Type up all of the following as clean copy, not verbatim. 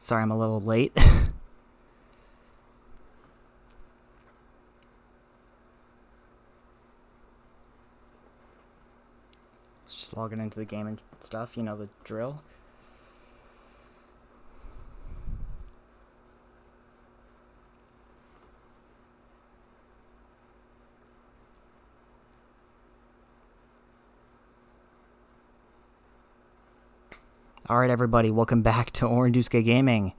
Sorry I'm a little late. Just logging into the game and stuff, you know the drill. Alright everybody, welcome back to Orandusuke Gaming.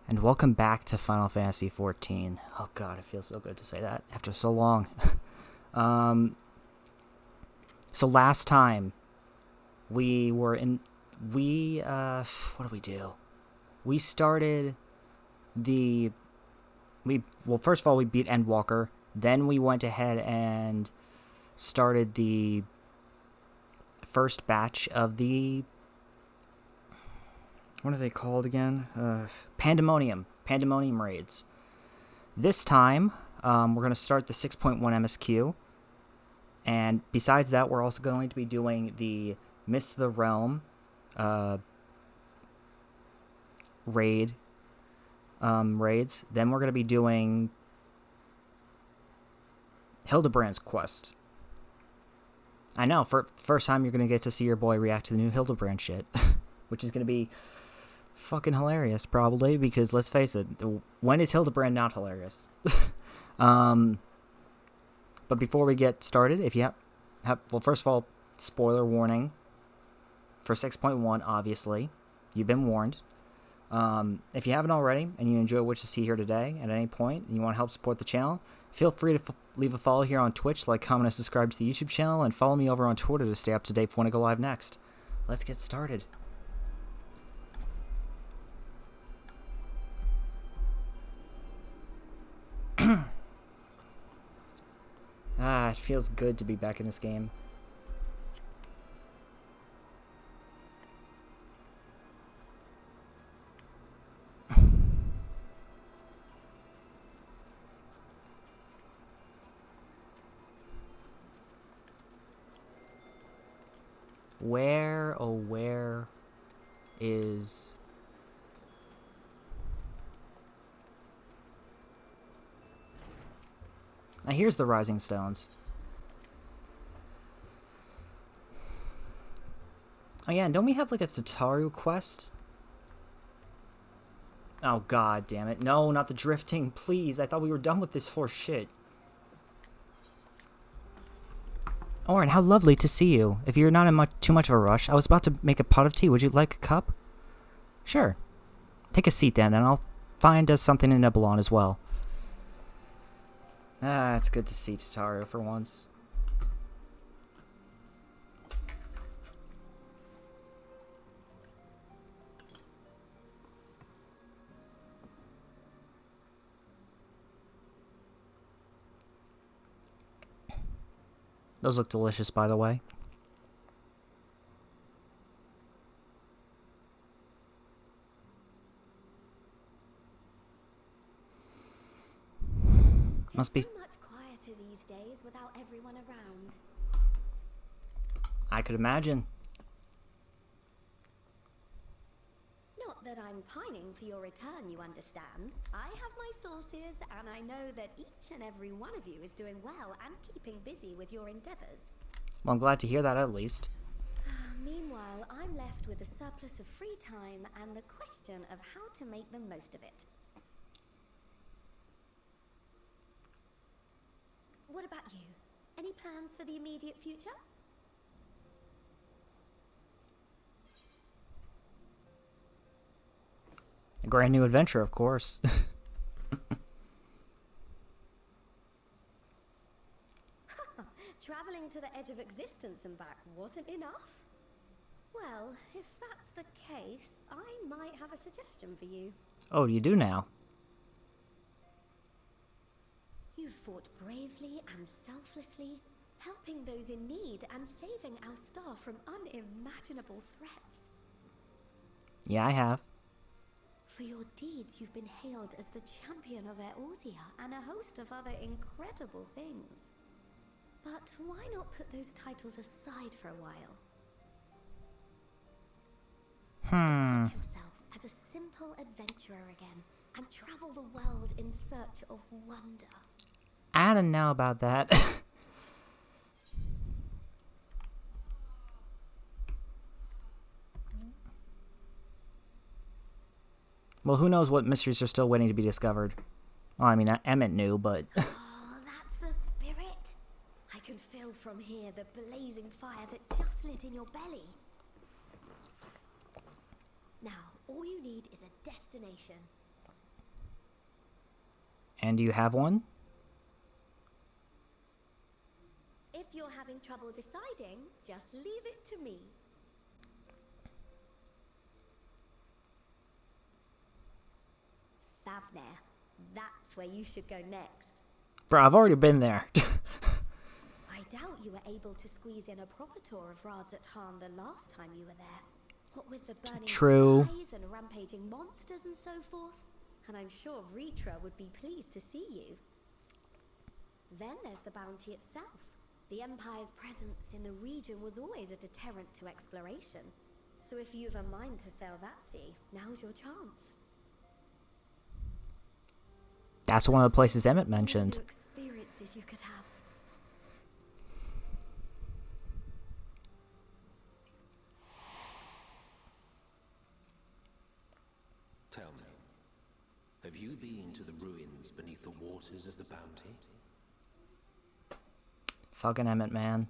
And welcome back to Final Fantasy 14. Oh god, it feels so good to say that after so long. So last time we were in what did we do? We started well, first of all we beat Endwalker, then we went ahead and started the first batch of the, what are they called again? Pandemonium raids. This time, we're going to start the 6.1 MSQ. And besides that, we're also going to be doing the Mists of the Realm raids. Then we're going to be doing Hildebrand's quest. I know, for first time you're going to get to see your boy react to the new Hildebrand shit. Which is going to be fucking hilarious, probably, because let's face it, when is Hildebrand not hilarious? But before we get started, if you have, well, first of all, spoiler warning for 6.1, obviously. You've been warned. If you haven't already, and you enjoy what you see here today, at any point, and you want to help support the channel, feel free to leave a follow here on Twitch, like, comment, and subscribe to the YouTube channel, and follow me over on Twitter to stay up to date for when I go live next. Let's get started. It feels good to be back in this game. Where, oh where is... Now here's the Rising Stones. Oh yeah, and don't we have like a Tataru quest? Oh god damn it. No, not the drifting, please. I thought we were done with this horse shit. Orin, how lovely to see you. If you're not in too much of a rush, I was about to make a pot of tea. Would you like a cup? Sure. Take a seat then, and I'll find us something to nibble on as well. It's good to see Tataru for once. Those look delicious, by the way. Must be so much quieter these days without everyone around. I could imagine. Not that I'm pining for your return, you understand. I have my sources, and I know that each and every one of you is doing well and keeping busy with your endeavors. Well, I'm glad to hear that at least. Meanwhile, I'm left with a surplus of free time and the question of how to make the most of it. What about you? Any plans for the immediate future? A brand new adventure, of course. Traveling to the edge of existence and back wasn't enough? Well, if that's the case, I might have a suggestion for you. Oh, you do now? You fought bravely and selflessly, helping those in need and saving our star from unimaginable threats. Yeah, I have. For your deeds, you've been hailed as the champion of Eorzea and a host of other incredible things. But why not put those titles aside for a while? Acquaint yourself as a simple adventurer adventurer again and travel the world in search of wonder. I don't know about that. Well, who knows what mysteries are still waiting to be discovered. Oh, I mean, Emmett knew, but... Oh, that's the spirit. I can feel from here the blazing fire that just lit in your belly. Now, all you need is a destination. And do you have one? If you're having trouble deciding, just leave it to me. Thavnair. That's where you should go next. Bro, I've already been there. I doubt you were able to squeeze in a proper tour of Rads at Han the last time you were there. What with the burning skies and rampaging monsters and so forth. And I'm sure Vritra would be pleased to see you. Then there's the bounty itself. The Empire's presence in the region was always a deterrent to exploration. So if you've a mind to sail that sea, now's your chance. That's one of the places Emmett mentioned. Experiences you could have. Tell me, have you been to the ruins beneath the waters of the bounty? Fucking Emmett, man.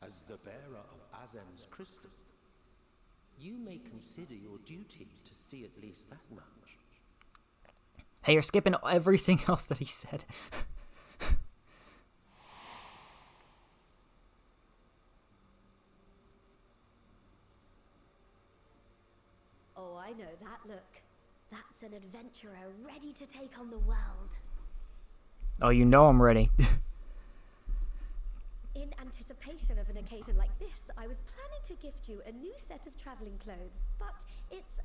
As the bearer of Azem's crystal, you may consider your duty to see at least that much. Hey, you're skipping everything else that he said. Oh, I know that look. That's an adventurer ready to take on the world. Oh, you know I'm ready. In anticipation of an occasion like this, I was planning to gift you a new set of traveling clothes, but it's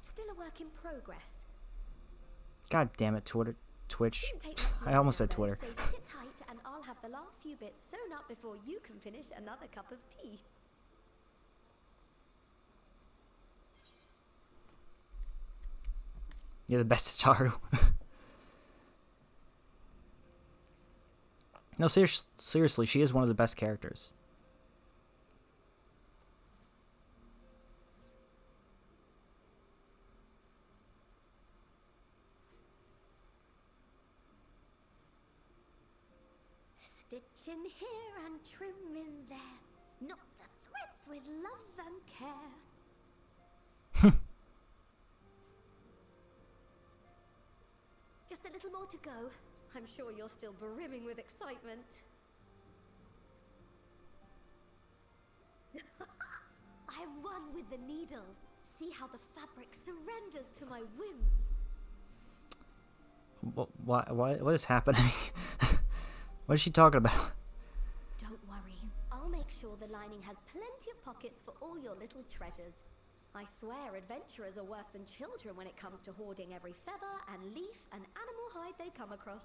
still a work in progress. God damn it, Twitch. I almost said Twitter. So sit tight and I'll have the last few bits sewn up before you can finish another cup of tea. You're the best at Charu. No, seriously, she is one of the best characters. Stitch in here and trim in there. Knot the threads with love and care. Just a little more to go. I'm sure you're still brimming with excitement. I won with the needle. See how the fabric surrenders to my whims. What is happening? What is she talking about? Don't worry. I'll make sure the lining has plenty of pockets for all your little treasures. I swear adventurers are worse than children when it comes to hoarding every feather and leaf and animal hide they come across.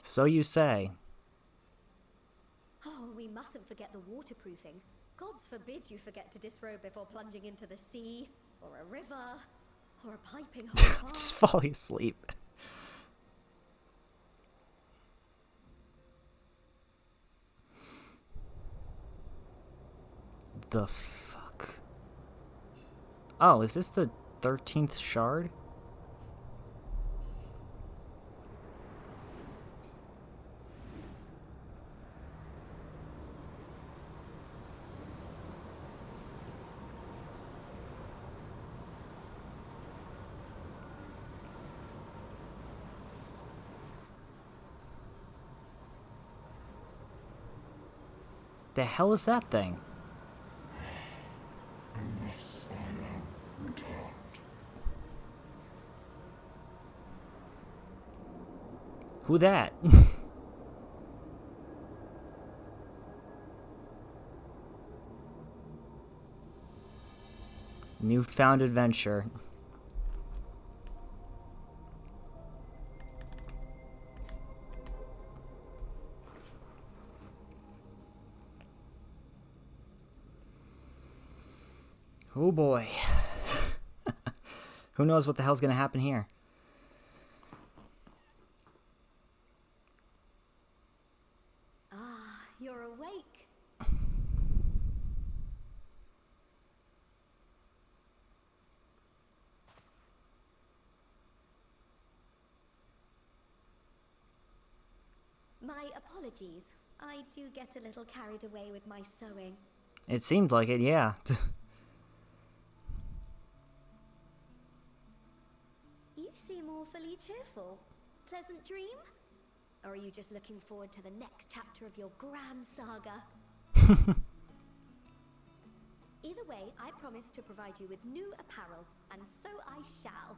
So you say. Oh, we mustn't forget the waterproofing. Gods forbid you forget to disrobe before plunging into the sea, or a river, or a piping hot bath. Just falling asleep. The fuck? Oh, is this the 13th shard? The hell is that thing? And thus I am returned. Who that? Newfound adventure. Oh boy. Who knows what the hell's gonna happen here? Ah, you're awake. My apologies. I do get a little carried away with my sewing. It seemed like it, yeah. You seem awfully cheerful. Pleasant dream? Or are you just looking forward to the next chapter of your grand saga? Either way, I promise to provide you with new apparel, and so I shall.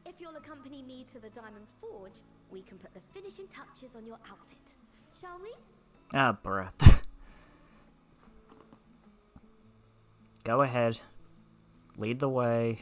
If you'll accompany me to the Diamond Forge, we can put the finishing touches on your outfit. Shall we? Ah, bruh. Go ahead. Lead the way.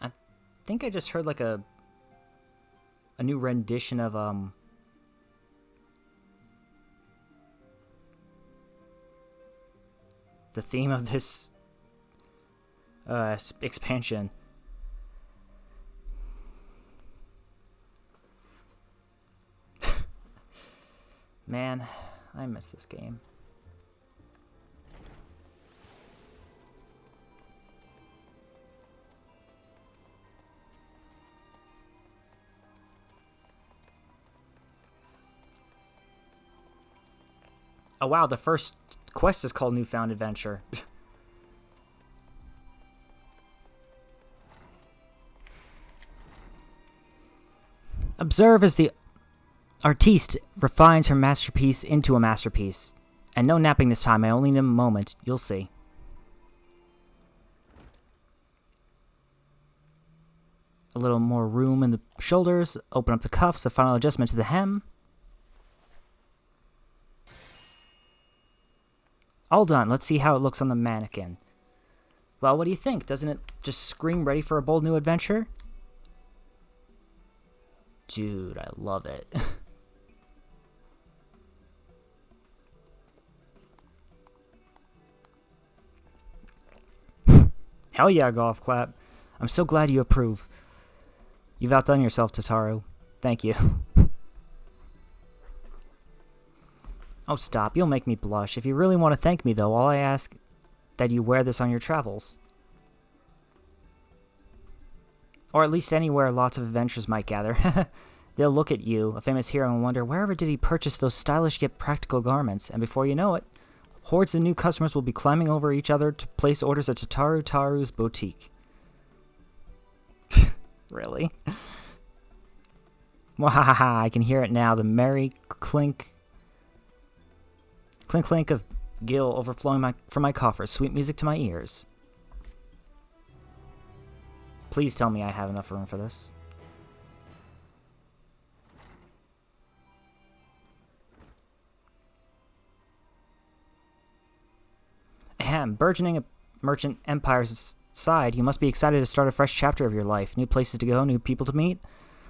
I think I just heard like a new rendition of the theme of this expansion. Man, I miss this game. Oh wow, the first quest is called Newfound Adventure. Observe as the artiste refines her masterpiece into a masterpiece. And no napping this time, I only need a moment, you'll see. A little more room in the shoulders, open up the cuffs, a final adjustment to the hem. All done. Let's see how it looks on the mannequin. Well, what do you think? Doesn't it just scream ready for a bold new adventure? Dude, I love it. Hell yeah, golf clap. I'm so glad you approve. You've outdone yourself, Tataru. Thank you. Oh, stop. You'll make me blush. If you really want to thank me, though, all I ask that you wear this on your travels. Or at least anywhere lots of adventurers might gather. They'll look at you, a famous hero, and wonder, wherever did he purchase those stylish yet practical garments? And before you know it, hordes of new customers will be climbing over each other to place orders at Taru's boutique. Really? Wahaha, I can hear it now, the merry clink of gill overflowing from my coffers, sweet music to my ears. Please tell me I have enough room for this. Ahem, burgeoning a merchant empire's side, you must be excited to start a fresh chapter of your life. New places to go, new people to meet.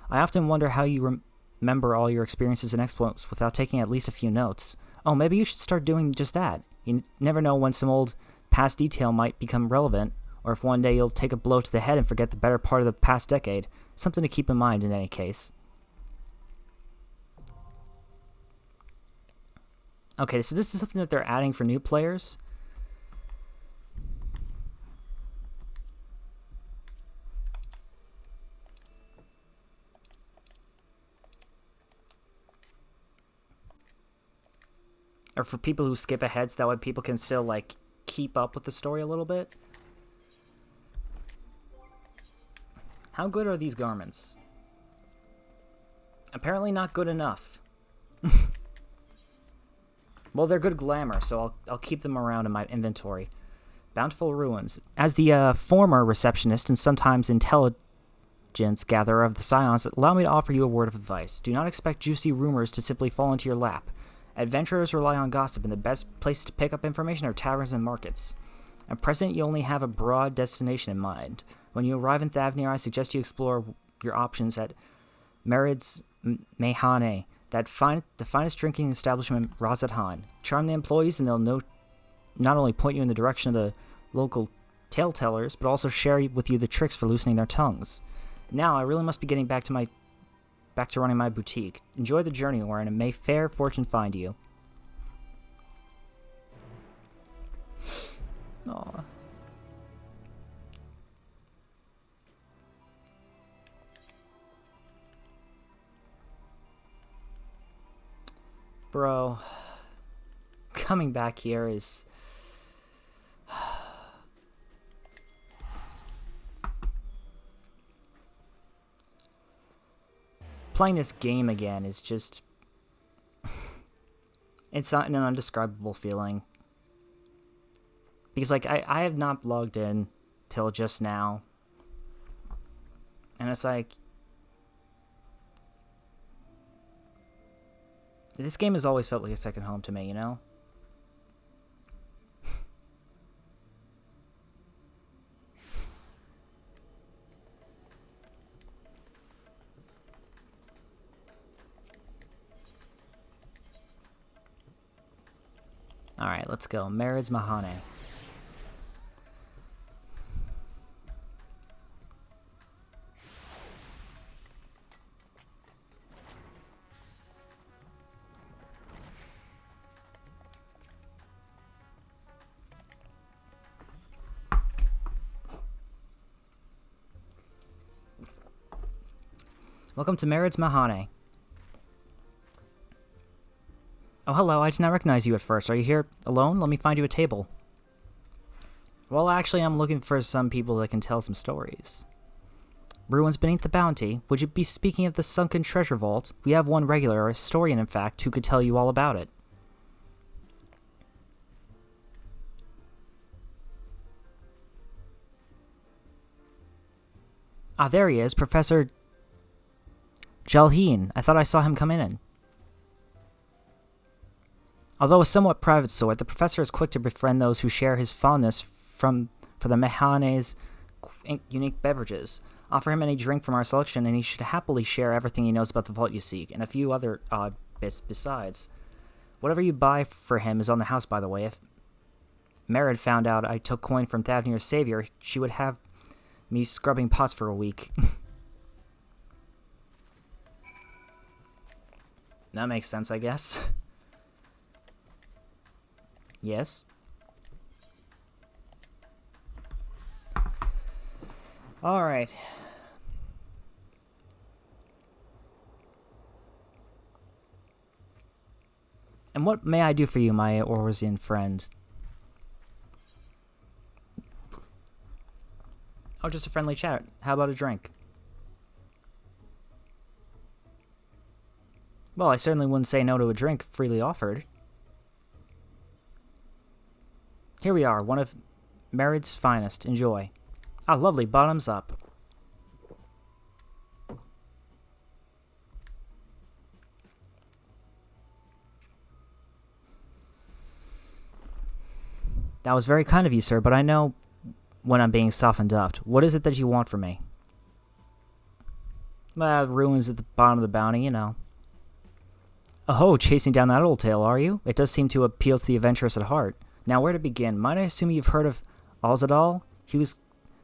I often wonder how you remember all your experiences and exploits without taking at least a few notes. Oh, maybe you should start doing just that. You never know when some old past detail might become relevant, or if one day you'll take a blow to the head and forget the better part of the past decade. Something to keep in mind in any case. Okay, so this is something that they're adding for new players. Or for people who skip ahead, so that way people can still, like, keep up with the story a little bit. How good are these garments? Apparently not good enough. Well, they're good glamour, so I'll keep them around in my inventory. Bountiful Ruins. As the former receptionist and sometimes intelligence gatherer of the Scions, allow me to offer you a word of advice. Do not expect juicy rumors to simply fall into your lap. Adventurers rely on gossip, and the best places to pick up information are taverns and markets. At present, you only have a broad destination in mind. When you arrive in Thavnir, I suggest you explore your options at Merid's Mehane, the finest drinking establishment in Razathan. Charm the employees, and they'll not only point you in the direction of the local tale-tellers, but also share with you the tricks for loosening their tongues. Now, I really must be getting back to running my boutique. Enjoy the journey, Orin, and may fair fortune find you. Aww. Bro, coming back here is... Playing this game again is just... It's not an undescribable feeling. Because, like, I have not logged in till just now. And it's like... This game has always felt like a second home to me, you know? Alright, let's go. Merid's Mahane. Welcome to Merid's Mahane. Oh, hello, I did not recognize you at first. Are you here alone? Let me find you a table. Well, actually, I'm looking for some people that can tell some stories. Ruins beneath the bounty. Would you be speaking of the sunken treasure vault? We have one regular, a historian in fact, who could tell you all about it. Ah, there he is, Professor Jalheen. I thought I saw him come in. Although a somewhat private sort, the professor is quick to befriend those who share his fondness for the Mehane's unique beverages. Offer him any drink from our selection, and he should happily share everything he knows about the vault you seek, and a few other odd bits besides. Whatever you buy for him is on the house, by the way. If Merid found out I took coin from Thavnir's savior, she would have me scrubbing pots for a week. That makes sense, I guess. Yes? Alright. And what may I do for you, my Orwasian friend? Oh, just a friendly chat. How about a drink? Well, I certainly wouldn't say no to a drink freely offered. Here we are, one of Merid's finest. Enjoy. Ah, lovely. Bottoms up. That was very kind of you, sir, but I know when I'm being softened up. What is it that you want from me? Well, ruins at the bottom of the bounty, you know. Oh, chasing down that old tale, are you? It does seem to appeal to the adventurous at heart. Now, where to begin? Might I assume you've heard of Alzadal? He was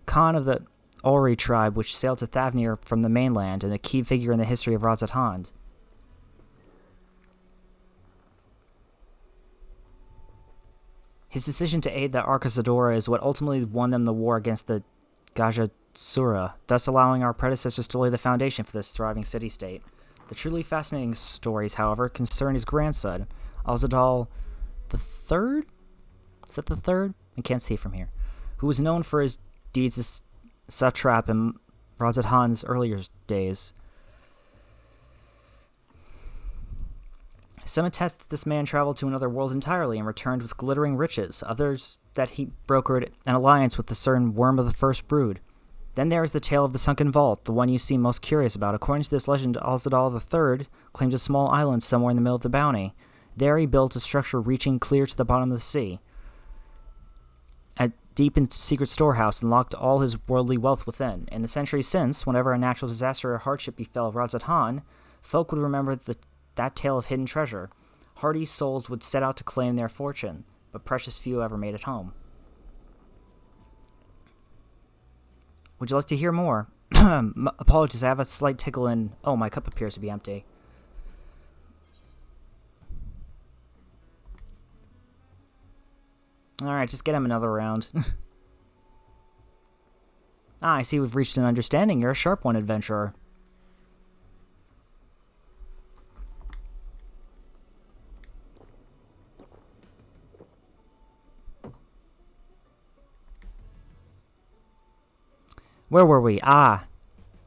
Khan of the Ori tribe, which sailed to Thavnir from the mainland, and a key figure in the history of Razathan. His decision to aid the Arkazadora is what ultimately won them the war against the Gajasura, thus allowing our predecessors to lay the foundation for this thriving city-state. The truly fascinating stories, however, concern his grandson, Alzadal the Third? Is that the third? I can't see from here. Who was known for his deeds as satrap in Razathan's earlier days. Some attest that this man traveled to another world entirely and returned with glittering riches, others that he brokered an alliance with the certain worm of the first brood. Then there is the tale of the sunken vault, the one you seem most curious about. According to this legend, Alzadal III claims a small island somewhere in the middle of the bounty. There he built a structure reaching clear to the bottom of the sea, a deep and secret storehouse, and locked all his worldly wealth within. In the centuries since, whenever a natural disaster or hardship befell Radzat, folk would remember that tale of hidden treasure. Hardy souls would set out to claim their fortune, but precious few ever made it home. Would you like to hear more? Apologies, I have a slight tickle in... Oh, my cup appears to be empty. Alright, just get him another round. I see we've reached an understanding. You're a sharp one, adventurer. Where were we? Ah,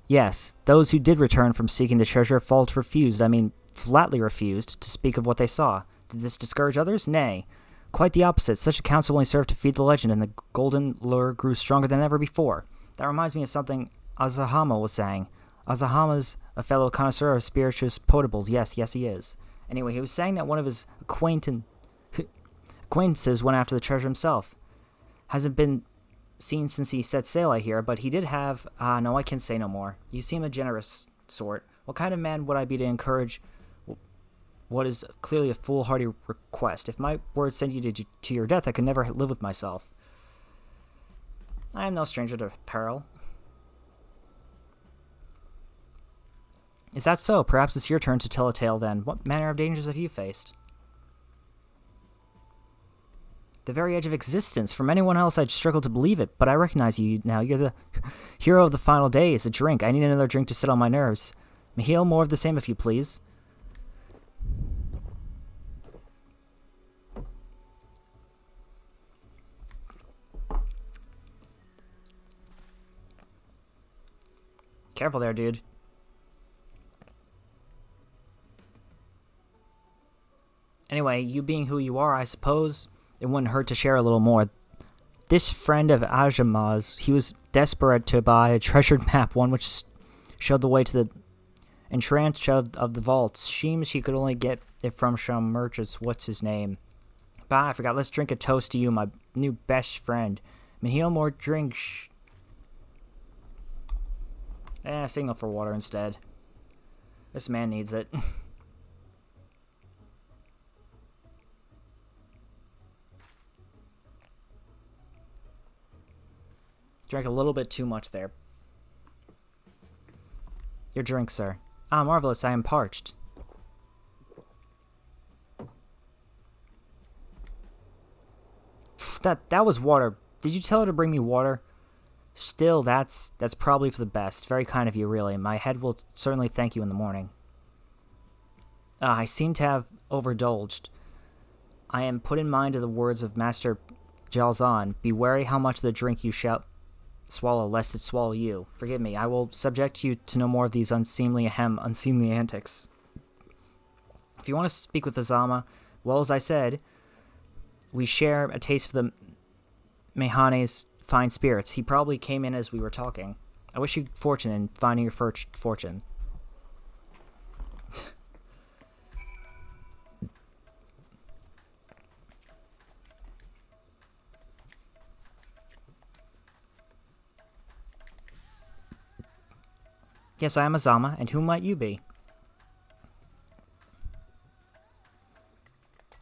yes. Those who did return from seeking the treasure flatly refused to speak of what they saw. Did this discourage others? Nay. Quite the opposite. Such accounts only served to feed the legend, and the golden lure grew stronger than ever before. That reminds me of something Azahama was saying. Azahama's a fellow connoisseur of spirituous potables. Yes, he is. Anyway, he was saying that one of his acquaintances went after the treasure himself. Hasn't been seen since he set sail, I hear, but he did have... no, I can say no more. You seem a generous sort. What kind of man would I be to encourage what is clearly a foolhardy request? If my words send you to your death, I could never live with myself. I am no stranger to peril. Is that so? Perhaps it's your turn to tell a tale then. What manner of dangers have you faced? The very edge of existence. From anyone else, I'd struggle to believe it, but I recognize you now. You're the hero of the final days. A drink. I need another drink to settle my nerves. Mihail, more of the same if you please. Careful there, dude. Anyway, you being who you are, I suppose it wouldn't hurt to share a little more. This friend of Ajama's, he was desperate to buy a treasured map, one which showed the way to the entrance of the vaults. Seems he could only get it from some merchants. What's his name? Bah, I forgot. Let's drink a toast to you, my new best friend. Mihail, more drinks. Signal for water instead. This man needs it. Drank a little bit too much there. Your drink, sir. Ah, marvelous, I am parched. That was water. Did you tell her to bring me water? Still, that's probably for the best. Very kind of you, really. My head will certainly thank you in the morning. I seem to have overindulged. I am put in mind of the words of Master Jalzan. Be wary how much of the drink you shall swallow, lest it swallow you. Forgive me, I will subject you to no more of these unseemly antics. If you want to speak with Azama, well, as I said, we share a taste for the Mehane's fine spirits. He probably came in as we were talking. I wish you fortune in finding your fortune. Yes, I am Azama, and who might you be?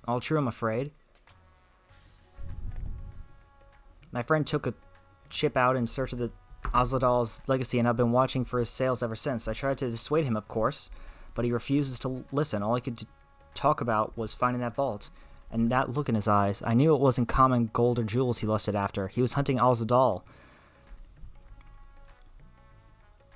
All true, I'm afraid. My friend took a ship out in search of the Azladal's legacy, and I've been watching for his sails ever since. I tried to dissuade him, of course, but he refuses to listen. All he could talk about was finding that vault, and that look in his eyes. I knew it wasn't common gold or jewels he lusted after. He was hunting Alzadal,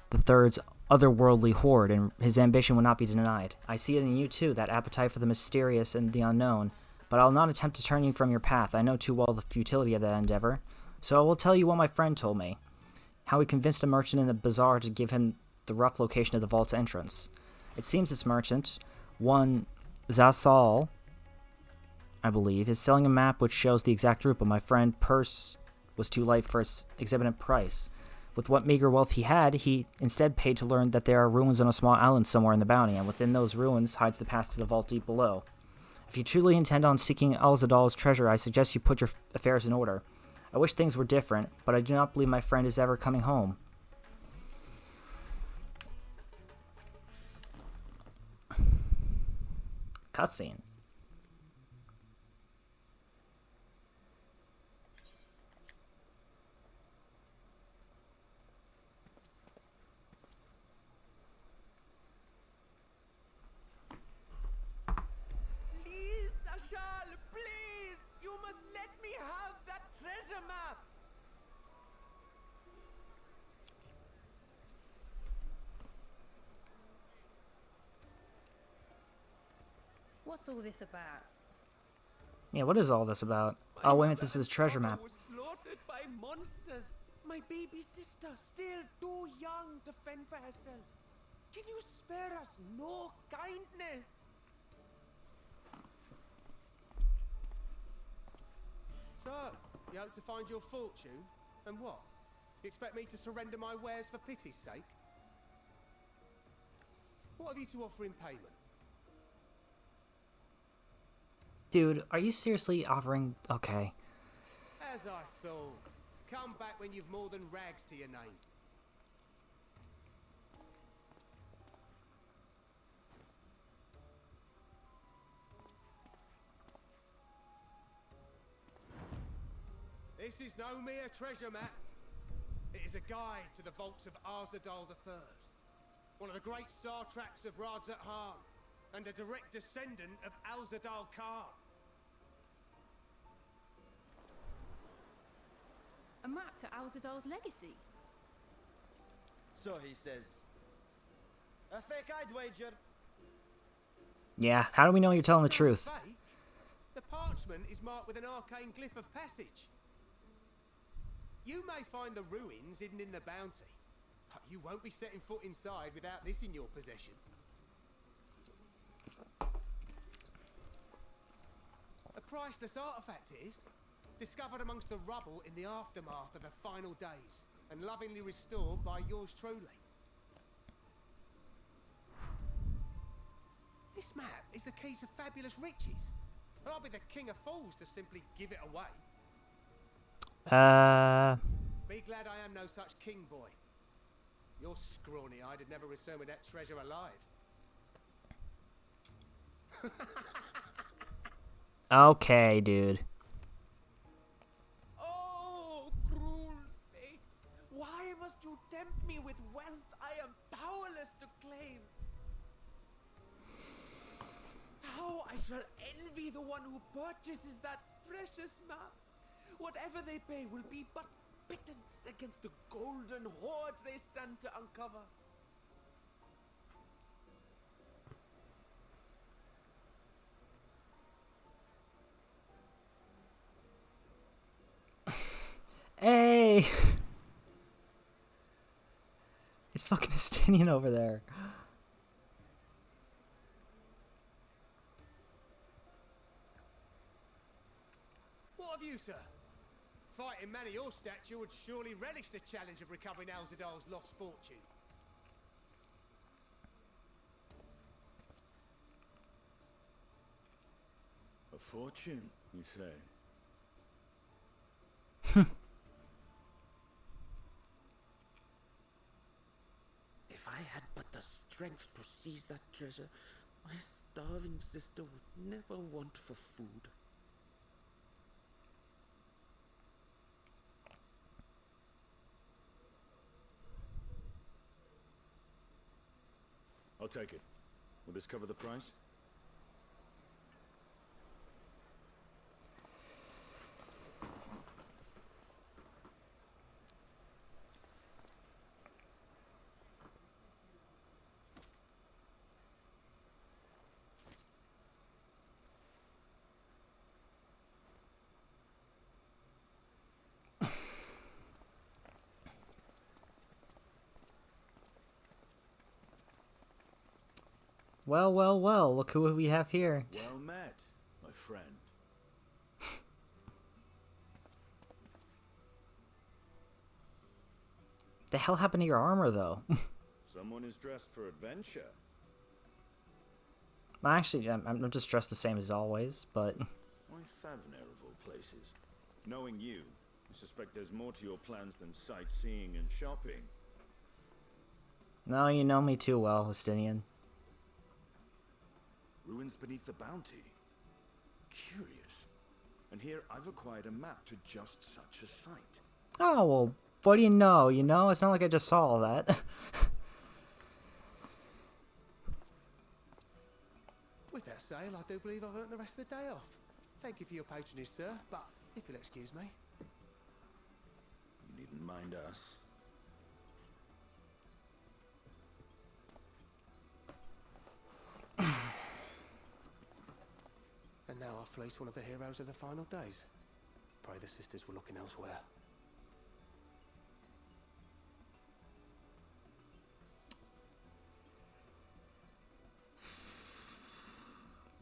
the third's otherworldly hoard, and his ambition would not be denied. I see it in you, too, that appetite for the mysterious and the unknown. But I'll not attempt to turn you from your path. I know too well the futility of that endeavor. So I will tell you what my friend told me. How he convinced a merchant in the bazaar to give him the rough location of the vault's entrance. It seems this merchant, one Zasal, I believe, is selling a map which shows the exact route, but my friend Purse was too light for its exorbitant price. With what meager wealth he had, he instead paid to learn that there are ruins on a small island somewhere in the bounty, and within those ruins hides the path to the vault deep below. If you truly intend on seeking Alzadal's treasure, I suggest you put your affairs in order. I wish things were different, but I do not believe my friend is ever coming home. Cutscene. Please, Ashal, please! You must let me have that treasure map! What's all this about? Yeah, what is all this about? Oh, wait a minute, this is a treasure map. I was slaughtered by monsters. My baby sister, still too young to fend for herself. Can you spare us no kindness? So, you hope to find your fortune? And what? You expect me to surrender my wares for pity's sake? What have you to offer in payment? Dude, are you seriously offering... Okay. As I thought. Come back when you've more than rags to your name. This is no mere treasure map. It is a guide to the vaults of Arzadal III, one of the great satraps of Radzat Han, and a direct descendant of Alzadal Khan. A map to Alzadal's legacy? So he says. A fake I'd wager. Yeah, how do we know you're telling the truth? Fake? The parchment is marked with an arcane glyph of passage. You may find the ruins hidden in the bounty, but you won't be setting foot inside without this in your possession. A priceless artifact it is, discovered amongst the rubble in the aftermath of the final days, and lovingly restored by yours truly. This map is the key to fabulous riches, and I'll be the king of fools to simply give it away. Be glad I am no such king, boy. Your scrawny-eyed had never returned with that treasure alive. Okay, dude. Oh, cruel fate! Why must you tempt me with wealth I am powerless to claim? How I shall envy the one who purchases that precious map! Whatever they pay will be but pittance against the golden hoards they stand to uncover. Hey! It's fucking Estinian over there. What have you, sir? Fighting man of your stature would surely relish the challenge of recovering Alzadal's lost fortune. A fortune, you say? If I had but the strength to seize that treasure, my starving sister would never want for food. I'll take it. Will this cover the price? Well, well, well, look who we have here. Well met, my friend. The hell happened to your armor, though? Someone is dressed for adventure. Actually, I'm just dressed the same as always, but... Why Favner of all places? Knowing you, I suspect there's more to your plans than sightseeing and shopping. No, you know me too well, Justinian. Ruins beneath the bounty. Curious. And here I've acquired a map to just such a site. Oh, well, what do you know? You know, it's not like I just saw all that. With that sale, I do believe I've earned the rest of the day off. Thank you for your patronage, sir, but if you'll excuse me. You needn't mind us. And now I've fleeced one of the heroes of the final days. Pray the sisters were looking elsewhere.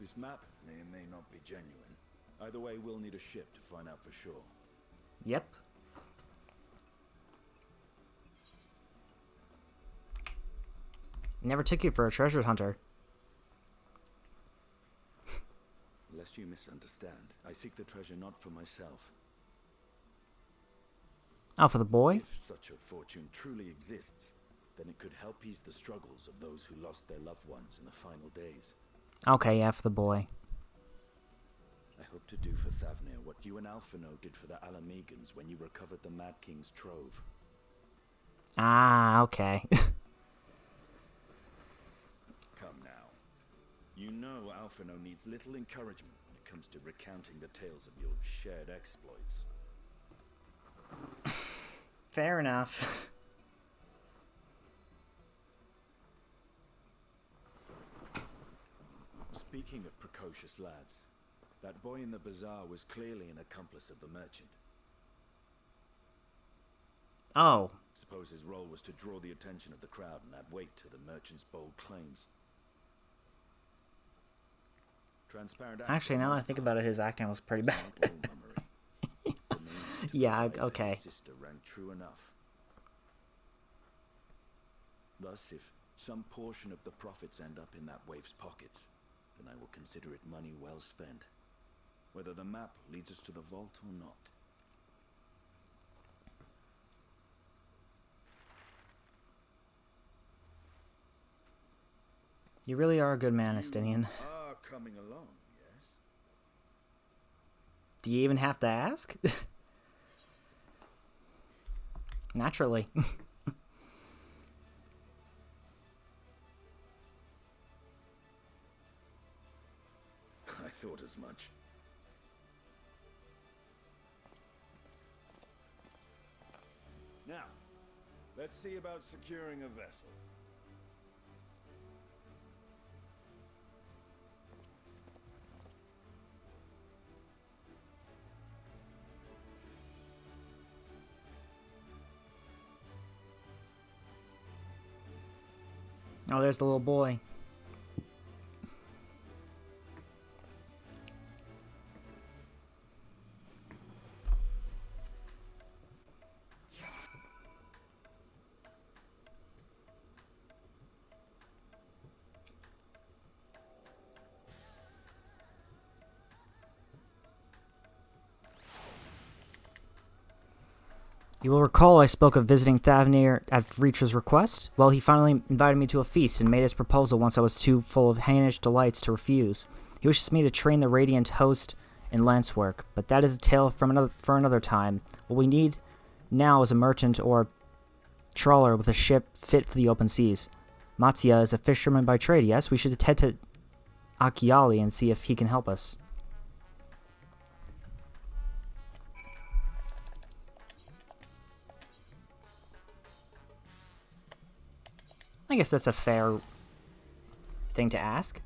This map may or may not be genuine. Either way, we'll need a ship to find out for sure. Yep. Never took you for a treasure hunter. Lest you misunderstand, I seek the treasure not for myself. Oh, for the boy? If such a fortune truly exists, then it could help ease the struggles of those who lost their loved ones in the final days. Okay, yeah, for the boy. I hope to do for Thavnir what you and Alphino did for the Alamegans when you recovered the Mad King's trove. Ah, okay. Come now. You know Alphino needs little encouragement when it comes to recounting the tales of your shared exploits. Fair enough. Speaking of precocious lads, that boy in the bazaar was clearly an accomplice of the merchant. Oh. Suppose his role was to draw the attention of the crowd and add weight to the merchant's bold claims. Transparent. Actually, now that I think about it, his acting was pretty bad. Yeah, okay. Sister rang true enough. Thus, if some portion of the profits end up in that waif's pockets, then I will consider it money well spent, whether the map leads us to the vault or not. You really are a good man, Estinian. You are coming along, yes? Do you even have to ask? Naturally. I thought as much. Now, let's see about securing a vessel. Oh, there's the little boy. You will recall I spoke of visiting Thavnir at Vreetra's request? Well, he finally invited me to a feast and made his proposal once I was too full of Hainish delights to refuse. He wishes me to train the Radiant host in lance work, but that is a tale for another time. What we need now is a merchant or trawler with a ship fit for the open seas. Matsuya is a fisherman by trade, yes? We should head to Akiali and see if he can help us. I guess that's a fair thing to ask.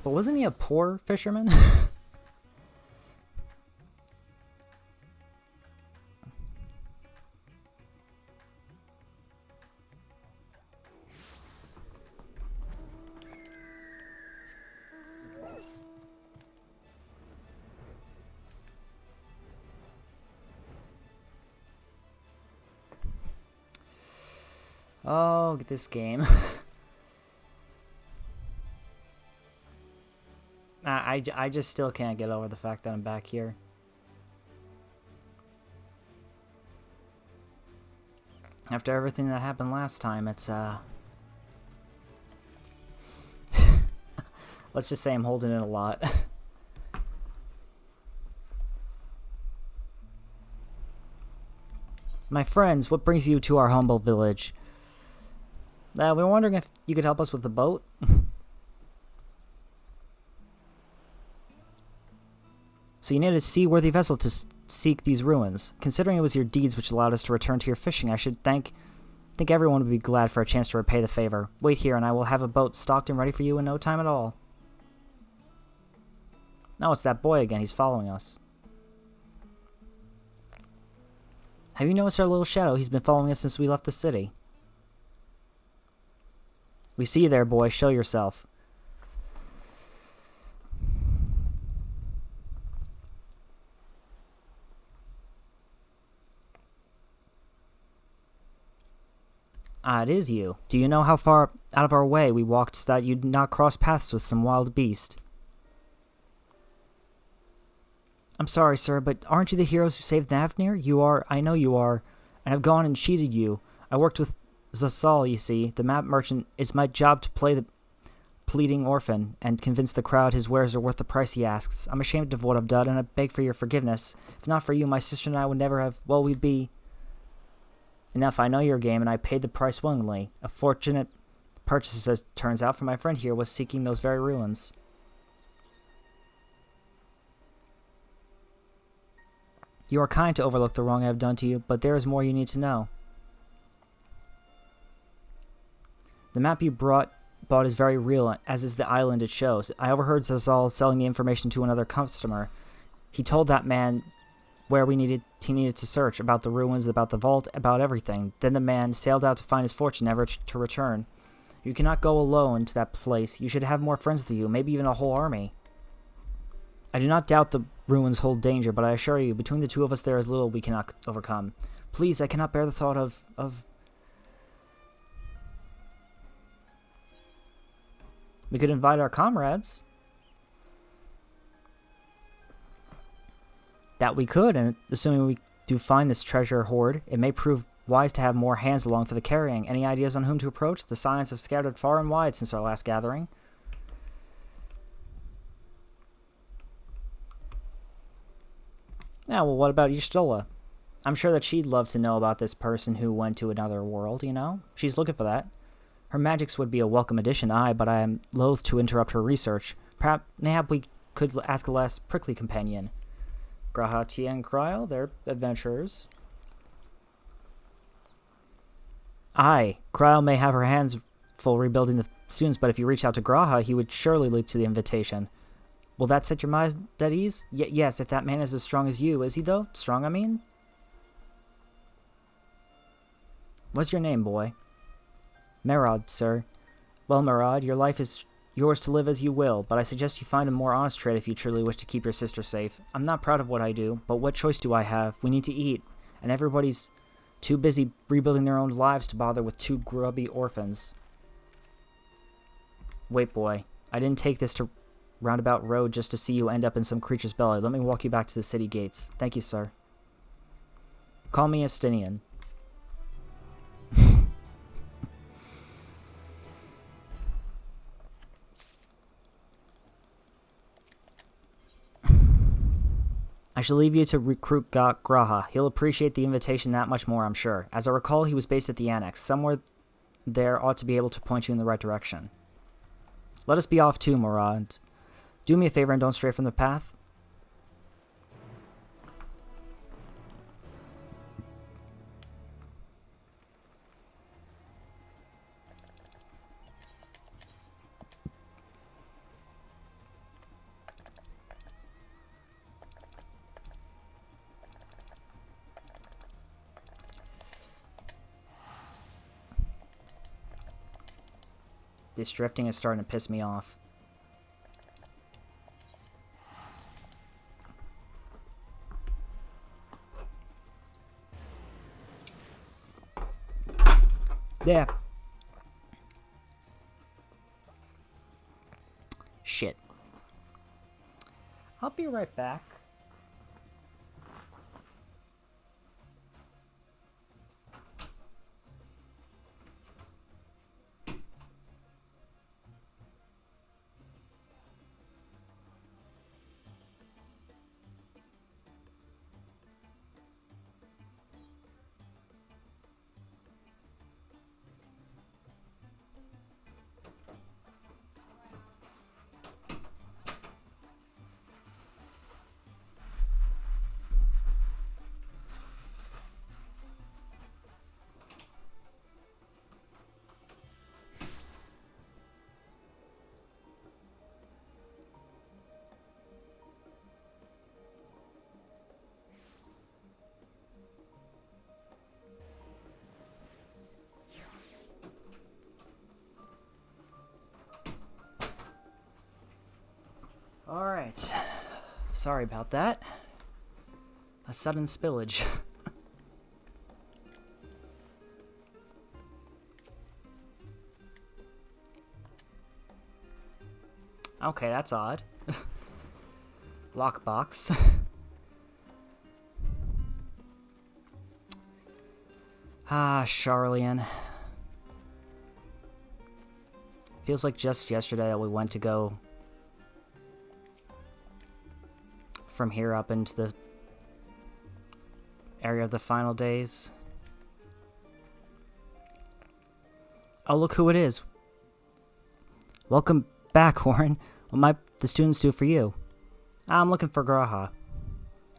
But wasn't he a poor fisherman? Oh, get this game. I just still can't get over the fact that I'm back here. After everything that happened last time, it's, let's just say I'm holding it a lot. My friends, what brings you to our humble village? We were wondering if you could help us with the boat. So you need a seaworthy vessel to seek these ruins. Considering it was your deeds which allowed us to return to your fishing, I should think everyone would be glad for a chance to repay the favor. Wait here, and I will have a boat stocked and ready for you in no time at all. No, it's that boy again. He's following us. Have you noticed our little shadow? He's been following us since we left the city. We see you there, boy. Show yourself. Ah, it is you. Do you know how far out of our way we walked so that you'd not cross paths with some wild beast? I'm sorry, sir, but aren't you the heroes who saved Navnir? You are, I know you are, and have gone and cheated you. I worked with Zasal, you see, the map merchant. It's my job to play the pleading orphan and convince the crowd his wares are worth the price he asks. I'm ashamed of what I've done, and I beg for your forgiveness. If not for you, my sister and I would never have, well, we'd be... Enough, I know your game, and I paid the price willingly. A fortunate purchase, as it turns out, for my friend here was seeking those very ruins. You are kind to overlook the wrong I have done to you, but there is more you need to know. The map you bought is very real, as is the island it shows. I overheard Zazal selling the information to another customer. He told that man where he needed to search, about the ruins, about the vault, about everything. Then the man sailed out to find his fortune, never to return. You cannot go alone to that place. You should have more friends with you, maybe even a whole army. I do not doubt the ruins hold danger, but I assure you, between the two of us there is little we cannot overcome. Please, I cannot bear the thought of... We could invite our comrades. That we could, and assuming we do find this treasure hoard, it may prove wise to have more hands along for the carrying. Any ideas on whom to approach? The signs have scattered far and wide since our last gathering. Yeah, well, what about Y'shtola? I'm sure that she'd love to know about this person who went to another world, you know? She's looking for that. Her magics would be a welcome addition, but I am loath to interrupt her research. Mayhap we could ask a less prickly companion. Graha, Tia, and Kryl, they're adventurers. Aye, Kryl may have her hands full rebuilding the students, but if you reach out to Graha, he would surely leap to the invitation. Will that set your mind at ease? Yes, if that man is as strong as you. Is he, though? Strong, I mean? What's your name, boy? Merad, sir. Well, Merad, your life is yours to live as you will, but I suggest you find a more honest trade if you truly wish to keep your sister safe. I'm not proud of what I do, but what choice do I have? We need to eat, and everybody's too busy rebuilding their own lives to bother with two grubby orphans. Wait, boy. I didn't take this to roundabout road just to see you end up in some creature's belly. Let me walk you back to the city gates. Thank you, sir. Call me Estinian. I shall leave you to recruit Graha. He'll appreciate the invitation that much more, I'm sure. As I recall, he was based at the Annex. Somewhere there ought to be able to point you in the right direction. Let us be off too, Morad. Do me a favor and don't stray from the path. This drifting is starting to piss me off. Yeah. Shit. I'll be right back. Alright. Sorry about that. A sudden spillage. Okay, that's odd. Lockbox. Ah, Charlian. Feels like just yesterday that we went to go from here up into the area of the final days. Oh, look who it is. Welcome back, Horn. What might the students do for you? I'm looking for Graha.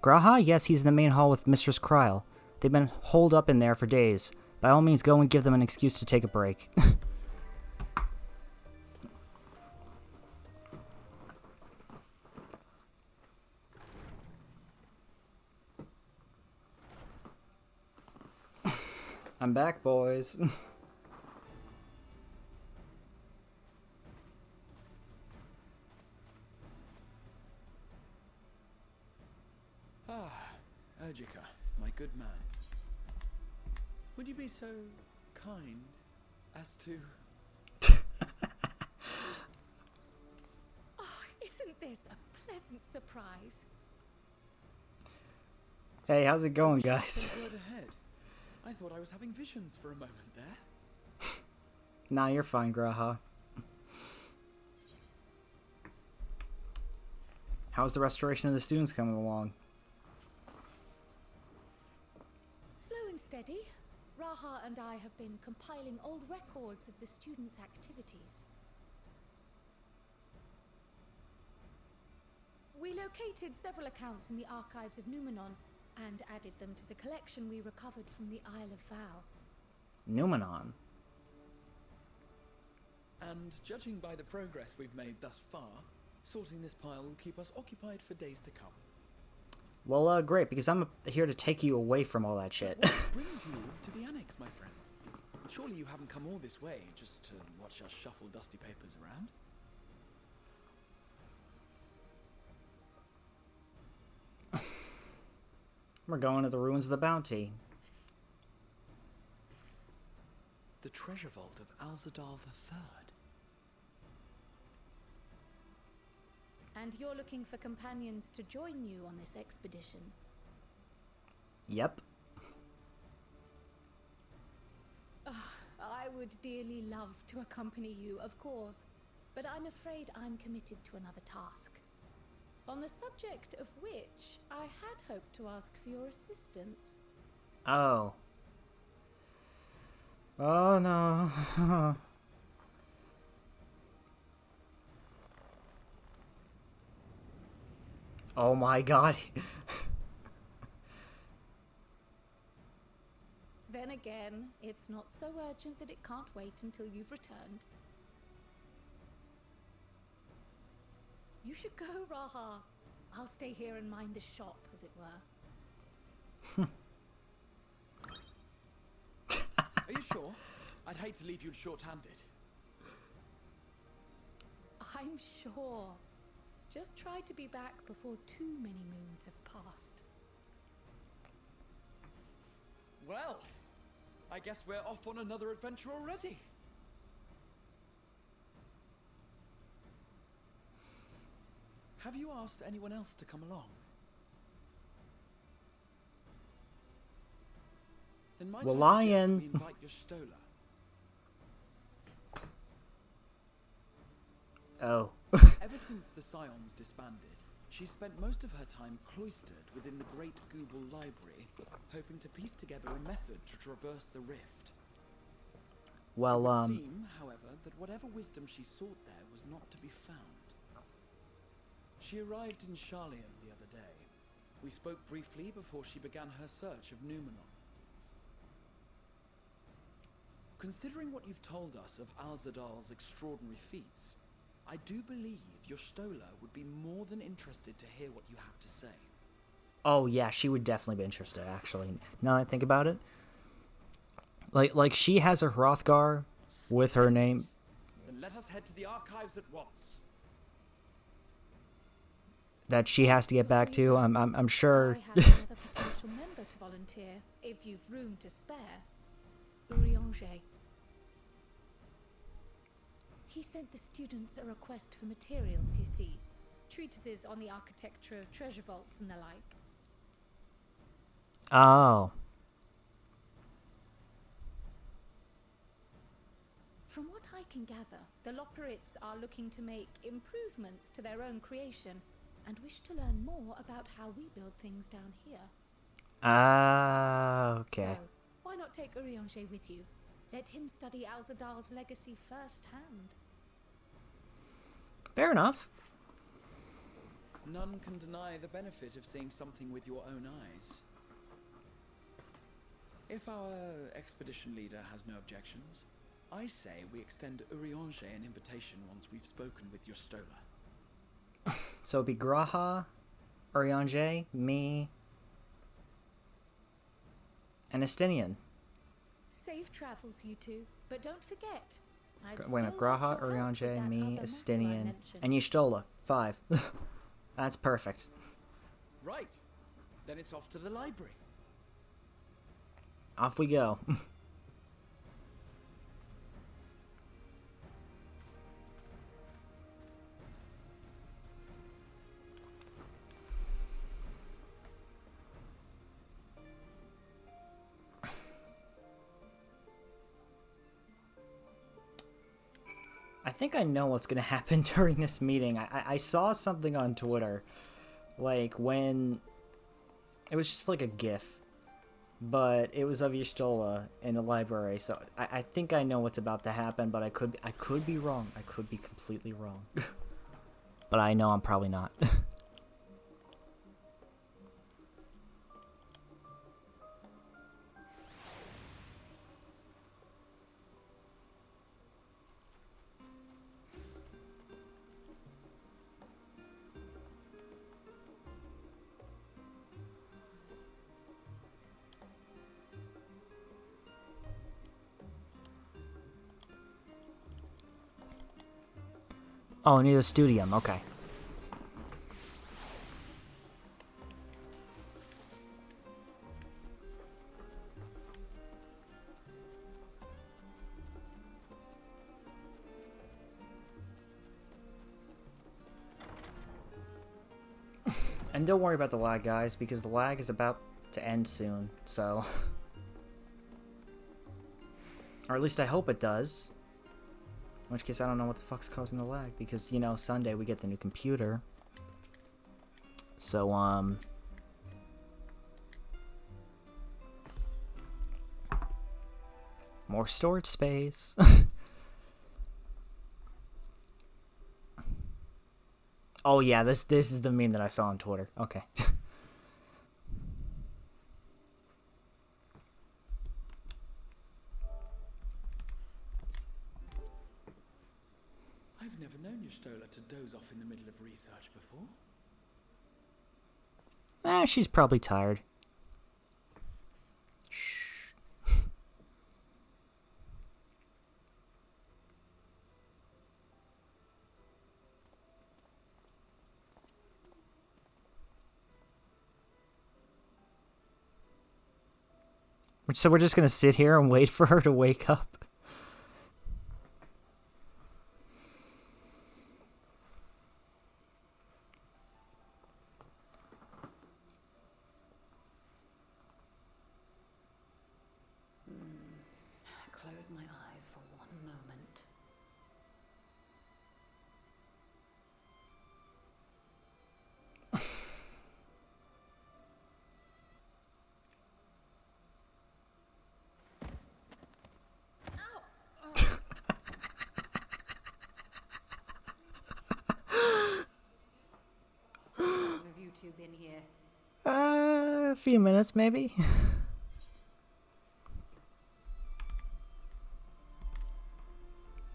Graha? Yes, he's in the main hall with Mistress Kryl. They've been holed up in there for days. By all means, go and give them an excuse to take a break. I'm back, boys. Urgica, my good man. Would you be so kind as to... Oh, isn't this a pleasant surprise? Hey, how's it going, guys? Word ahead. I thought I was having visions for a moment there. Nah, you're fine, Graha. How's the restoration of the students coming along? Slow and steady. Raha and I have been compiling old records of the students' activities. We located several accounts in the archives of Numenon and added them to the collection we recovered from the Isle of Vow. Numenon? And judging by the progress we've made thus far, sorting this pile will keep us occupied for days to come. Well, great, because I'm here to take you away from all that shit. What brings you to the annex, my friend? Surely you haven't come all this way just to watch us shuffle dusty papers around? We're going to the ruins of the Bounty. The treasure vault of Alzadal III. And you're looking for companions to join you on this expedition. Yep. I would dearly love to accompany you, of course, but I'm afraid I'm committed to another task. On the subject of which I had hoped to ask for your assistance. Oh. Oh no. Oh my god. Then again, it's not so urgent that it can't wait until you've returned. You should go, Raha. I'll stay here and mind the shop, as it were. Are you sure? I'd hate to leave you short-handed. I'm sure. Just try to be back before too many moons have passed. Well, I guess we're off on another adventure already. Have you asked anyone else to come along? Then might Well, I suggest Lion. we invite your Stola? Oh. Ever since the Scions disbanded, she's spent most of her time cloistered within the Great Google Library, hoping to piece together a method to traverse the rift. Well, It would seem, however, that whatever wisdom she sought there was not to be found. She arrived in Charlian the other day. We spoke briefly before she began her search of Numenor. Considering what you've told us of Alzadal's extraordinary feats, I do believe your Stola would be more than interested to hear what you have to say. oh yeah, she would definitely be interested, actually. Now that I think about it. Like she has a Hrothgar with her name. Then let us head to the archives at once. That she has to get back to. I'm sure. I have another potential member to volunteer, if you've room to spare. Urianger. He sent the students a request for materials, you see. Treatises on the architecture of treasure vaults and the like. Oh. From what I can gather, the Loperites are looking to make improvements to their own creation and wish to learn more about how we build things down here. Ah, okay. So, why not take Urianger with you? Let him study Alzadal's legacy firsthand. Fair enough. None can deny the benefit of seeing something with your own eyes. If our expedition leader has no objections, I say we extend Urianger an invitation once we've spoken with your Stola. So it'd be Graha, Urianger, me, and Estinian. Safe travels, you two, but don't forget. I'd Wait a still minute, like Graha, your help with Urianger, that me, other matter I Estinian, mentioned. and Y'shtola. 5. That's perfect. Right. Then it's off to the library. Off we go. I think I know what's going to happen during this meeting. I saw something on Twitter, like when it was just like a GIF, but it was of Y'shtola in the library. So I think I know what's about to happen, but I could be wrong. I could be completely wrong, but I know I'm probably not. Oh, near the studium. Okay. And don't worry about the lag, guys, because the lag is about to end soon, so... Or at least I hope it does. In which case, I don't know what the fuck's causing the lag, because, you know, Sunday we get the new computer. So, more storage space. Oh yeah, this is the meme that I saw on Twitter. Okay. I've never known your Stola to doze off in the middle of research before. She's probably tired. So we're just gonna sit here and wait for her to wake up. Close my eyes for one moment. How long have you two been here? A few minutes, maybe.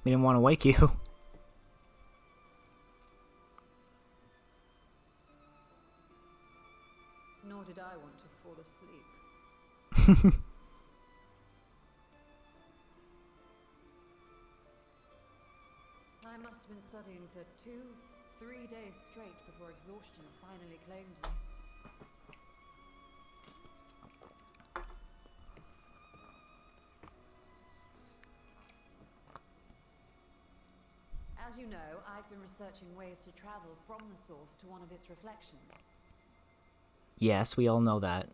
We didn't want to wake you. Nor did I want to fall asleep. I must have been studying for 2-3 days straight before exhaustion finally claimed me. As you know, I've been researching ways to travel from the source to one of its reflections. Yes, we all know that.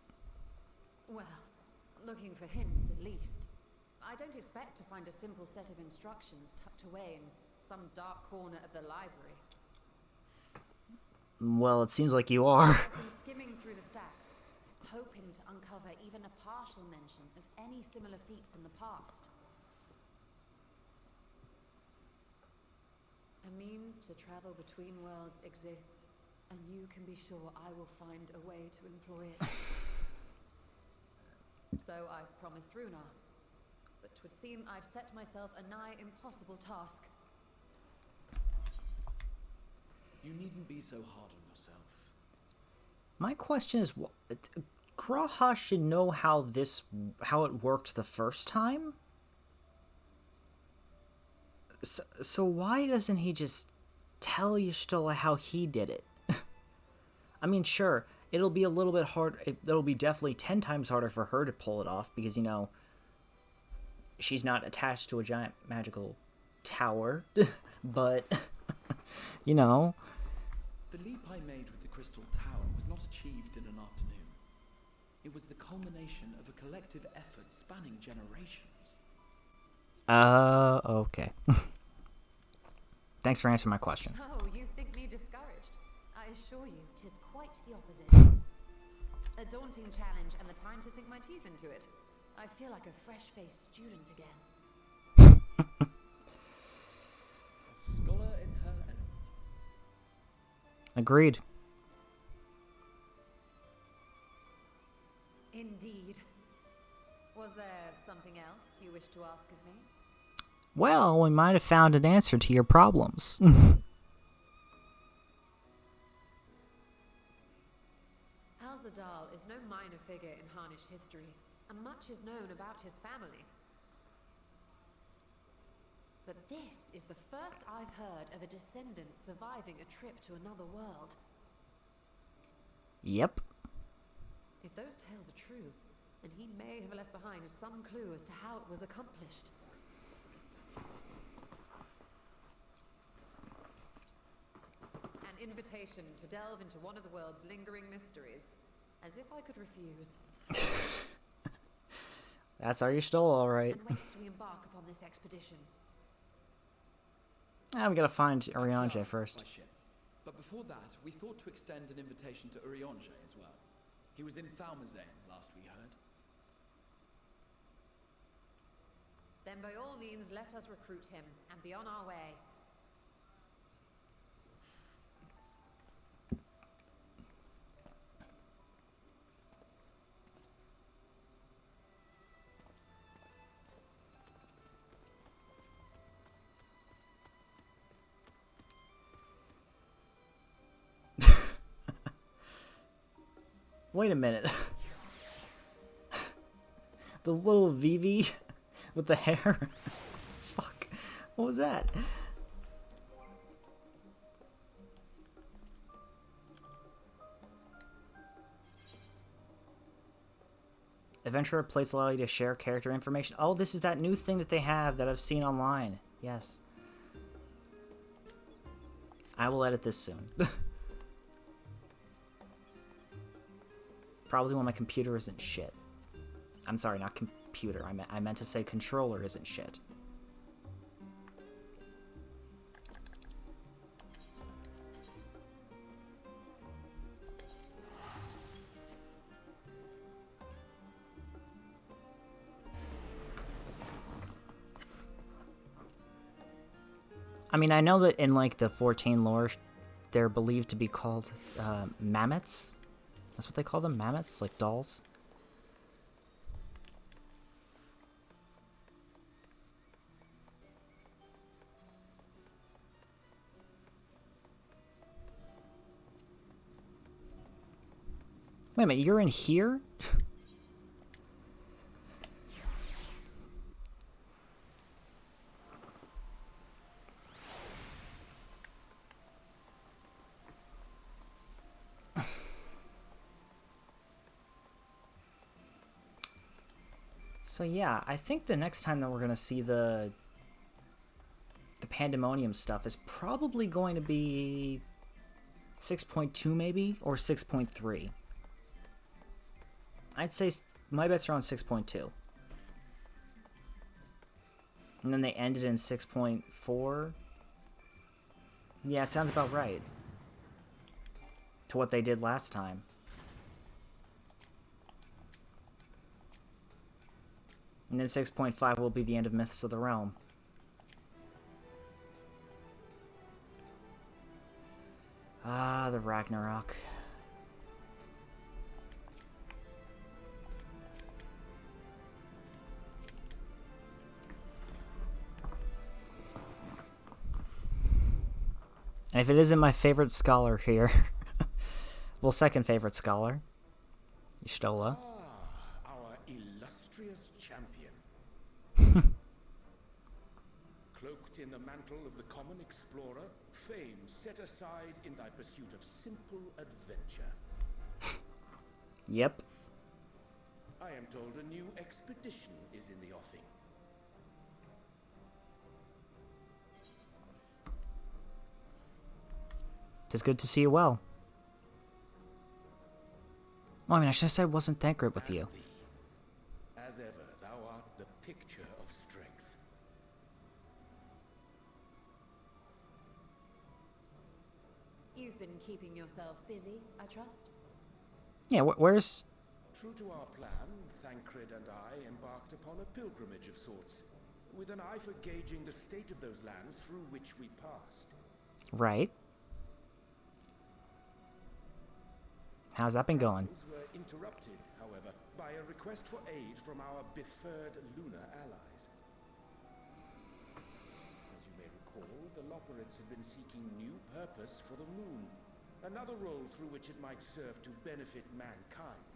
Well, looking for hints at least. I don't expect to find a simple set of instructions tucked away in some dark corner of the library. Well, it seems like you are. I've been skimming through the stacks, hoping to uncover even a partial mention of any similar feats in the past. A means to travel between worlds exists, and you can be sure I will find a way to employ it. So I promised Runar, but 'twould seem I've set myself a nigh impossible task. You needn't be so hard on yourself. My question is, Graha should know how it worked the first time. So why doesn't he just tell Y'shtola how he did it? I mean, sure, it'll be a little bit hard. It'll be definitely 10 times harder for her to pull it off because, you know, she's not attached to a giant magical tower. But, you know. The leap I made with the Crystal Tower was not achieved in an afternoon. It was the culmination of a collective effort spanning generations. Okay. Thanks for answering my question. Oh, you think me discouraged? I assure you, 'tis quite the opposite. A daunting challenge and the time to sink my teeth into it. I feel like a fresh-faced student again. A scholar in her element. Agreed. Indeed. Was there something else you wish to ask of me? Well, we might have found an answer to your problems. Alzadal is no minor figure in Harnish history, and much is known about his family. But this is the first I've heard of a descendant surviving a trip to another world. Yep. If those tales are true, then he may have left behind some clue as to how it was accomplished. An invitation to delve into one of the world's lingering mysteries. As if I could refuse. That's our Y'shtola, all right. And whence do we embark upon this expedition? We gotta find Urianger first. By ship. But before that, we thought to extend an invitation to Urianger as well. He was in Thalmazane last we heard. Then by all means let us recruit him and be on our way. Wait a minute. The little Vivi with the hair. Fuck. What was that? Adventurer plates allow you to share character information. Oh, this is that new thing that they have that I've seen online. Yes. I will edit this soon. Probably when my computer isn't shit. I'm sorry, not computer. I meant to say controller isn't shit. I mean, I know that in, like, the 14 lore, they're believed to be called mammoths. That's what they call them? Mammoths? Like dolls? Wait a minute, you're in here? So yeah, I think the next time that we're gonna see the Pandemonium stuff is probably going to be 6.2 maybe, or 6.3. I'd say my bets are on 6.2. And then they ended in 6.4. Yeah, it sounds about right. To what they did last time. And then 6.5 will be the end of Myths of the Realm. Ah, the Ragnarok. And if it isn't my favorite scholar here, well, second favorite scholar, Y'shtola. Ah, our illustrious champion. Cloaked in the mantle of the common explorer, fame set aside in thy pursuit of simple adventure. Yep. I am told a new expedition is in the offing. It's good to see you well. Well, I mean, I should have said it wasn't that great with you. As ever, thou art the picture of strength. You've been keeping yourself busy, I trust? Yeah, where's... True to our plan, Thancred and I embarked upon a pilgrimage of sorts, with an eye for gauging the state of those lands through which we passed. Right. How's that been going? Travels were interrupted, however, by a request for aid from our befurred lunar allies. As you may recall, the Loperids have been seeking new purpose for the moon, another role through which it might serve to benefit mankind.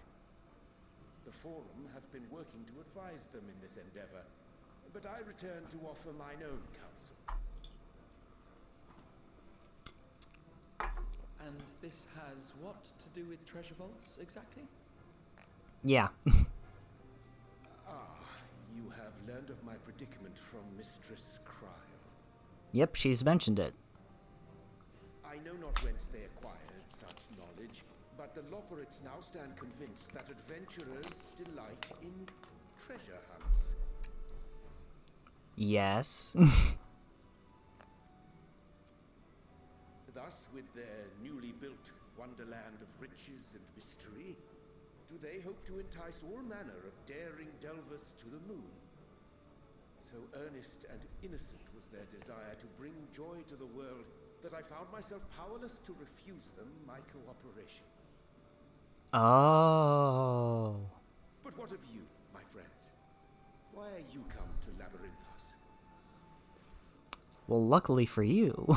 The Forum hath been working to advise them in this endeavor, but I return to offer mine own counsel. And this has what to do with treasure vaults, exactly? Yeah. You have learned of my predicament from Mistress Cryle. Yep, she's mentioned it. I know not whence they acquired such knowledge, but the Loperids now stand convinced that adventurers delight in treasure hunts. Yes. Thus, with their newly built wonderland of riches and mystery, do they hope to entice all manner of daring delvers to the moon? So earnest and innocent was their desire to bring joy to the world that I found myself powerless to refuse them my cooperation. Oh. But what of you, my friends? Why are you come to Labyrinthos? Well, luckily for you.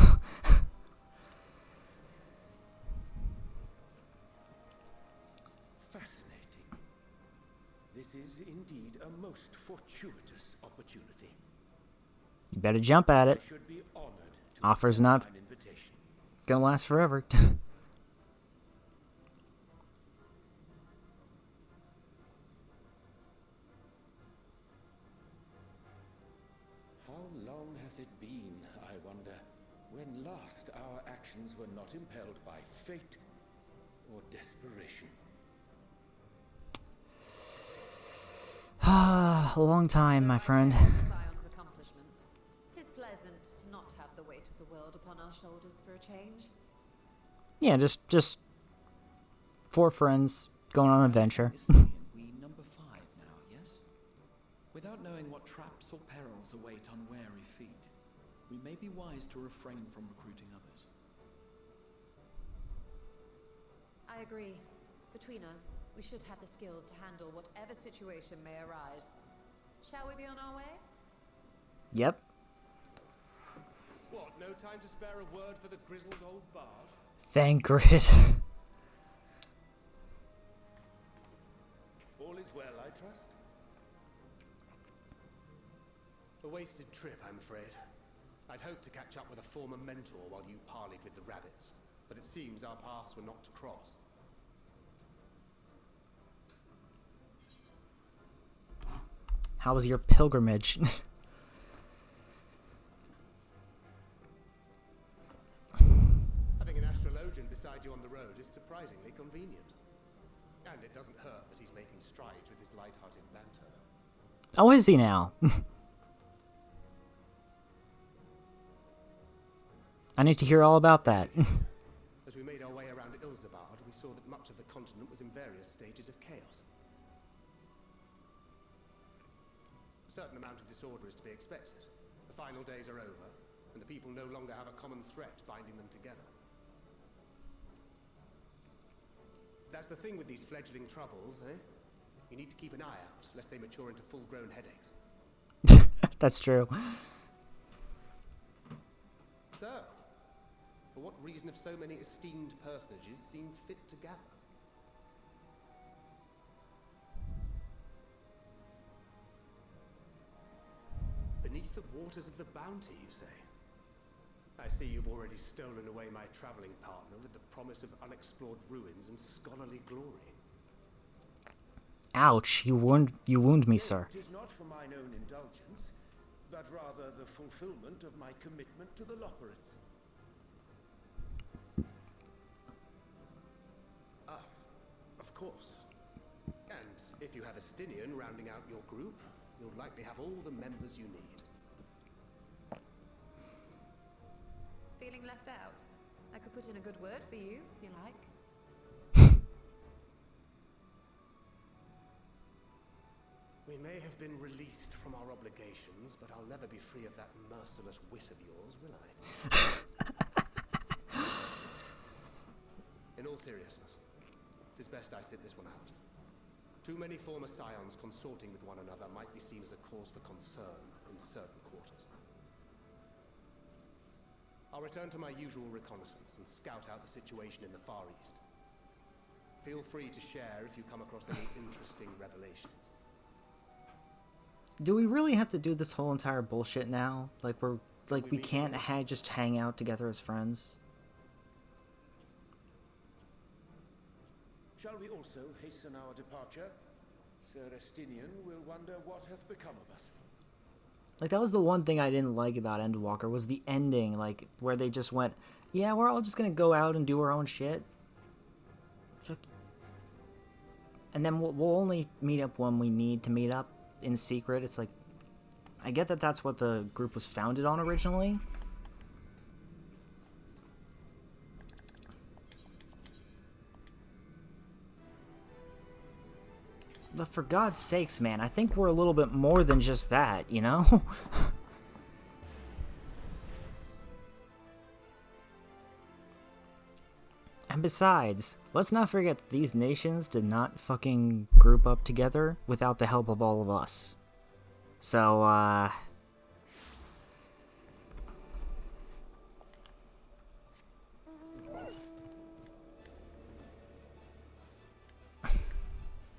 Fascinating. This is indeed a most fortuitous opportunity. You better jump at it. I should be honored to Offer's accept not thine invitation. gonna last forever. I wonder, when last our actions were not impelled by fate or desperation. A long time, my friend. Scion's accomplishments. 'Tis pleasant to not have the weight of the world upon our shoulders for a change. Yeah, just 4 friends going on an adventure. We number 5 now, yes? Without knowing what traps or perils await unwary feet, we may be wise to refrain from recruiting others. I agree. Between us, we should have the skills to handle whatever situation may arise. Shall we be on our way? Yep. What, no time to spare a word for the grizzled old bard? Thank Grid. All is well, I trust? A wasted trip, I'm afraid. I'd hoped to catch up with a former mentor while you parleyed with the rabbits, but it seems our paths were not to cross. How was your pilgrimage? Having an astrologian beside you on the road is surprisingly convenient. And it doesn't hurt that he's making strides with his light-hearted banter. Oh, is he now? I need to hear all about that. As we made our way around Ilzabard, we saw that much of the continent was in various stages of chaos. A certain amount of disorder is to be expected. The final days are over, and the people no longer have a common threat binding them together. That's the thing with these fledgling troubles, eh? You need to keep an eye out, lest they mature into full-grown headaches. That's true. So, for what reason have so many esteemed personages seem fit to gather? Beneath the waters of the bounty, you say? I see you've already stolen away my traveling partner with the promise of unexplored ruins and scholarly glory. Ouch, you wound me, sir. It is not for mine own indulgence, but rather the fulfillment of my commitment to the Loporrits. Ah, of course. And if you have a Stinian rounding out your group, you'll likely have all the members you need. Feeling left out? I could put in a good word for you, if you like. We may have been released from our obligations, but I'll never be free of that merciless wit of yours, will I? In all seriousness, it is best I sit this one out. Too many former scions consorting with one another might be seen as a cause for concern in certain quarters. I'll return to my usual reconnaissance and scout out the situation in the Far East. Feel free to share if you come across any interesting revelations. Do we really have to do this whole entire bullshit now? Like we can't just hang out together as friends? Shall we also hasten our departure? Sir Estinian will wonder what hath become of us. Like, that was the one thing I didn't like about Endwalker, was the ending, like, where they just went, yeah, we're all just gonna go out and do our own shit. And then we'll only meet up when we need to meet up in secret. It's like, I get that that's what the group was founded on originally. But for God's sakes, man, I think we're a little bit more than just that, you know? And besides, let's not forget that these nations did not fucking group up together without the help of all of us. So,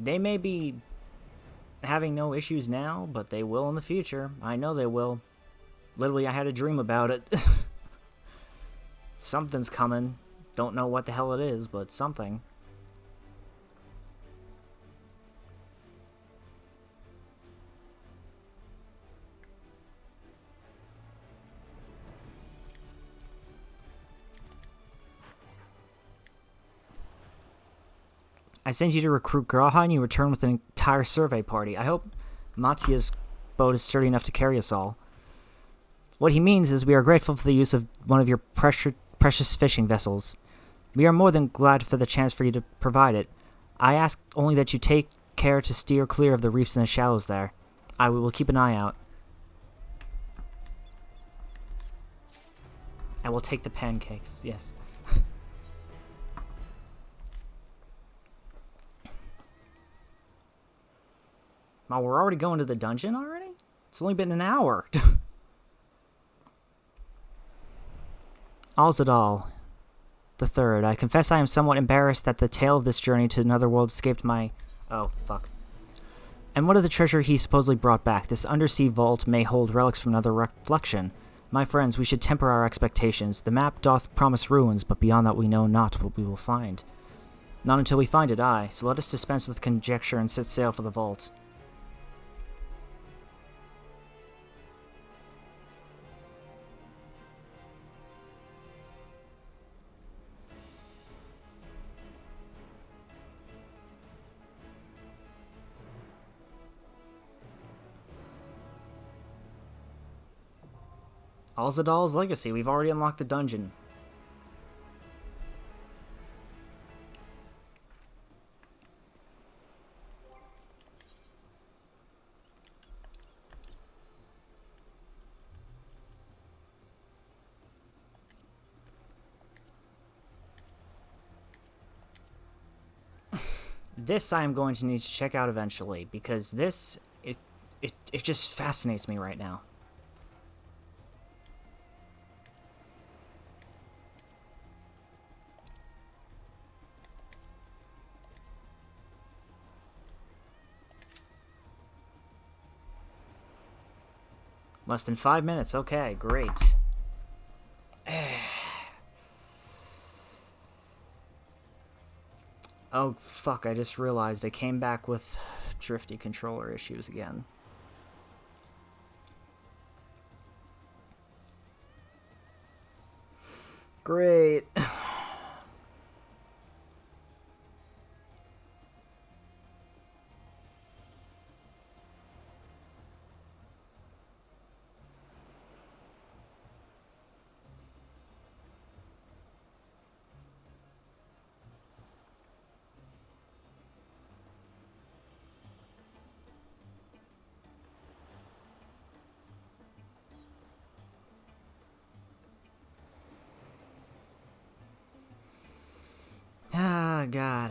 they may be having no issues now, but they will in the future. I know they will. Literally, I had a dream about it. Something's coming. Don't know what the hell it is, but something. I send you to recruit Graha and you return with an entire survey party. I hope Matsuya's boat is sturdy enough to carry us all. What he means is we are grateful for the use of one of your precious fishing vessels. We are more than glad for the chance for you to provide it. I ask only that you take care to steer clear of the reefs and the shallows there. I will keep an eye out. I will take the pancakes, yes. Wow, we're already going to the dungeon already? It's only been an hour. Alzadal the Third. I confess I am somewhat embarrassed that the tale of this journey to another world escaped my... Oh, fuck. And what of the treasure he supposedly brought back? This undersea vault may hold relics from another reflection. My friends, we should temper our expectations. The map doth promise ruins, but beyond that we know not what we will find. Not until we find it, aye. So let us dispense with conjecture and set sail for the vault. Alzadal's Legacy. We've already unlocked the dungeon. This I am going to need to check out eventually, because this, it just fascinates me right now. Less than 5 minutes. Okay, great. Oh, fuck, I just realized I came back with drifty controller issues again. Great. Ah, God.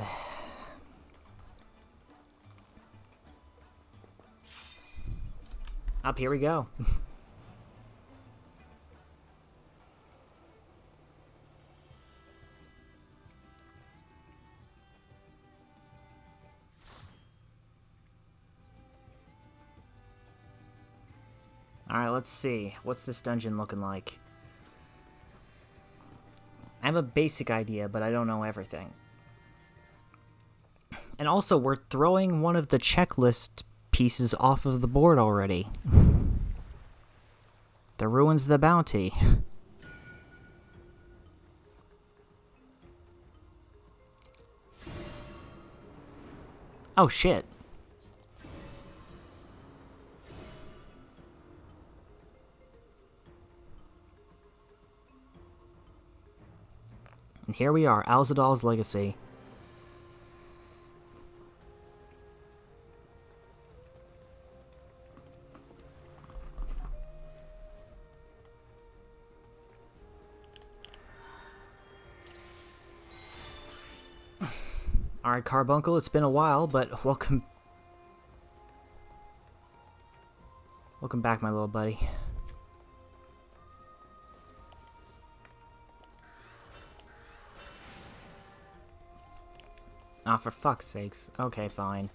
Up, here we go. Alright, let's see. What's this dungeon looking like? I have a basic idea, but I don't know everything. And also, we're throwing one of the checklist pieces off of the board already. The Ruins of the Bounty. Oh, shit. And here we are, Alzadal's Legacy. Alright, Carbuncle, it's been a while, but welcome... Welcome back, my little buddy. Ah, for fuck's sakes. Okay, fine.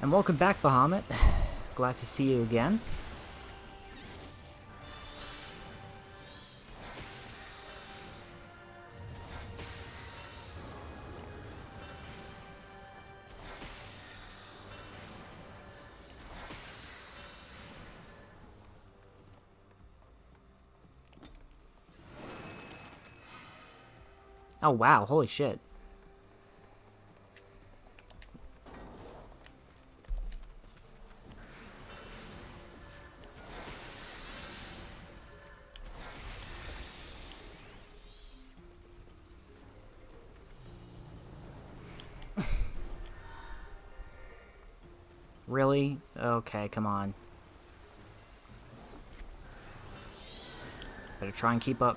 And welcome back, Bahamut. Glad to see you again. Oh wow, holy shit. Really? Okay, come on. Better try and keep up.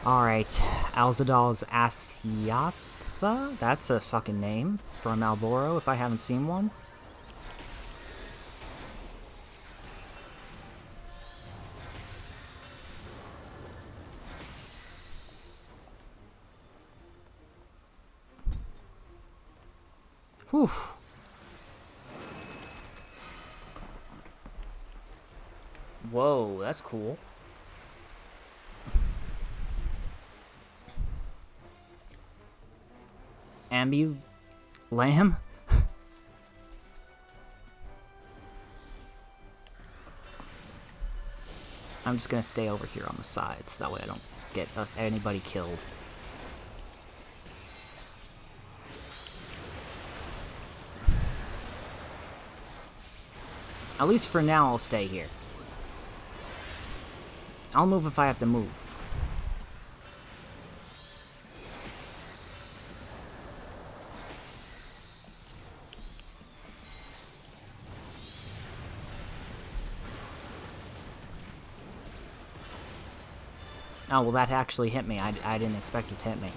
Alright, Alzadal's Asiatha? That's a fucking name from Malboro if I haven't seen one. Whew. Whoa, that's cool. Ambu Lamb? I'm just gonna stay over here on the sides, that way I don't get anybody killed. At least for now, I'll stay here. I'll move if I have to move. Oh, well, that actually hit me. I didn't expect it to hit me.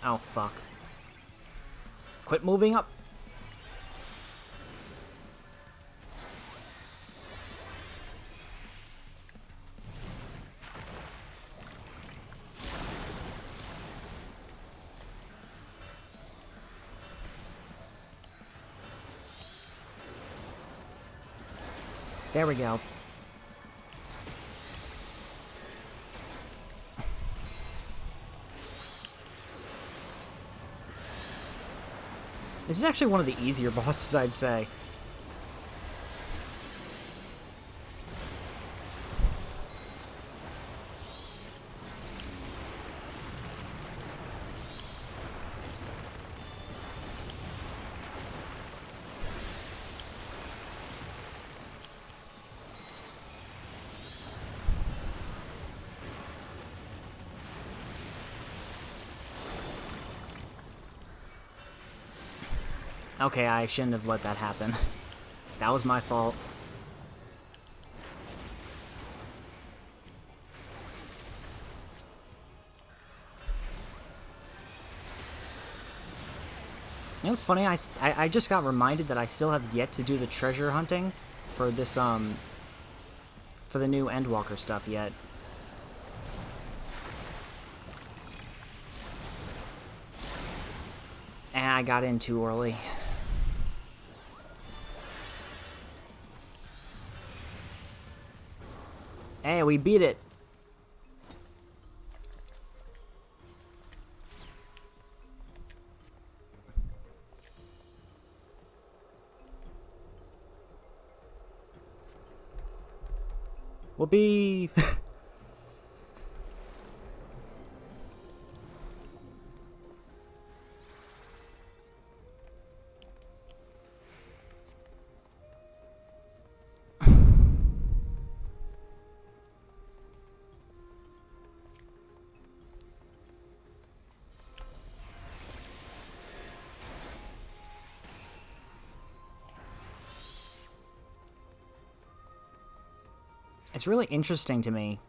Oh, fuck. Quit moving up. There we go. This is actually one of the easier bosses, I'd say. Okay, I shouldn't have let that happen. That was my fault. You know what's funny? I just got reminded that I still have yet to do the treasure hunting for this, for the new Endwalker stuff yet. And I got in too early. Hey, we beat it. We'll be... It's really interesting to me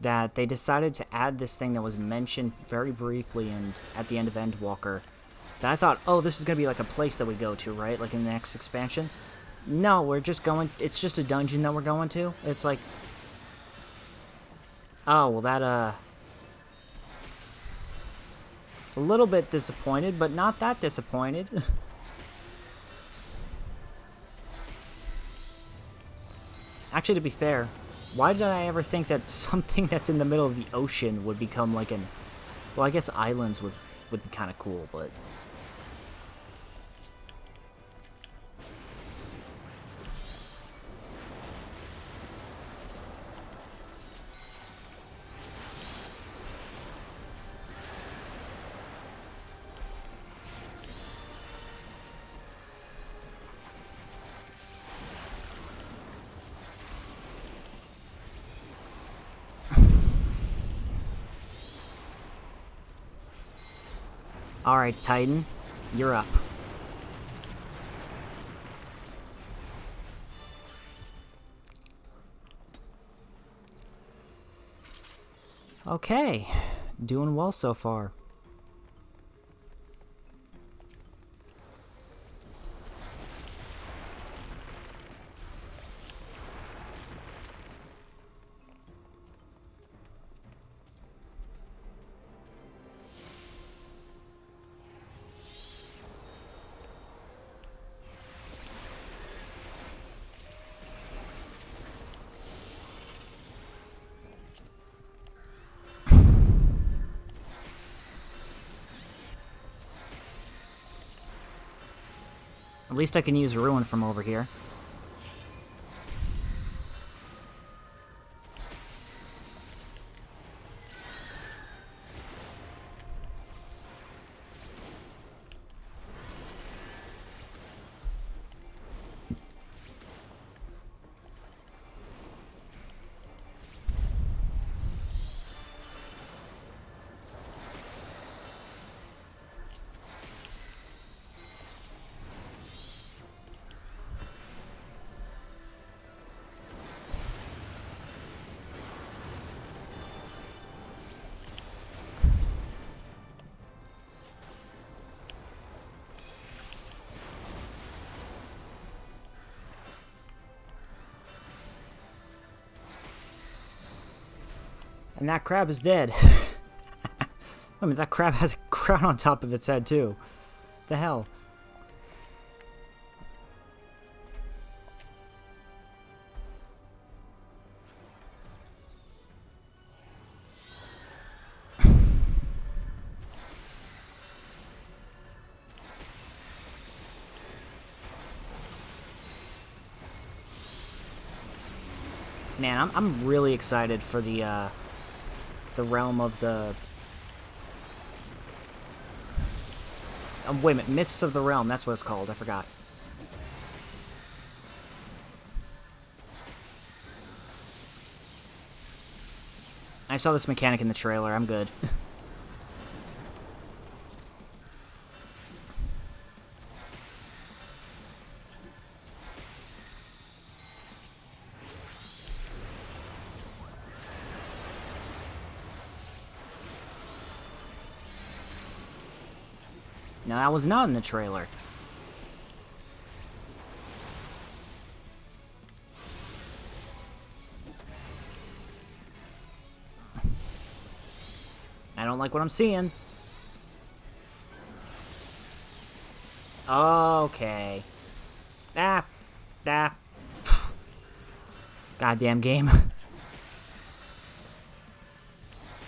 that they decided to add this thing that was mentioned very briefly and at the end of Endwalker. That I thought, oh, this is going to be like a place that we go to, right? Like in the next expansion. No, we're just going... It's just a dungeon that we're going to. It's like... Oh, well that, a little bit disappointed, but not that disappointed. Actually, to be fair, why did I ever think that something that's in the middle of the ocean would become like an... Well, I guess islands would be kind of cool, but... Alright, Titan, you're up. Okay, doing well so far. At least I can use Ruin from over here. And that crab is dead. I mean, that crab has a crown on top of its head, too. The hell? Man, I'm really excited for the realm of the... wait a minute, Myths of the Realm, that's what it's called, I forgot. I saw this mechanic in the trailer, I'm good. No, that was not in the trailer. I don't like what I'm seeing. Okay. Goddamn game.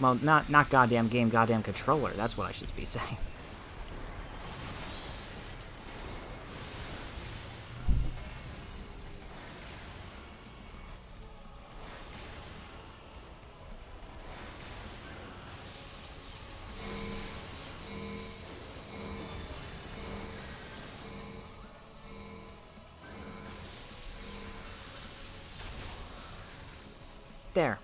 Well, not goddamn game, goddamn controller. That's what I should be saying. There.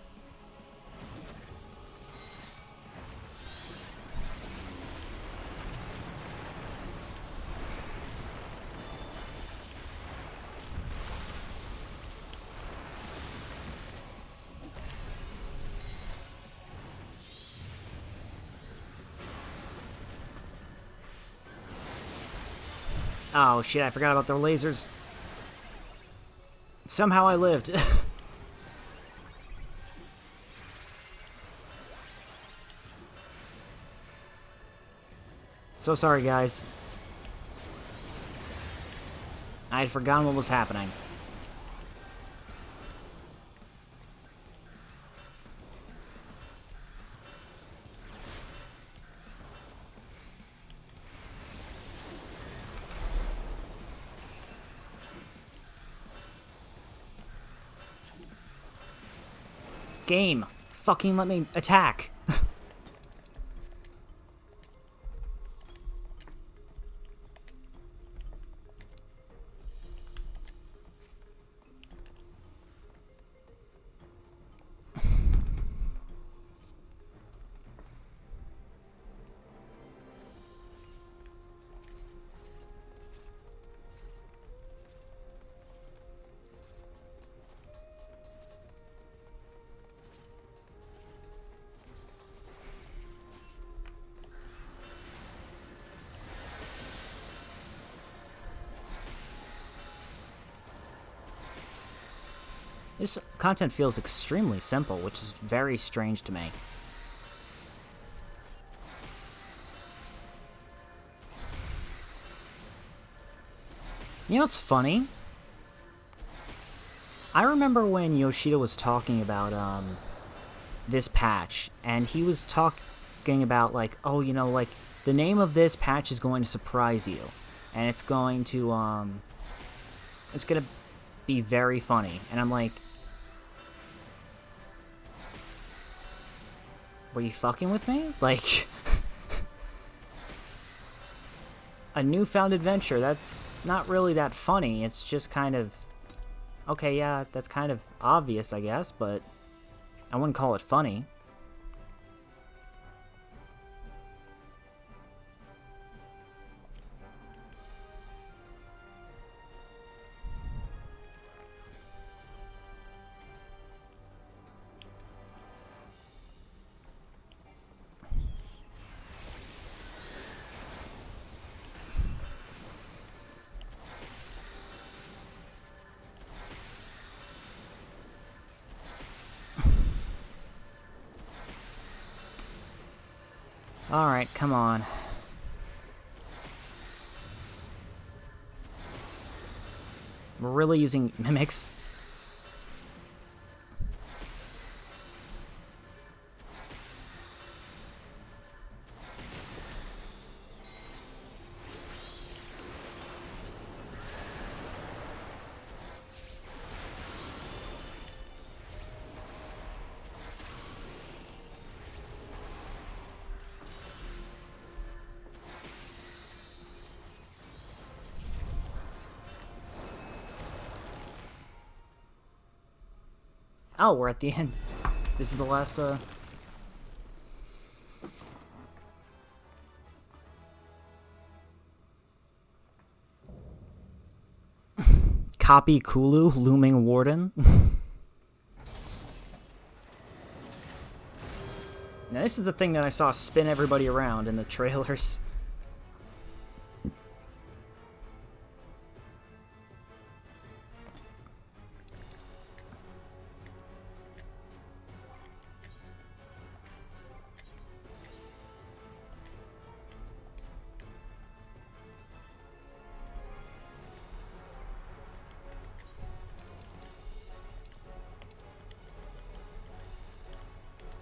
Oh shit, I forgot about the lasers. Somehow I lived. So sorry, guys. I had forgotten what was happening. Game, fucking let me attack. This content feels extremely simple, which is very strange to me. You know what's funny? I remember when Yoshida was talking about this patch, and he was talking about like, oh, you know, like the name of this patch is going to surprise you, and it's going to be very funny. And I'm like, were you fucking with me? Like, a newfound adventure, that's not really that funny. It's just kind of, okay, yeah, that's kind of obvious, I guess, but I wouldn't call it funny. Alright, come on. We're really using mimics. Oh, we're at the end. This is the last, Copy Kulu, Looming Warden. Now, this is the thing that I saw spin everybody around in the trailers.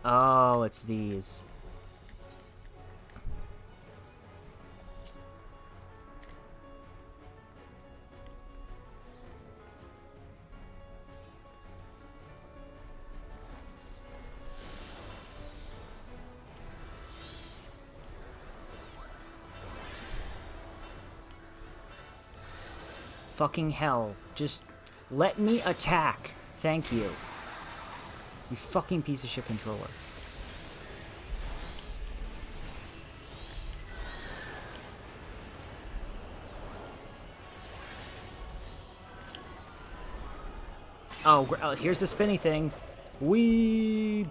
Oh, it's these. Fucking hell. Just let me attack. Thank you. You fucking piece of shit controller. Oh, here's the spinny thing. We.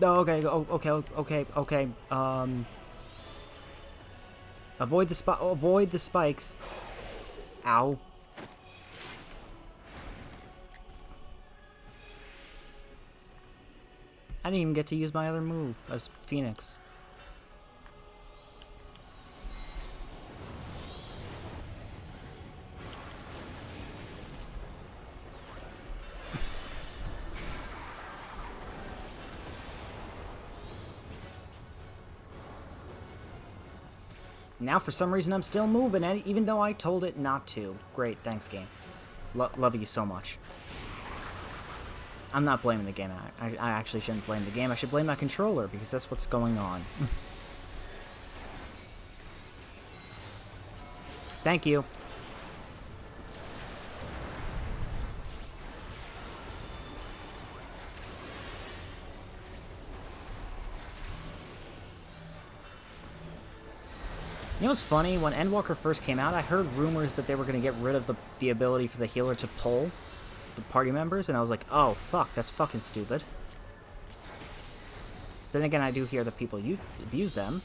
Oh, okay. Oh, okay. Avoid the spikes. Ow. I didn't even get to use my other move as Phoenix. Now for some reason I'm still moving, even though I told it not to. Great, thanks game. Love you so much. I'm not blaming the game. I actually shouldn't blame the game. I should blame my controller, because that's what's going on. Thank you. You know what's funny? When Endwalker first came out, I heard rumors that they were going to get rid of the ability for the healer to pull the party members, and I was like, oh, fuck, that's fucking stupid. Then again, I do hear that people use them.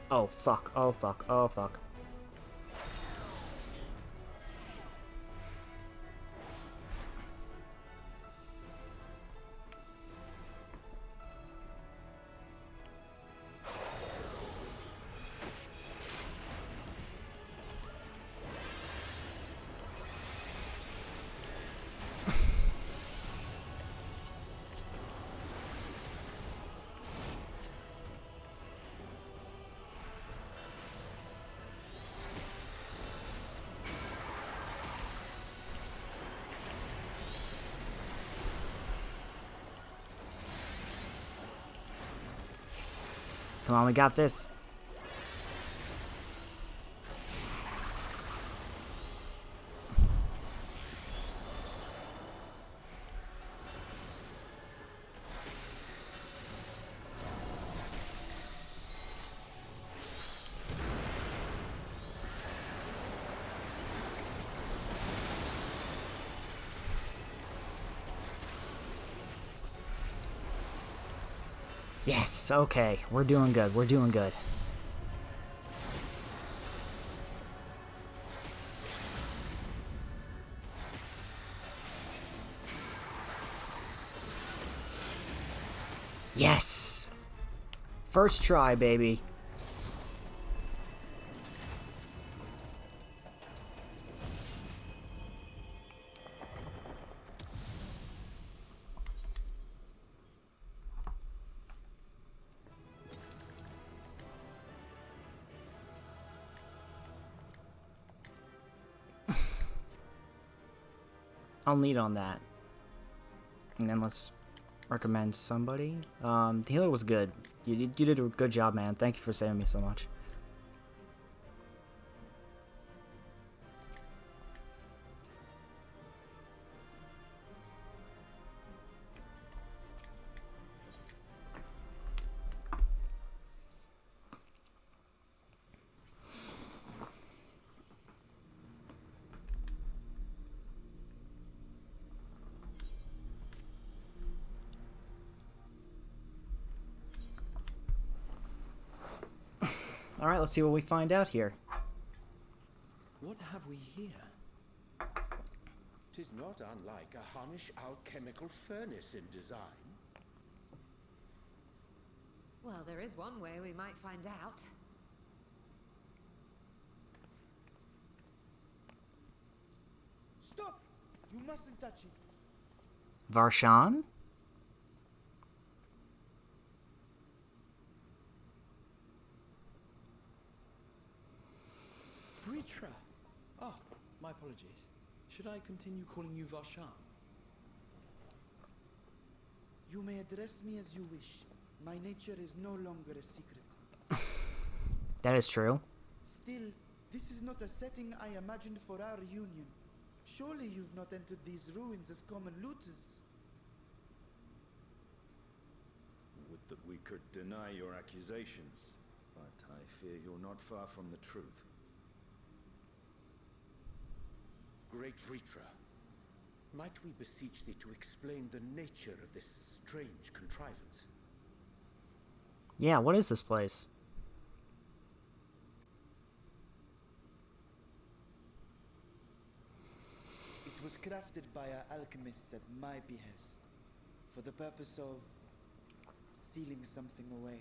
Oh, fuck, oh, fuck, oh, fuck. Come on, we got this. Yes, okay. We're doing good. We're doing good. Yes! First try, baby. I'll lead on that. And then let's recommend somebody. The healer was good. You did a good job, man. Thank you for saving me so much. Alright, let's see what we find out here. What have we here? 'Tis not unlike a Hunnish alchemical furnace in design. Well, there is one way we might find out. Stop! You mustn't touch it. Varshan? Vritra! Oh, my apologies. Should I continue calling you Varshan? You may address me as you wish. My nature is no longer a secret. That is true. Still, this is not a setting I imagined for our union. Surely you've not entered these ruins as common looters. Would that we could deny your accusations, but I fear you're not far from the truth. Great Vritra, Might we beseech thee to explain the nature of this strange contrivance? Yeah, what is this place? It was crafted by our alchemists at my behest, for the purpose of sealing something away.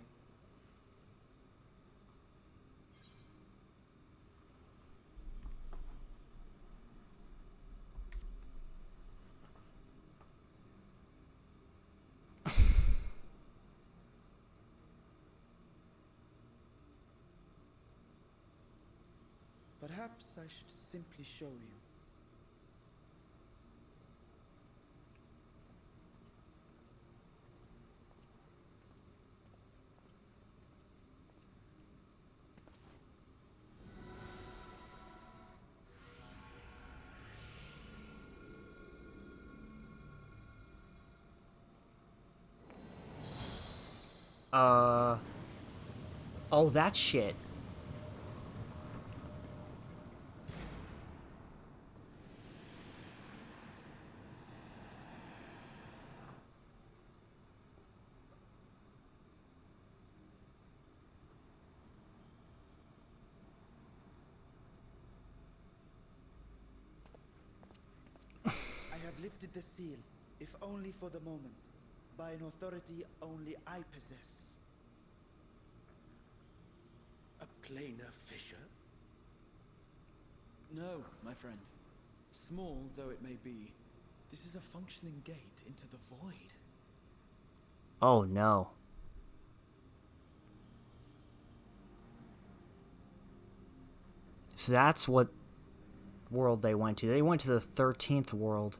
Perhaps I should simply show you. Oh, that shit. I have lifted the seal, if only for the moment, by an authority only I possess. A planar fissure? No, my friend. Small though it may be, this is a functioning gate into the void. Oh no. So that's what world they went to. They went to the 13th world.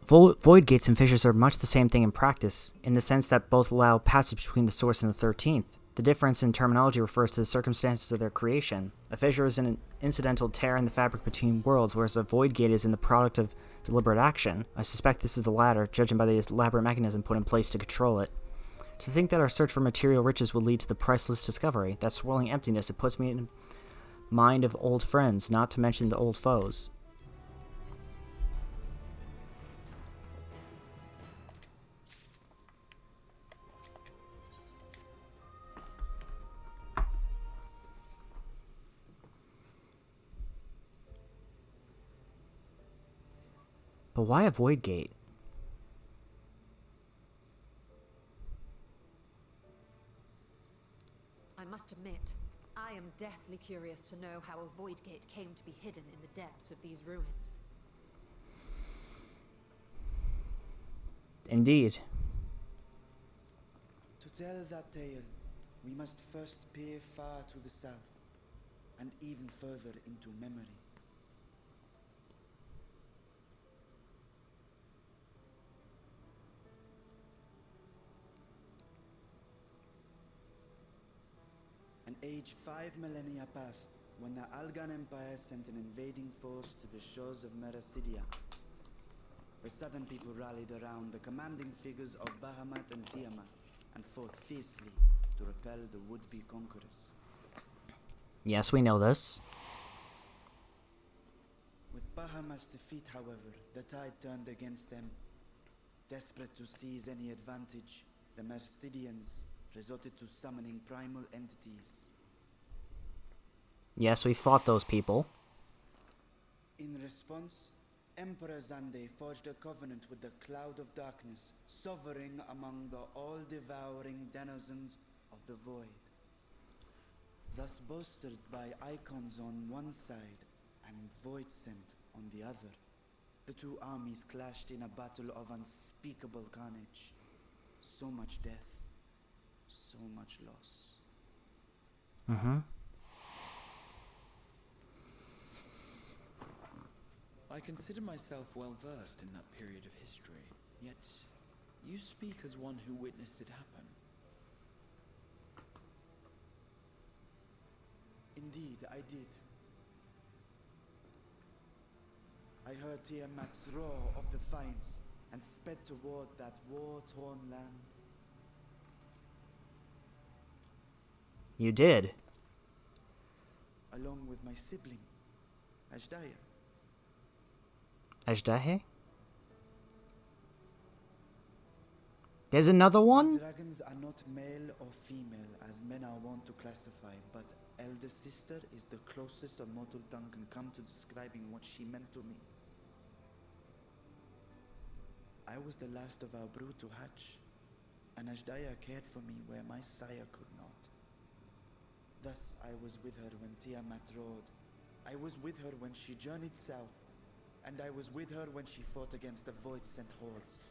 Void gates and fissures are much the same thing in practice, in the sense that both allow passage between the source and the 13th. The difference in terminology refers to the circumstances of their creation. A fissure is an incidental tear in the fabric between worlds, whereas a void gate is in the product of deliberate action. I suspect this is the latter, judging by the elaborate mechanism put in place to control it. To think that our search for material riches will lead to the priceless discovery, that swirling emptiness, it puts me in mind of old friends, not to mention the old foes. But why a void gate? I must admit, I am deathly curious to know how a void gate came to be hidden in the depths of these ruins. Indeed. To tell that tale, we must first peer far to the south, and even further into memory. An age 5 millennia passed when the Algan Empire sent an invading force to the shores of Meracidia. The southern people rallied around the commanding figures of Bahamut and Tiamat and fought fiercely to repel the would-be conquerors. Yes, we know this. With Bahamut's defeat, however, the tide turned against them. Desperate to seize any advantage, the Mercidians resorted to summoning primal entities. Yes, we fought those people. In response, Emperor Zande forged a covenant with the Cloud of Darkness, sovereign among the all-devouring denizens of the Void. Thus bolstered by icons on one side and Void Scent on the other, the two armies clashed in a battle of unspeakable carnage. So much death. So much loss. Mm-hmm. I consider myself well versed in that period of history, yet you speak as one who witnessed it happen. Indeed, I did. I heard Tiamat's roar of defiance and sped toward that war-torn land. You did. Along with my sibling, Ajdaya. Ajdahe? There's another one? Dragons are not male or female as men are wont to classify, but elder sister is the closest a mortal tongue can come to describing what she meant to me. I was the last of our brood to hatch, and Ajdaya cared for me where my sire could not. Thus I was with her when Tiamat roared. I was with her when she journeyed south, and I was with her when she fought against the Void-sent hordes.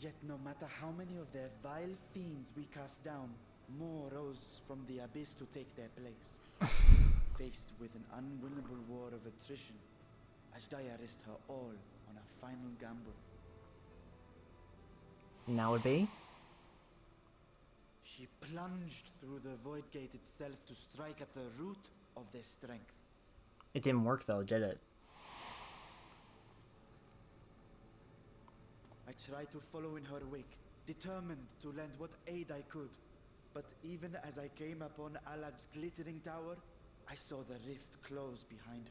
Yet no matter how many of their vile fiends we cast down, more rose from the abyss to take their place. Faced with an unwinnable war of attrition, Ajdaya risked her all on a final gamble. And that would be? She plunged through the void gate itself to strike at the root of their strength. It didn't work though, did it? I tried to follow in her wake, determined to lend what aid I could. But even as I came upon Alag's glittering tower, I saw the rift close behind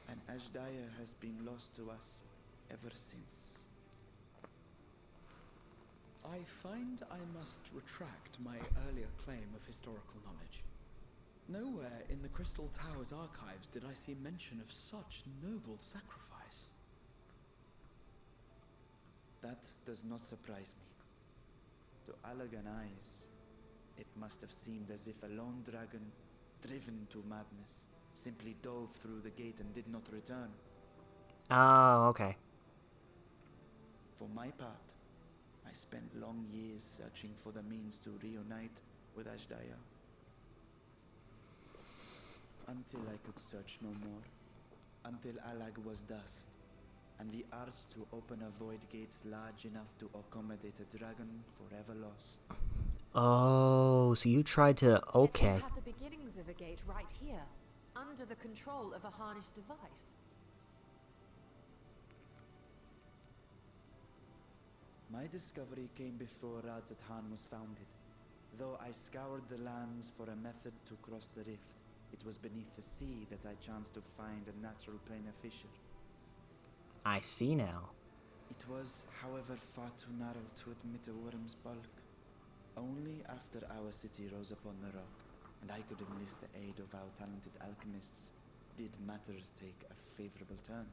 her. And Ajdaya has been lost to us ever since. I find I must retract my earlier claim of historical knowledge. Nowhere in the Crystal Tower's archives did I see mention of such noble sacrifice. That does not surprise me. To Allagan eyes, it must have seemed as if a lone dragon, driven to madness, simply dove through the gate and did not return. Oh, okay. For my part, I spent long years searching for the means to reunite with Ajdaya. Until I could search no more. Until Alag was dust, and the art to open a void gate large enough to accommodate a dragon forever lost. Oh, so you tried to... Okay. Yet you have the beginnings of a gate right here, under the control of a harnessed device. My discovery came before Radzat Han was founded. Though I scoured the lands for a method to cross the rift, it was beneath the sea that I chanced to find a natural planar fissure. I see now. It was, however, far too narrow to admit a worm's bulk. Only after our city rose upon the rock, and I could enlist the aid of our talented alchemists, did matters take a favorable turn.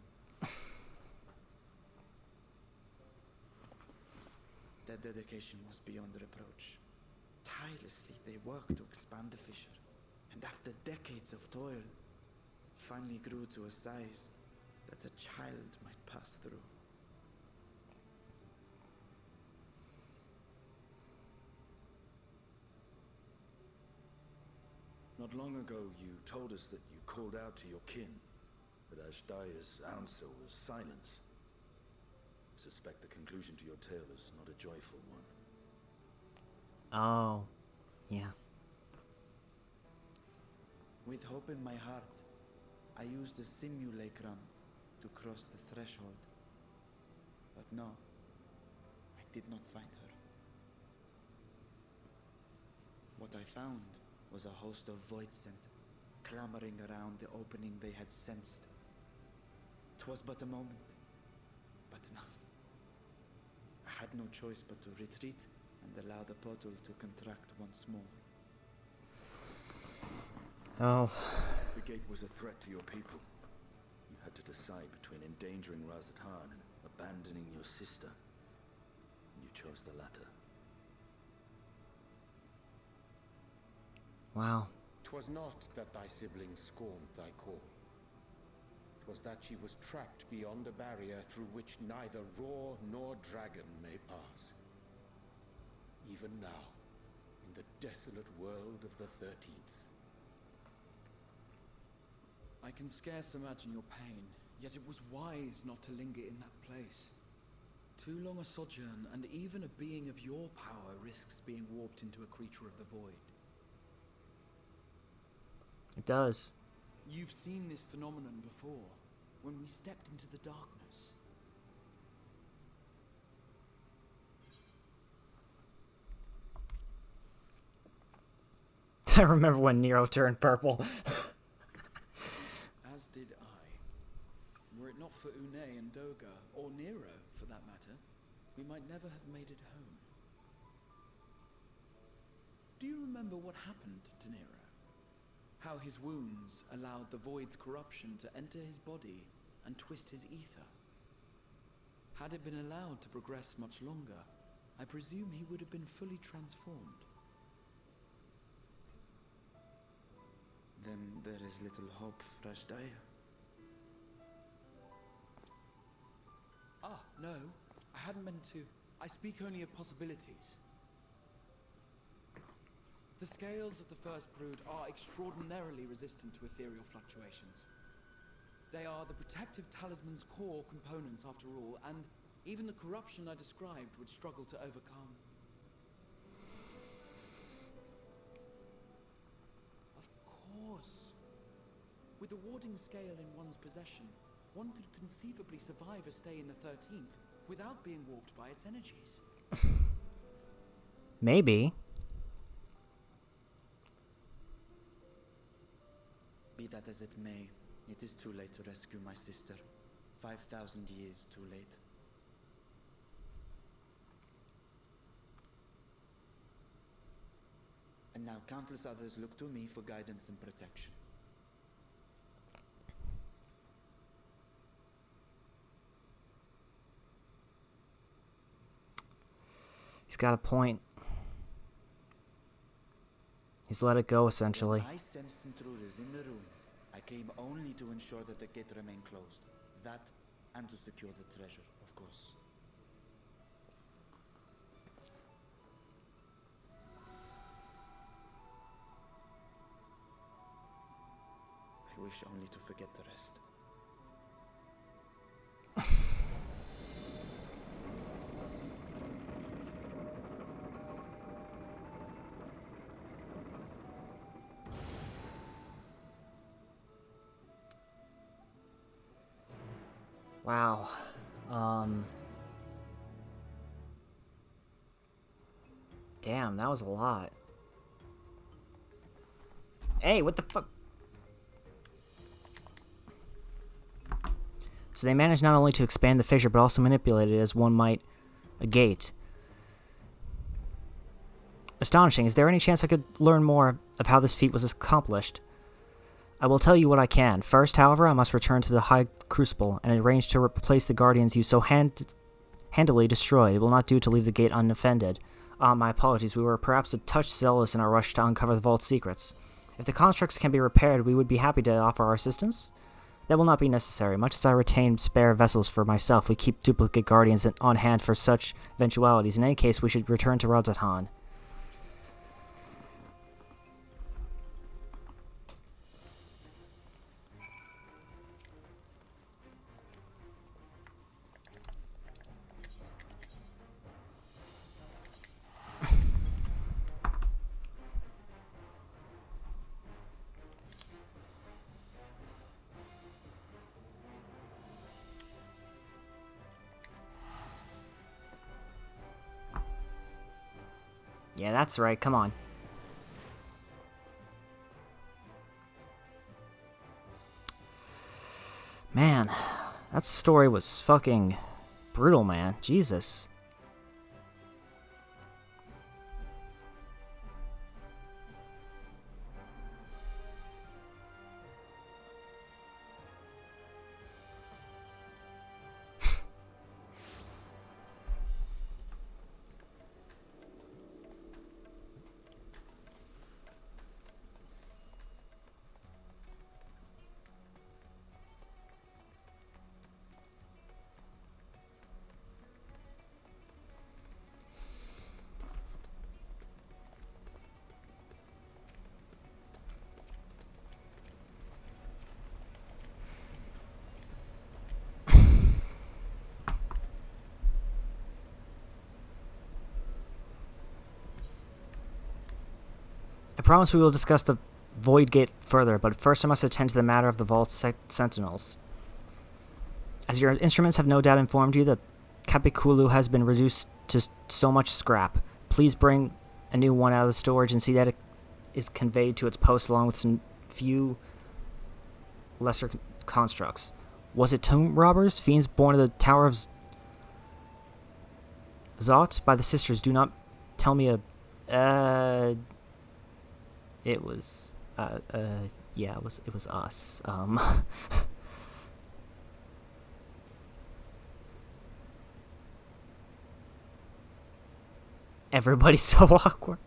Their dedication was beyond reproach. Tirelessly they worked to expand the fissure, and after decades of toil, it finally grew to a size that a child might pass through. Not long ago, you told us that you called out to your kin, but Ajdaya's answer was silence. I suspect the conclusion to your tale is not a joyful one. Oh, yeah. With hope in my heart, I used a simulacrum to cross the threshold. But no, I did not find her. What I found was a host of Void-sent, clamoring around the opening they had sensed. 'Twas but a moment, but enough. I had no choice but to retreat and allow the portal to contract once more. Oh. The gate was a threat to your people. You had to decide between endangering Radzat Han and abandoning your sister. You chose the latter. Wow. 'Twas not that thy sibling scorned thy call. 'Twas that she was trapped beyond a barrier through which neither roar nor dragon may pass. Even now, in the desolate world of the 13th. I can scarce imagine your pain, yet it was wise not to linger in that place. Too long a sojourn, and even a being of your power risks being warped into a creature of the void. It does. You've seen this phenomenon before, when we stepped into the darkness. I remember when Nero turned purple. As did I. Were it not for Une and Doga, or Nero for that matter, we might never have made it home. Do you remember what happened to Nero? How his wounds allowed the Void's corruption to enter his body and twist his ether? Had it been allowed to progress much longer, I presume he would have been fully transformed. Then there is little hope for Ashdaya. Ah, no. I hadn't meant to. I speak only of possibilities. The scales of the First Brood are extraordinarily resistant to ethereal fluctuations. They are the protective talisman's core components after all, and even the corruption I described would struggle to overcome. Of course. With the warding scale in one's possession, one could conceivably survive a stay in the 13th without being warped by its energies. Maybe. Be that as it may, it is too late to rescue my sister. 5,000 years too late. And now countless others look to me for guidance and protection. He's got a point. He's let it go, essentially. When I sensed intruders in the ruins, I came only to ensure that the gate remained closed. That, and to secure the treasure, of course. I wish only to forget the rest. Wow. Damn, that was a lot. Hey, what the fuck? So they managed not only to expand the fissure, but also manipulate it as one might a gate. Astonishing. Is there any chance I could learn more of how this feat was accomplished? I will tell you what I can. First, however, I must return to the High Crucible and arrange to replace the guardians you so handily destroyed. It will not do to leave the gate unoffended. My apologies. We were perhaps a touch zealous in our rush to uncover the vault's secrets. If the constructs can be repaired, we would be happy to offer our assistance. That will not be necessary. Much as I retain spare vessels for myself, we keep duplicate guardians on hand for such eventualities. In any case, we should return to Radzat. Yeah, that's right. Come on. Man, that story was fucking brutal, man. Jesus. I promise we will discuss the Void Gate further, but first I must attend to the matter of the Vault Sentinels. As your instruments have no doubt informed you, the Capiculu has been reduced to so much scrap. Please bring a new one out of the storage and see that it is conveyed to its post along with some few lesser constructs. Was it tomb robbers, fiends born of the Tower of Zot by the sisters? Do not tell me it was, yeah, it was us. Everybody's so awkward.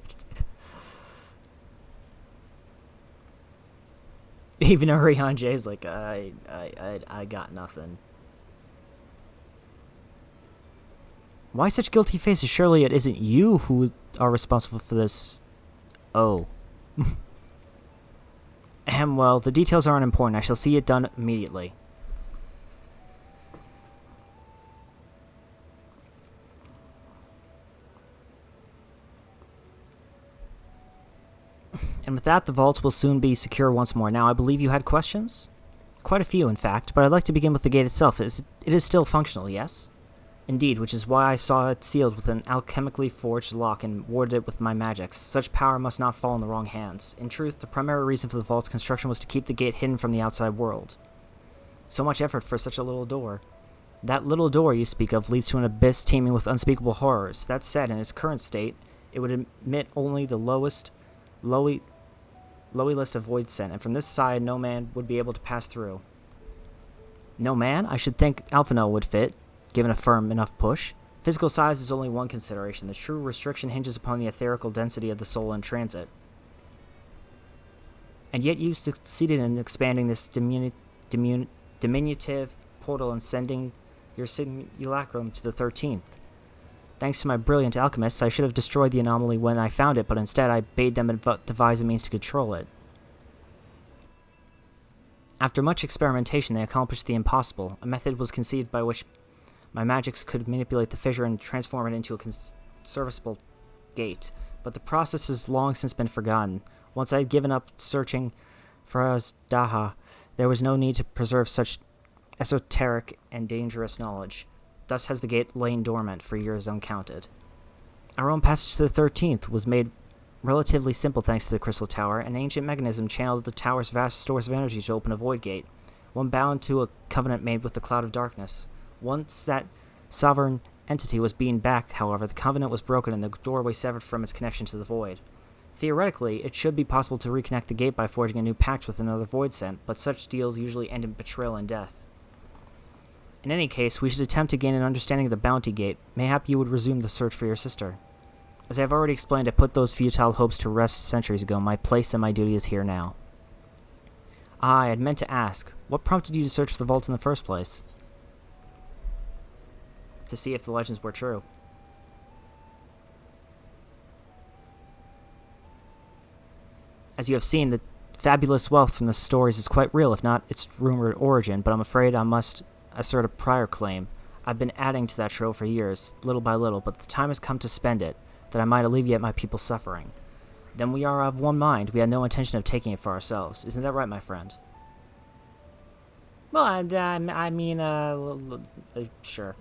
Even Orion J's like, I got nothing. Why such guilty faces? Surely it isn't you who are responsible for this. Oh. Well, the details aren't important. I shall see it done immediately. And with that, the vault will soon be secure once more. Now, I believe you had questions? Quite a few, in fact, but I'd like to begin with the gate itself. It is still functional, yes? Indeed, which is why I saw it sealed with an alchemically forged lock and warded it with my magics. Such power must not fall in the wrong hands. In truth, the primary reason for the vault's construction was to keep the gate hidden from the outside world. So much effort for such a little door. That little door you speak of leads to an abyss teeming with unspeakable horrors. That said, in its current state, it would admit only the lowy list of void scent, and from this side no man would be able to pass through. No man? I should think Alphino would fit, given a firm enough push. Physical size is only one consideration. The true restriction hinges upon the etherical density of the soul in transit. And yet you succeeded in expanding this diminutive portal and sending your simulacrum to the 13th. Thanks to my brilliant alchemists, I should have destroyed the anomaly when I found it, but instead I bade them devise a means to control it. After much experimentation, they accomplished the impossible. A method was conceived by which my magics could manipulate the fissure and transform it into a serviceable gate. But the process has long since been forgotten. Once I had given up searching for Azdaha, there was no need to preserve such esoteric and dangerous knowledge. Thus has the gate lain dormant for years uncounted. Our own passage to the 13th was made relatively simple thanks to the Crystal Tower. An ancient mechanism channeled the tower's vast stores of energy to open a void gate, one bound to a covenant made with the Cloud of Darkness. Once that sovereign entity was beaten back, however, the covenant was broken and the doorway severed from its connection to the void. Theoretically, it should be possible to reconnect the gate by forging a new pact with another void scent, but such deals usually end in betrayal and death. In any case, we should attempt to gain an understanding of the Bounty Gate. Mayhap you would resume the search for your sister. As I have already explained, I put those futile hopes to rest centuries ago. My place and my duty is here now. I had meant to ask, what prompted you to search for the vault in the first place? To see if the legends were true. As you have seen, the fabulous wealth from the stories is quite real, if not its rumored origin, but I'm afraid I must assert a prior claim. I've been adding to that trove for years, little by little, but the time has come to spend it, that I might alleviate my people's suffering. Then we are of one mind. We had no intention of taking it for ourselves. Isn't that right, my friend? Well, I mean, sure.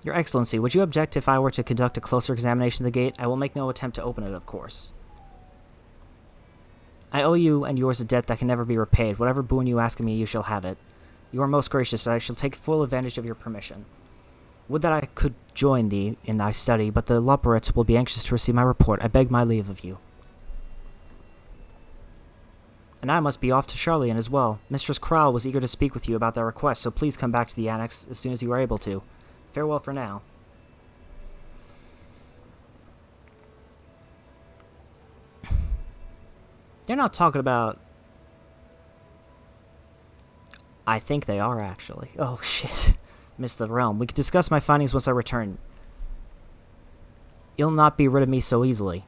Your Excellency, would you object if I were to conduct a closer examination of the gate? I will make no attempt to open it, of course. I owe you and yours a debt that can never be repaid. Whatever boon you ask of me, you shall have it. You are most gracious, and I shall take full advantage of your permission. Would that I could join thee in thy study, but the Loporits will be anxious to receive my report. I beg my leave of you. And I must be off to Charlian as well. Mistress Kral was eager to speak with you about that request, so please come back to the annex as soon as you are able to. Farewell for now. They're not talking about... I think they are, actually. Oh, shit. Missed the realm. We can discuss my findings once I return. You'll not be rid of me so easily.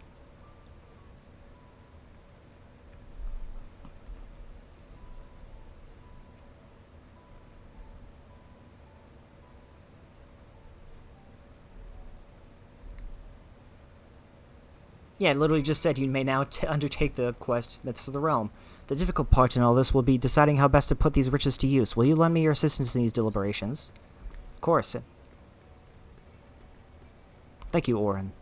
Yeah, it literally just said you may now undertake the quest Myths of the Realm. The difficult part in all this will be deciding how best to put these riches to use. Will you lend me your assistance in these deliberations? Of course. Thank you, Orin.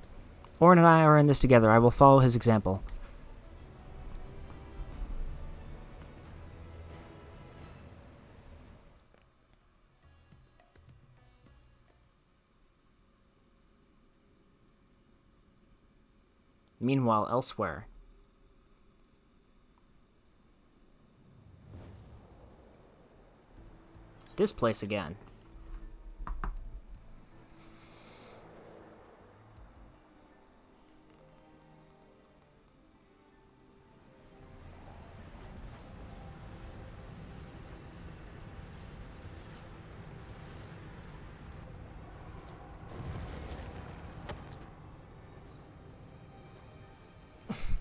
Orin and I are in this together. I will follow his example. Meanwhile, elsewhere. This place again.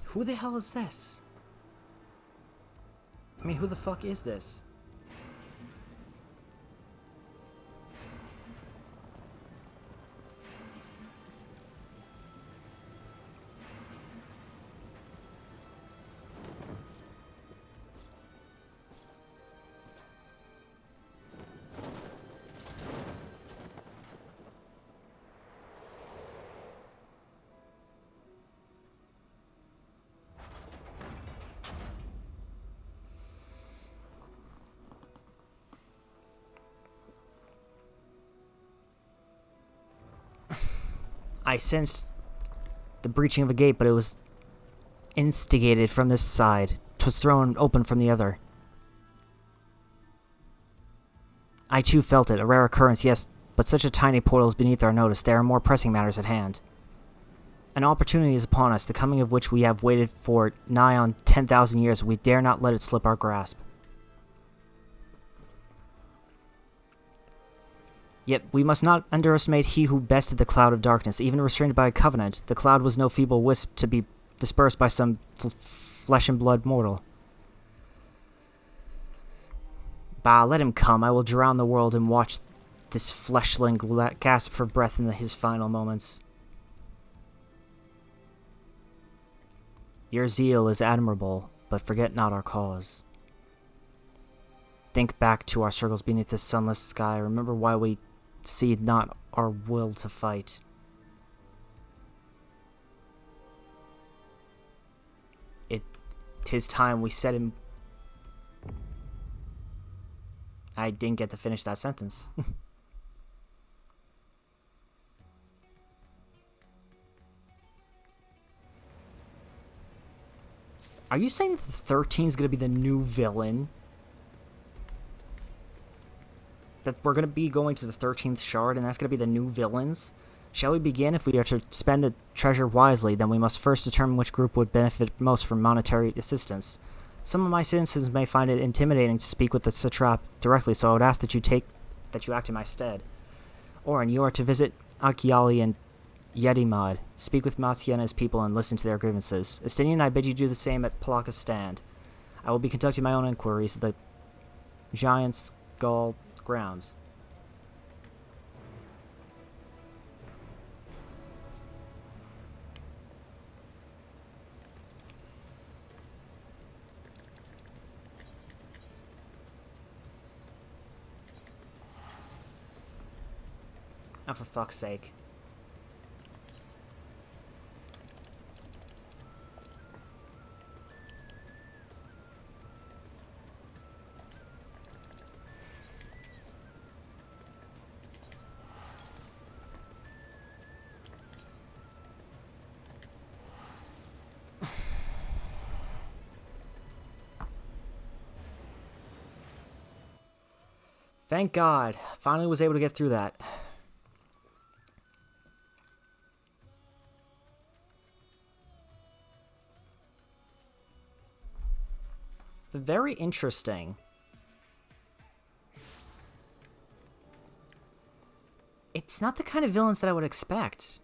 Who the hell is this? I mean, who the fuck is this? I sensed the breaching of a gate, but it was instigated from this side. 'Twas thrown open from the other. I too felt it, a rare occurrence, yes, but such a tiny portal is beneath our notice. There are more pressing matters at hand. An opportunity is upon us, the coming of which we have waited for nigh on 10,000 years. We dare not let it slip our grasp. Yet we must not underestimate he who bested the cloud of darkness. Even restrained by a covenant, the cloud was no feeble wisp to be dispersed by some flesh and blood mortal. Bah, let him come. I will drown the world and watch this fleshling gasp for breath in his final moments. Your zeal is admirable, but forget not our cause. Think back to our struggles beneath this sunless sky. Remember why we cede not our will to fight. Tis time we set him... I didn't get to finish that sentence. Are you saying that the 13 is going to be the new villain? That we're going to be going to the 13th shard and that's going to be the new villains? Shall we begin? If we are to spend the treasure wisely, then we must first determine which group would benefit most from monetary assistance. Some of my citizens may find it intimidating to speak with the satrap directly, so I would ask that you act in my stead. Orin, you are to visit Akiali and Yedimad. Speak with Matia and his people and listen to their grievances. Estinian, I bid you do the same at Palaka's stand. I will be conducting my own inquiries at the Giant Skull grounds. Oh, for fuck's sake. Thank God. Finally was able to get through that. Very interesting. It's not the kind of villains that I would expect.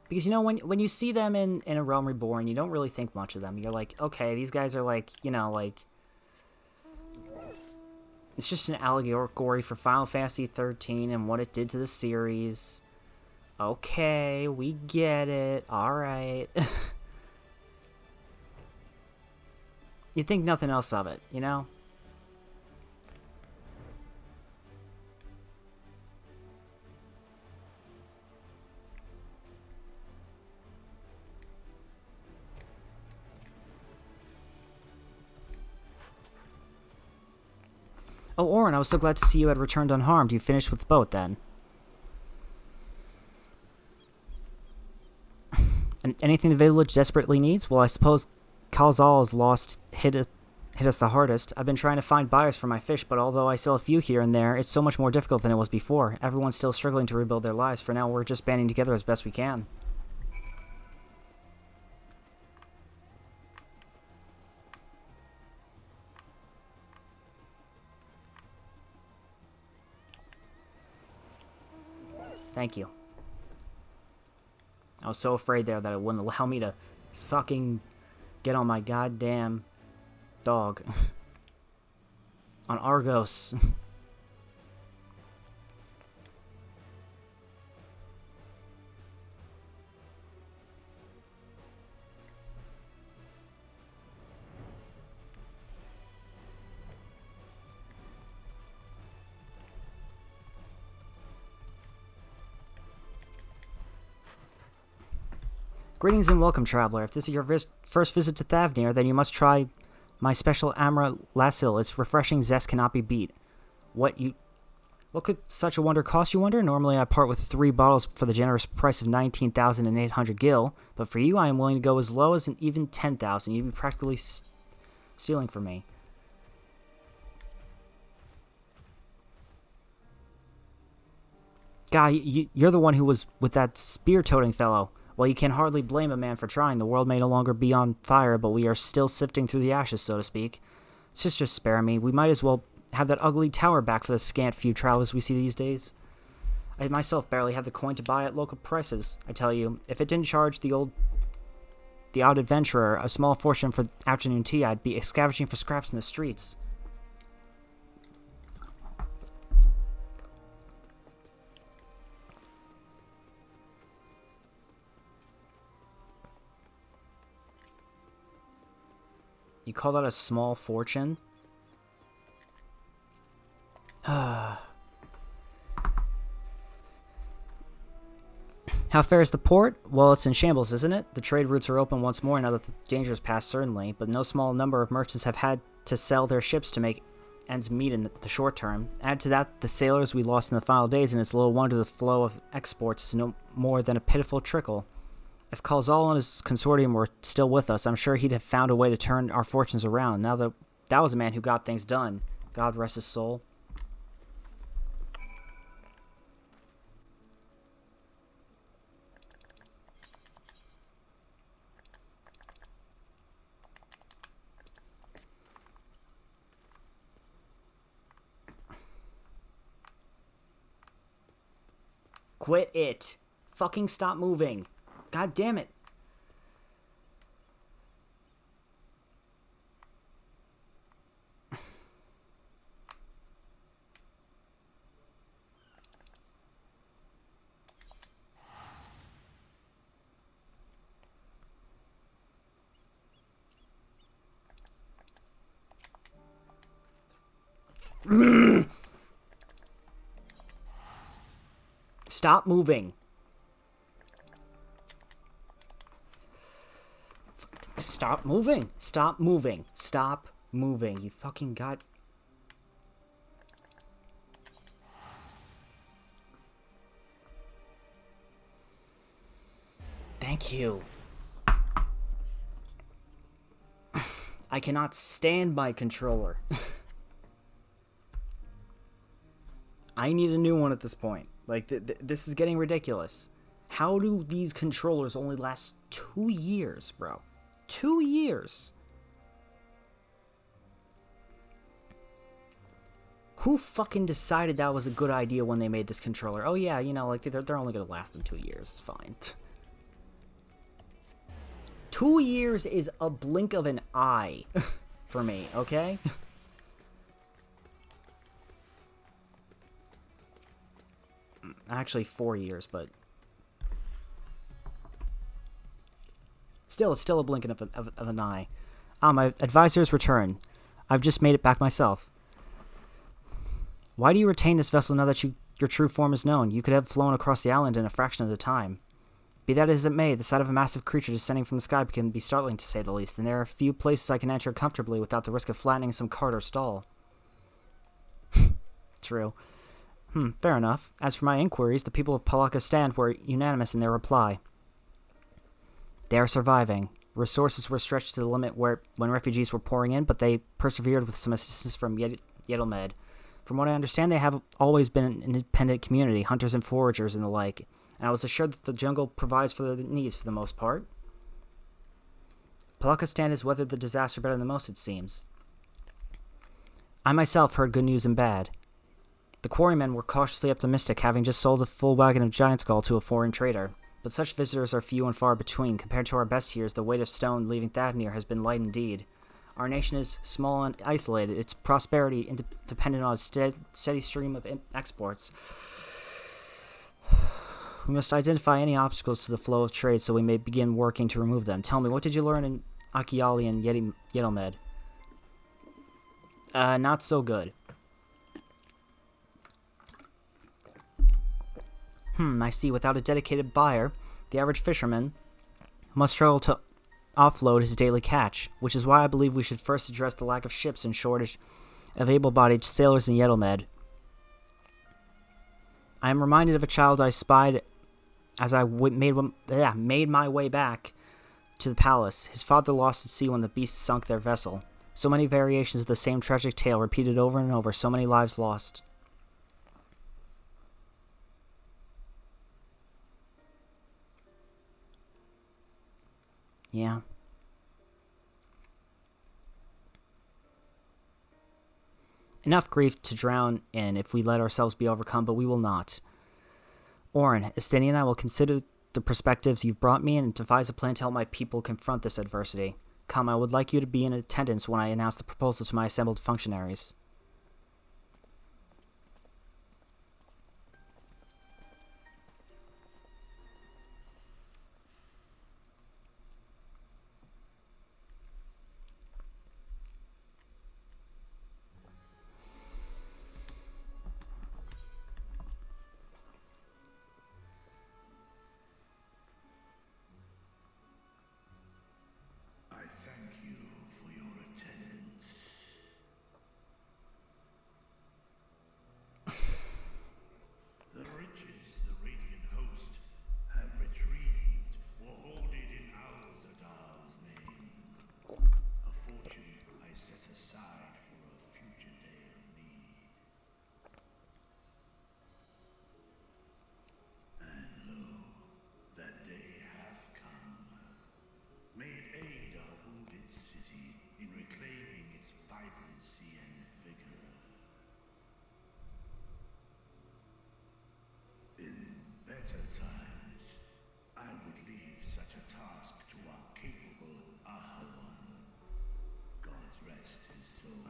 Because, you know, when you see them in A Realm Reborn, you don't really think much of them. You're like, okay, these guys are like, you know, like... It's just an allegory for Final Fantasy 13 and what it did to the series. Okay, we get it. Alright. You think nothing else of it, you know? Oh, Orin, I was so glad to see you had returned unharmed. You finished with the boat, then. And anything the village desperately needs? Well, I suppose Kalzal's lost hit us the hardest. I've been trying to find buyers for my fish, but although I sell a few here and there, it's so much more difficult than it was before. Everyone's still struggling to rebuild their lives. For now, we're just banding together as best we can. Thank you. I was so afraid there that it wouldn't allow me to fucking get on my goddamn dog. On Argos. Greetings and welcome, traveler. If this is your first visit to Thavnir, then you must try my special Amra Lassil. Its refreshing zest cannot be beat. What could such a wonder cost, you wonder? Normally I part with 3 bottles for the generous price of 19,800 gil, but for you I am willing to go as low as even 10,000. You'd be practically stealing from me. Guy, you're the one who was with that spear-toting fellow. Well, you can hardly blame a man for trying. The world may no longer be on fire, but we are still sifting through the ashes, so to speak. Sister, spare me. We might as well have that ugly tower back for the scant few travelers we see these days. I myself barely have the coin to buy at local prices. I tell you, if it didn't charge the odd adventurer a small fortune for afternoon tea, I'd be scavenging for scraps in the streets. You call that a small fortune? How fares the port? Well, it's in shambles, isn't it? The trade routes are open once more now that the danger is past, certainly, but no small number of merchants have had to sell their ships to make ends meet in the short term. Add to that the sailors we lost in the final days, and it's little wonder the flow of exports is no more than a pitiful trickle. If Kalzal and his consortium were still with us, I'm sure he'd have found a way to turn our fortunes around. Now that was a man who got things done. God rest his soul. Quit it. Fucking stop moving. God damn it. Stop moving. Stop moving. Stop moving. Stop moving. You fucking got... Thank you. I cannot stand my controller. I need a new one at this point. Like, this is getting ridiculous. How do these controllers only last 2 years, bro? 2 years. Who fucking decided that was a good idea when they made this controller? Oh yeah, you know, like they're only gonna last them 2 years. It's fine. 2 years is a blink of an eye for me. Okay. Actually, 4 years, but still, it's still a blink of an eye. My advisor's return. I've just made it back myself. Why do you retain this vessel now that your true form is known? You could have flown across the island in a fraction of the time. Be that as it may, the sight of a massive creature descending from the sky can be startling, to say the least, and there are few places I can enter comfortably without the risk of flattening some cart or stall. true. Fair enough. As for my inquiries, the people of Palakistan were unanimous in their reply. They are surviving. Resources were stretched to the limit when refugees were pouring in, but they persevered with some assistance from Yedelmed. From what I understand, they have always been an independent community, hunters and foragers and the like, and I was assured that the jungle provides for their needs for the most part. Palakistan has weathered the disaster better than most, it seems. I myself heard good news and bad. The quarrymen were cautiously optimistic, having just sold a full wagon of giant skull to a foreign trader. But such visitors are few and far between. Compared to our best years, the weight of stone leaving Thavnir has been light indeed. Our nation is small and isolated, its prosperity dependent on a steady stream of exports. We must identify any obstacles to the flow of trade so we may begin working to remove them. Tell me, what did you learn in Akiali and Yedelmed? Not so good. I see. Without a dedicated buyer, the average fisherman must struggle to offload his daily catch, which is why I believe we should first address the lack of ships and shortage of able-bodied sailors in Yedelmed. I am reminded of a child I spied as I made my way back to the palace. His father lost at sea when the beasts sunk their vessel. So many variations of the same tragic tale repeated over and over, so many lives lost. Yeah. Enough grief to drown in if we let ourselves be overcome, but we will not. Orin, Estini and I will consider the perspectives you've brought me and devise a plan to help my people confront this adversity. Come, I would like you to be in attendance when I announce the proposal to my assembled functionaries.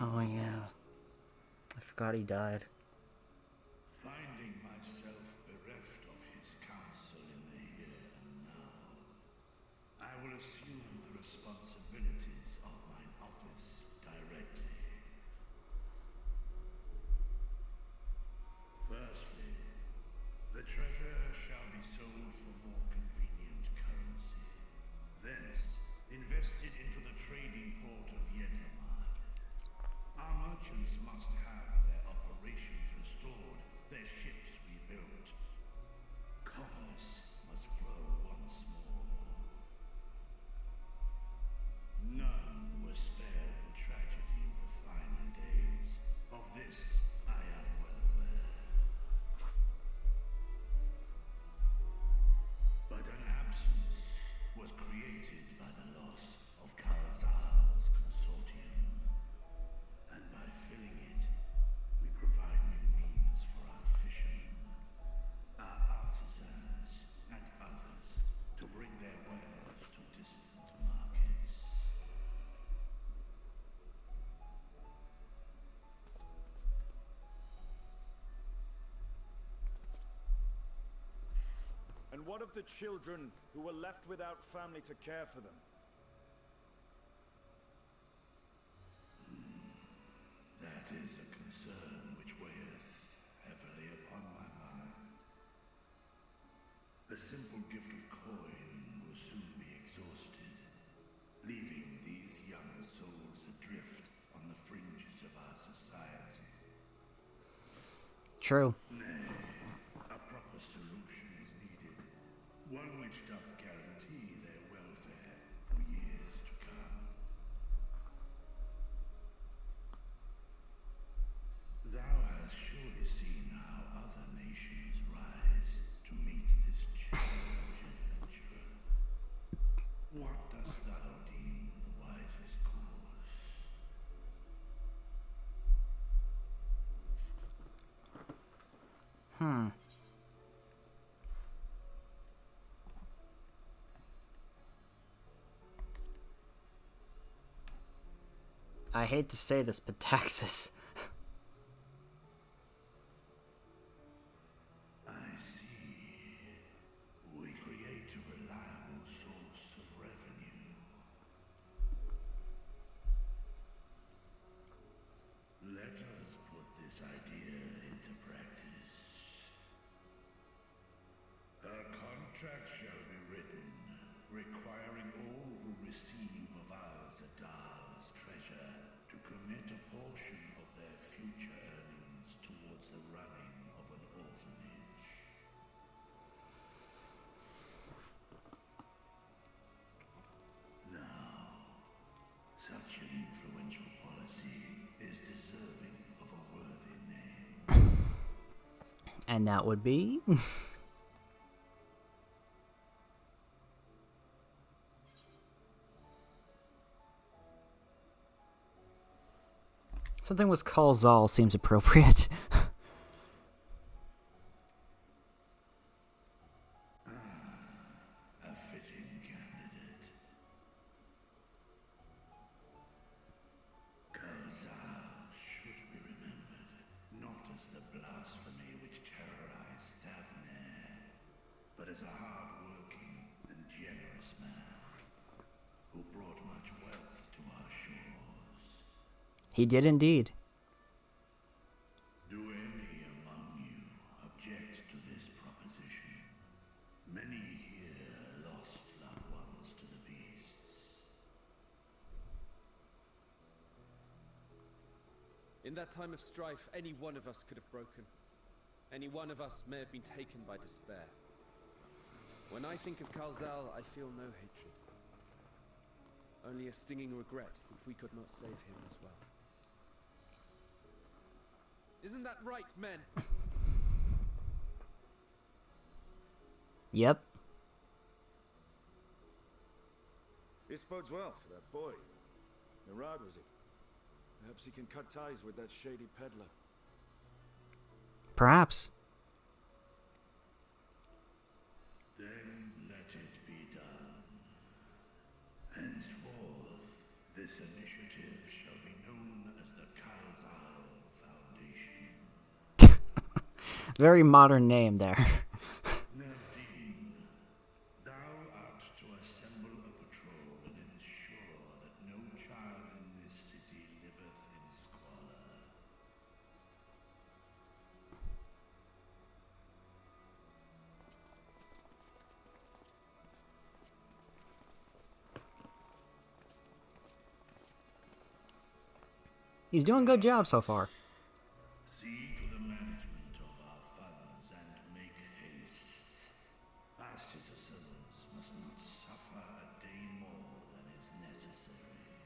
Oh yeah, I forgot he died. Finding myself bereft of his counsel in the here and now, I will assume the responsibilities of mine office directly. Firstly, the treasure shall be sold for more convenient currency, thence invested into the trading port of Yedlamad. Our merchants must have their operations restored, their ships rebuilt. Commerce must flow once more. None were spared the tragedy of the final days. Of this I am well aware. But an absence was created by the loss of Karazar's consortium. And by filling it, we provide new means for our fishermen, our artisans, and others to bring their wares to distant markets. And what of the children who were left without family to care for them? That is a concern which weigheth heavily upon my mind. The simple gift of coin will soon be exhausted, leaving these young souls adrift on the fringes of our society. True. A proper solution is needed, one which doth guarantee their welfare for years to come. Thou hast surely seen how other nations rise to meet this challenge, adventurer. What dost thou deem the wisest course? I hate to say this, but taxes. I see. We create a reliable source of revenue. Let us put this idea into practice. A contract shall be written, requiring all who receive of Al-Zadal's treasure to commit a portion of their future earnings towards the running of an orphanage. Now, such an influential policy is deserving of a worthy name. And that would be... Something with Kalzal seems appropriate. A fitting candidate. Kalzal should be remembered, not as the blasphemy which terrorized Thavne, but as a hard-working and generous man who brought much wealth to our shores. He did indeed. Do any among you object to this proposition? Many here lost loved ones to the beasts. In that time of strife, any one of us could have broken. Any one of us may have been taken by despair. When I think of Kalzal, I feel no hatred. Only a stinging regret that we could not save him as well. Isn't that right, men? Yep. This bodes well for that boy. Narad, was it? Perhaps he can cut ties with that shady peddler. Perhaps. Then let it be done. Henceforth, this initiative shall be known as the Kalzal Foundation. Very modern name there. Nadine, thou art to assemble a patrol and ensure that no child in this city liveth in squalor. He's doing a good job so far. See to the management of our funds and make haste. Our citizens must not suffer a day more than is necessary.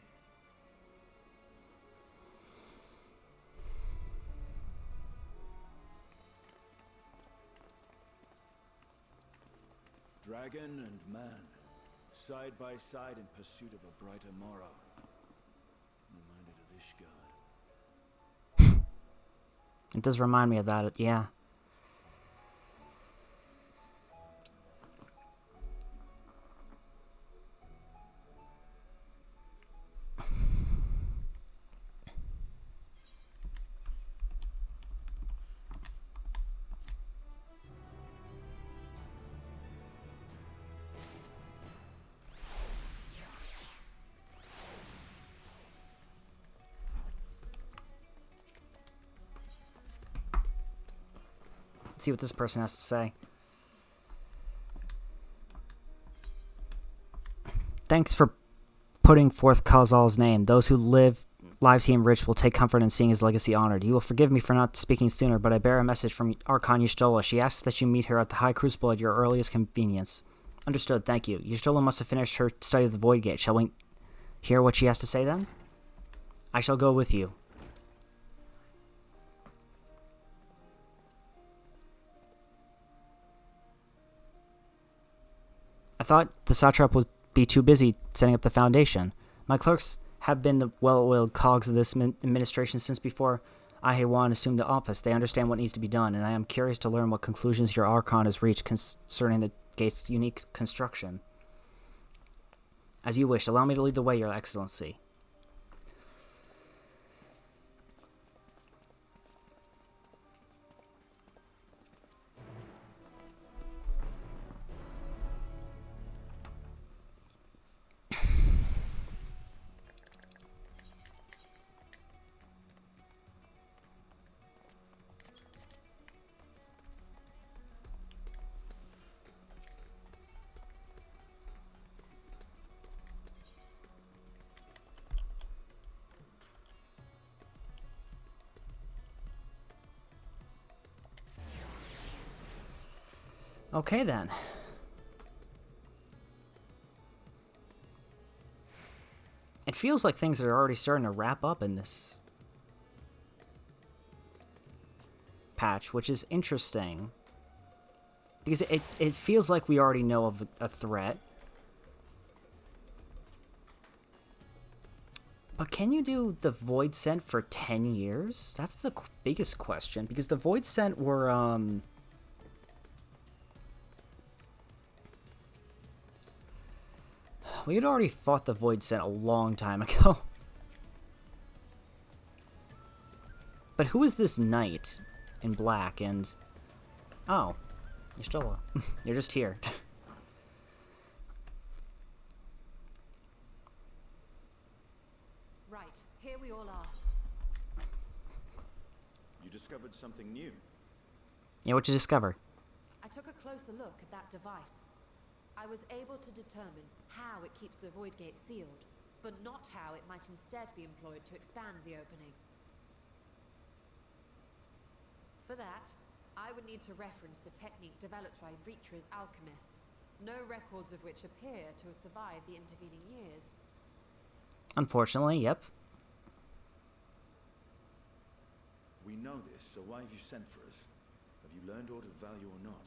Dragon and man, side by side in pursuit of a brighter morrow. Reminded of Ishgard. It does remind me of that, yeah. Let's see what this person has to say. Thanks for putting forth Khazal's name. Those who live lives he enriched will take comfort in seeing his legacy honored. You will forgive me for not speaking sooner, but I bear a message from Archon Y'shtola. She asks that you meet her at the High Crucible at your earliest convenience. Understood, thank you. Y'shtola must have finished her study of the Void Gate. Shall we hear what she has to say then? I shall go with you. I thought the satrap would be too busy setting up the foundation. My clerks have been the well-oiled cogs of this administration since before Ahewan assumed the office. They understand what needs to be done, and I am curious to learn what conclusions your Archon has reached concerning the gate's unique construction. As you wish, allow me to lead the way, Your Excellency. Okay, then. It feels like things are already starting to wrap up in this patch, which is interesting. Because it feels like we already know of a threat. But can you do the Void Scent for 10 years? That's the biggest question. Because the Void Scent were, we had already fought the Void Scent a long time ago. But who is this knight in black and... Oh, you're still... you're just here. Right, here we all are. You discovered something new. Yeah, what'd you discover? I took a closer look at that device. I was able to determine how it keeps the Void Gate sealed, but not how it might instead be employed to expand the opening. For that, I would need to reference the technique developed by Vritra's alchemists, no records of which appear to have survived the intervening years. Unfortunately, yep. We know this, so why have you sent for us? Have you learned aught of value or not?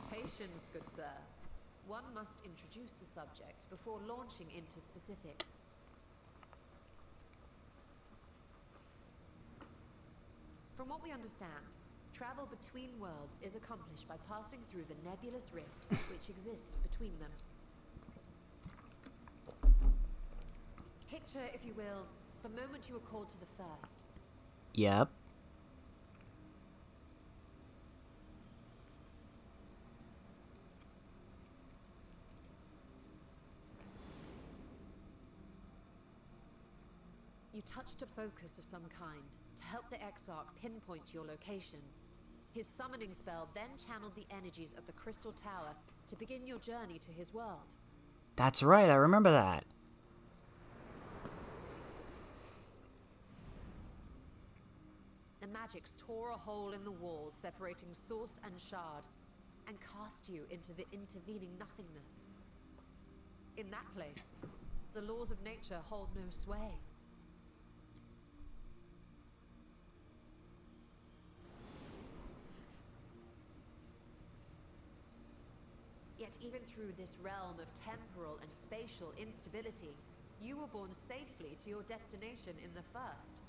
Patience, good sir. One must introduce the subject before launching into specifics. From what we understand, travel between worlds is accomplished by passing through the nebulous rift which exists between them. Picture, if you will, the moment you were called to the first. Yep. You touched a focus of some kind to help the Exarch pinpoint your location. His summoning spell then channeled the energies of the Crystal Tower to begin your journey to his world. That's right, I remember that. The magics tore a hole in the wall separating source and shard, and cast you into the intervening nothingness. In that place, the laws of nature hold no sway. Yet even through this realm of temporal and spatial instability, you were borne safely to your destination in the first.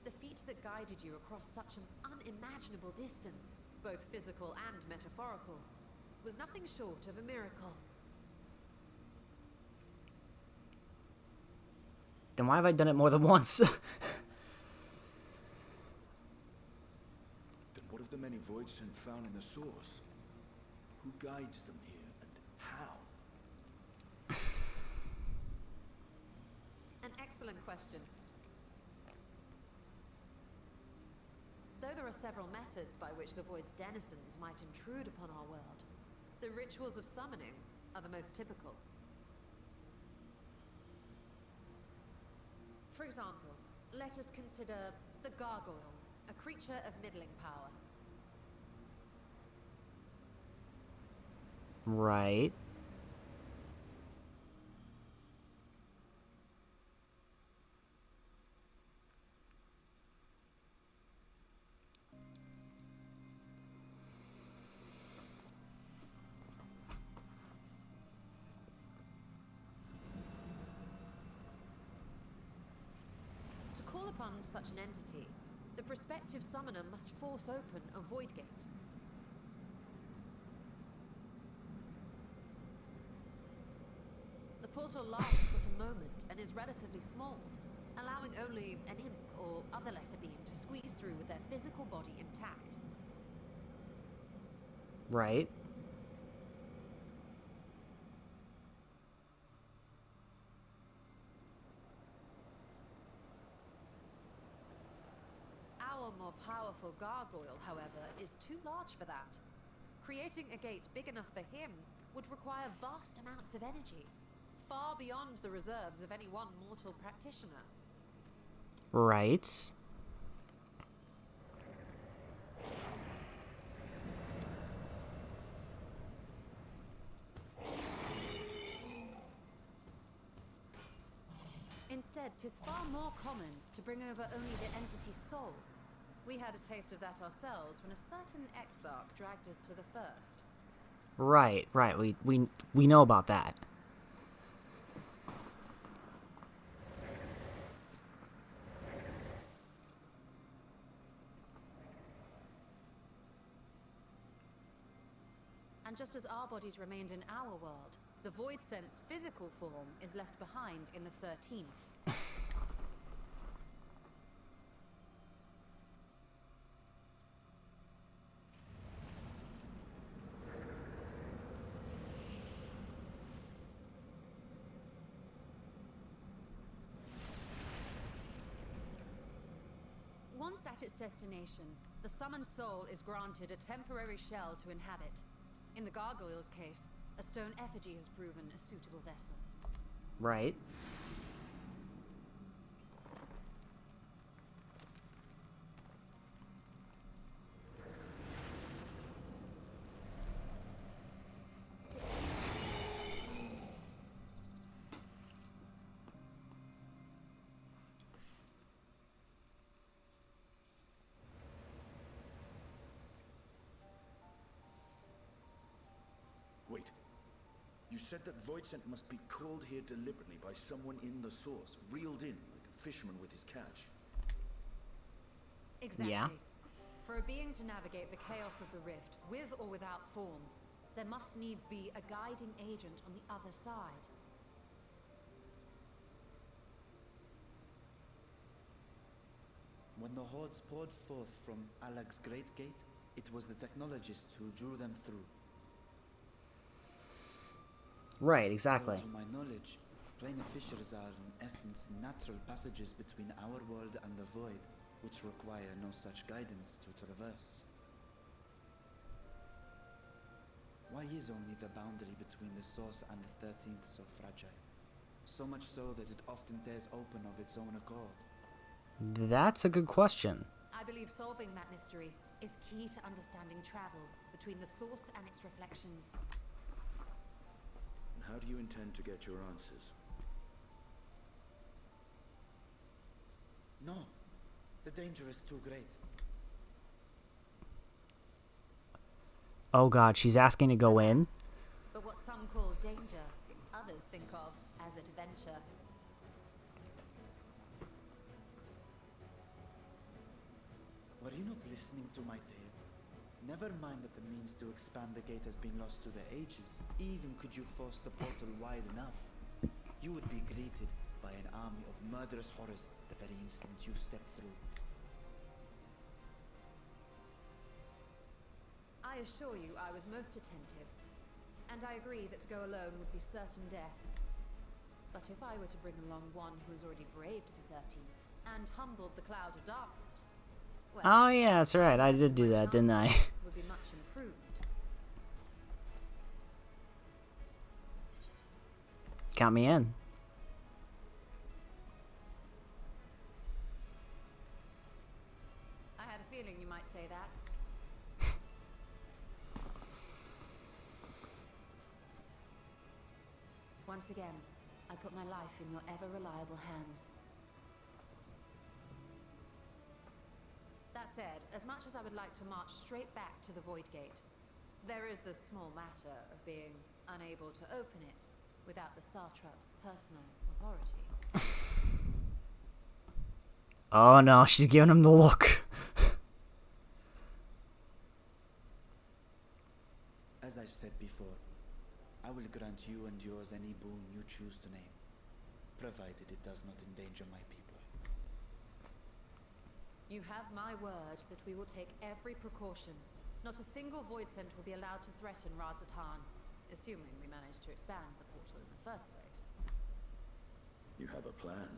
The feat that guided you across such an unimaginable distance, both physical and metaphorical, was nothing short of a miracle. Then why have I done it more than once? Then what of the many voids and found in the source? Who guides them here, and how? An excellent question. Though the are several methods by which the Void's denizens might intrude upon our world. The rituals of summoning are the most typical. For example, let us consider the Gargoyle, a creature of middling power. Right. To call upon such an entity, the prospective summoner must force open a void gate. The portal lasts but a moment and is relatively small, allowing only an imp or other lesser being to squeeze through with their physical body intact. Right. Our more powerful gargoyle, however, is too large for that. Creating a gate big enough for him would require vast amounts of energy, far beyond the reserves of any one mortal practitioner. Right. Instead, 'tis far more common to bring over only the entity's soul. We had a taste of that ourselves when a certain exarch dragged us to the first. Right. We know about that. And just as our bodies remained in our world, the Void Sense physical form is left behind in the 13th. Once at its destination, the summoned soul is granted a temporary shell to inhabit. In the gargoyle's case, a stone effigy has proven a suitable vessel. Right. Wait. You said that Voidsent must be called here deliberately by someone in the source, reeled in like a fisherman with his catch. Exactly. Yeah. For a being to navigate the chaos of the rift, with or without form, there must needs be a guiding agent on the other side. When the hordes poured forth from Alag's Great Gate, it was the technologists who drew them through. Right, exactly. Though to my knowledge, planar fissures are in essence natural passages between our world and the void, which require no such guidance to traverse. Why is only the boundary between the source and the 13th so fragile? So much so that it often tears open of its own accord. That's a good question. I believe solving that mystery is key to understanding travel between the source and its reflections. And how do you intend to get your answers? No. The danger is too great. Oh god, she's asking to go in? But what some call danger, others think of as adventure. Were you not listening to my tale? Never mind that the means to expand the gate has been lost to the ages. Even could you force the portal wide enough, you would be greeted by an army of murderous horrors the very instant you step through. I assure you I was most attentive, and I agree that to go alone would be certain death. But if I were to bring along one who has already braved the 13th, and humbled the cloud of darkness, Well, Oh yeah, that's right. I did do that, didn't I? would be much improved. Count me in. I had a feeling you might say that. Once again, I put my life in your ever-reliable hands. That said, as much as I would like to march straight back to the Void Gate, there is the small matter of being unable to open it without the Satrap's personal authority. Oh no, she's giving him the look. As I've said before, I will grant you and yours any boon you choose to name, provided it does not endanger my people. You have my word that we will take every precaution. Not a single void scent will be allowed to threaten Radzat-Han, assuming we manage to expand the portal in the first place. You have a plan.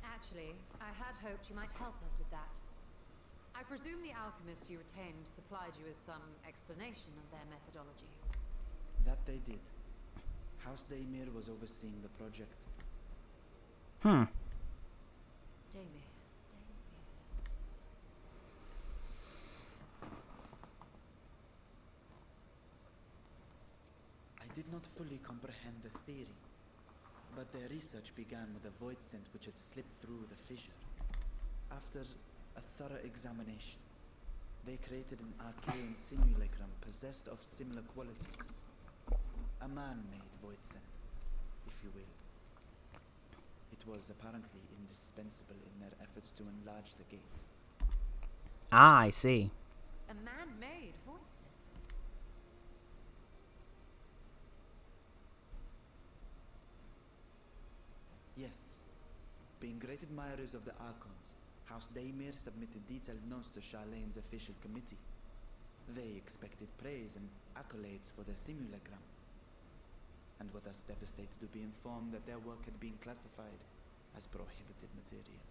Actually, I had hoped you might help us with that. I presume the alchemists you retained supplied you with some explanation of their methodology. That they did. House Daymir was overseeing the project. Daymir. I did not fully comprehend the theory, but their research began with a void scent which had slipped through the fissure. After a thorough examination, they created an arcane simulacrum possessed of similar qualities. A man-made void scent, if you will. It was apparently indispensable in their efforts to enlarge the gate. Ah, I see. A man-made void scent. Yes. Being great admirers of the Archons, House Daymir submitted detailed notes to Charlene's official committee. They expected praise and accolades for their simulacrum, and were thus devastated to be informed that their work had been classified as prohibited material.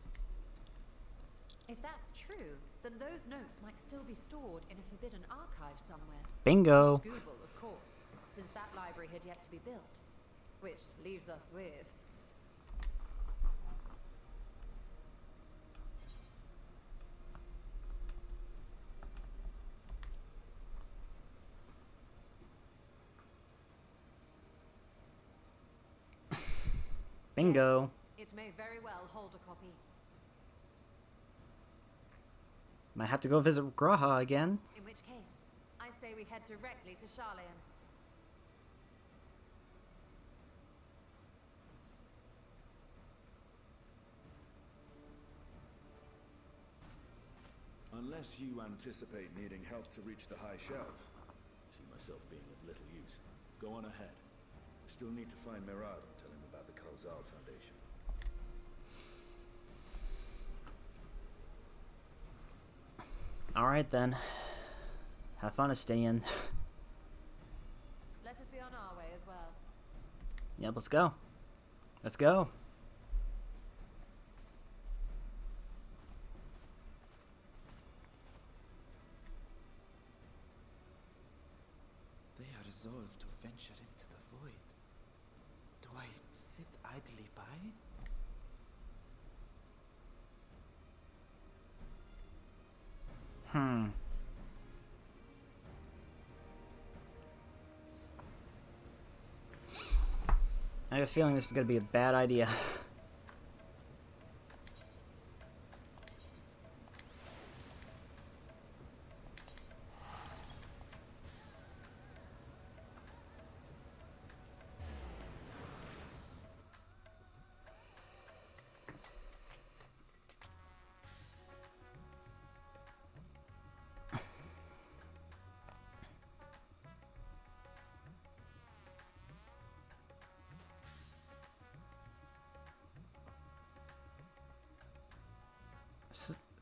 If that's true, then those notes might still be stored in a forbidden archive somewhere. Bingo. Not Google, of course, since that library had yet to be built. Which leaves us with... Bingo. Yes, it may very well hold a copy. Might have to go visit Graha again. In which case, I say we head directly to Charleon. Unless you anticipate needing help to reach the high shelf. See myself being of little use. Go on ahead. I still need to find Mirad and tell him about the Khalzal Foundation. Alright then. Have fun, Estinian. Let us be on our way as well. Yep, let's go. Let's go. They are resolved to venture into the void. Do I sit idly by? I have a feeling this is going to be a bad idea.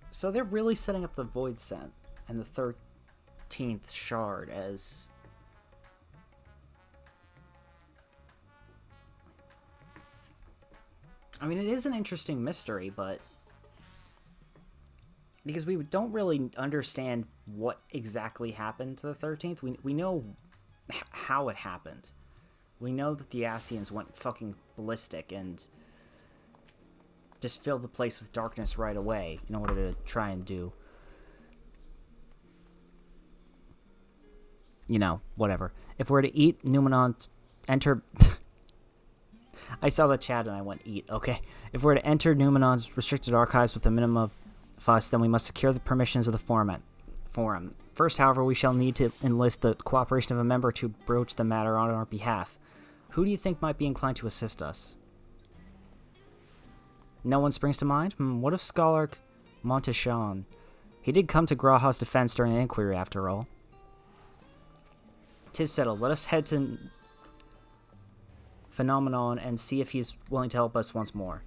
So they're really setting up the Void Scent and the 13th Shard as... I mean, it is an interesting mystery, but because we don't really understand what exactly happened to the 13th. We know how it happened. We know that the Ascians went fucking ballistic and just filled the place with darkness right away in order to try and do, you know, whatever. If we're to eat Numenon's enter... I saw the chat and I went eat, okay. If we're to enter Numenon's restricted archives with a minimum of fuss, then we must secure the permissions of the forum. First, however, we shall need to enlist the cooperation of a member to broach the matter on our behalf. Who do you think might be inclined to assist us? No one springs to mind? What if Scholar Monteshan? He did come to Graha's defense during the inquiry, after all. 'Tis settled. Let us head to Phenomenon and see if he's willing to help us once more.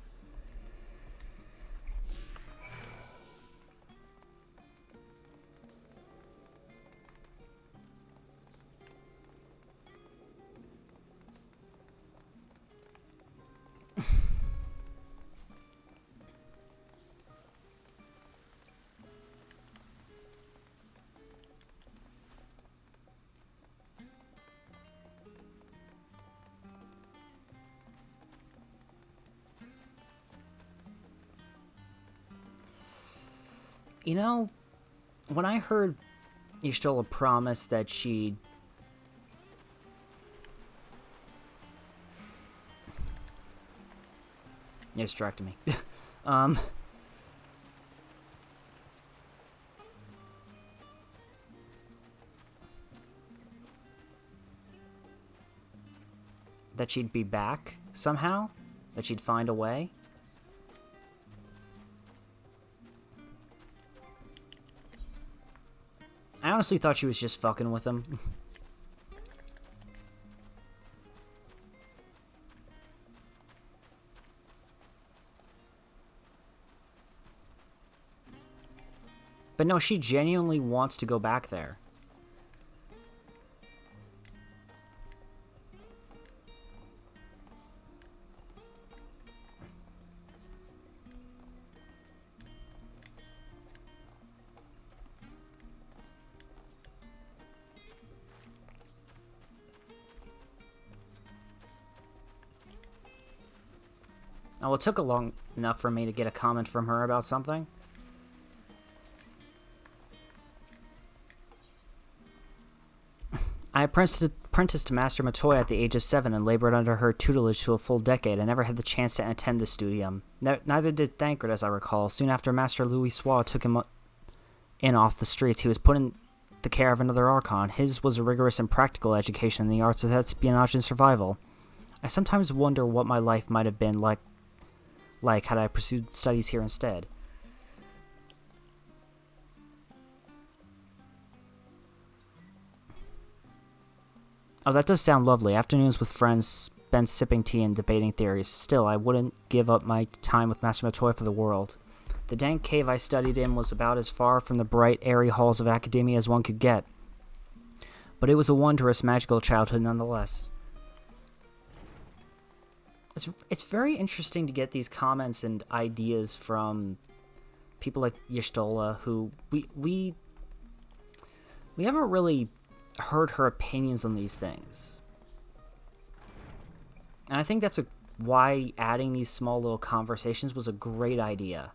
You know, when I heard Y'shtola promise that she'd... You're distracting me. That she'd be back somehow? That she'd find a way? I honestly thought she was just fucking with him. But no, she genuinely wants to go back there. Oh, it took long enough for me to get a comment from her about something. I apprenticed to Master Matoya at the age of 7 and labored under her tutelage to a full decade. I never had the chance to attend the studium. Neither did Thancred, as I recall. Soon after Master Louis Soir took him in off the streets, he was put in the care of another Archon. His was a rigorous and practical education in the arts of espionage and survival. I sometimes wonder what my life might have been like had I pursued studies here instead. Oh, that does sound lovely. Afternoons with friends spent sipping tea and debating theories. Still, I wouldn't give up my time with Master Matoya for the world. The dank cave I studied in was about as far from the bright, airy halls of academia as one could get. But it was a wondrous, magical childhood nonetheless. It's very interesting to get these comments and ideas from people like Y'shtola, who we haven't really heard her opinions on these things. And I think that's why adding these small little conversations was a great idea.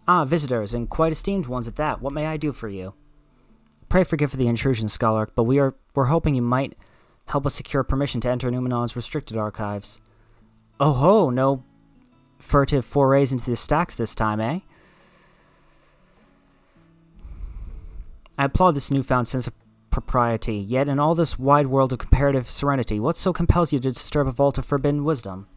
Ah, visitors, and quite esteemed ones at that. What may I do for you? Pray forgive for the intrusion, Scholar, but we're hoping you might help us secure permission to enter Numenon's restricted archives. Oh ho, no furtive forays into the stacks this time, eh? I applaud this newfound sense of propriety, yet in all this wide world of comparative serenity, what so compels you to disturb a vault of forbidden wisdom?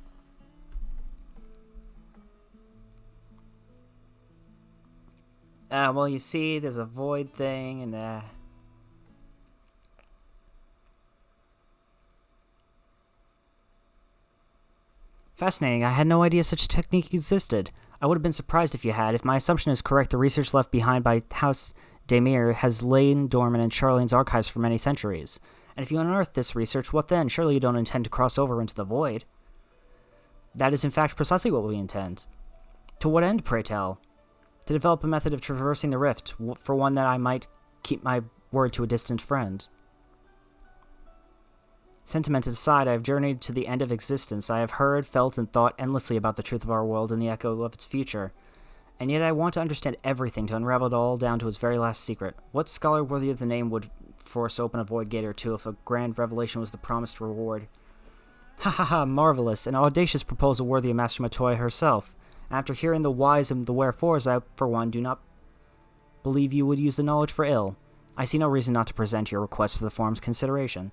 Well, you see, there's a void thing, and, Fascinating. I had no idea such a technique existed. I would have been surprised if you had. If my assumption is correct, the research left behind by House Demir has lain dormant in Charlene's archives for many centuries. And if you unearth this research, what then? Surely you don't intend to cross over into the void. That is in fact precisely what we intend. To what end, pray tell? To develop a method of traversing the rift, for one that I might keep my word to a distant friend. Sentiment aside, I have journeyed to the end of existence. I have heard, felt, and thought endlessly about the truth of our world and the echo of its future. And yet I want to understand everything, to unravel it all down to its very last secret. What scholar worthy of the name would force open a void gate or two if a grand revelation was the promised reward? Ha ha ha, marvelous, an audacious proposal worthy of Master Matoya herself. After hearing the whys and the wherefores, I, for one, do not believe you would use the knowledge for ill. I see no reason not to present your request for the forum's consideration.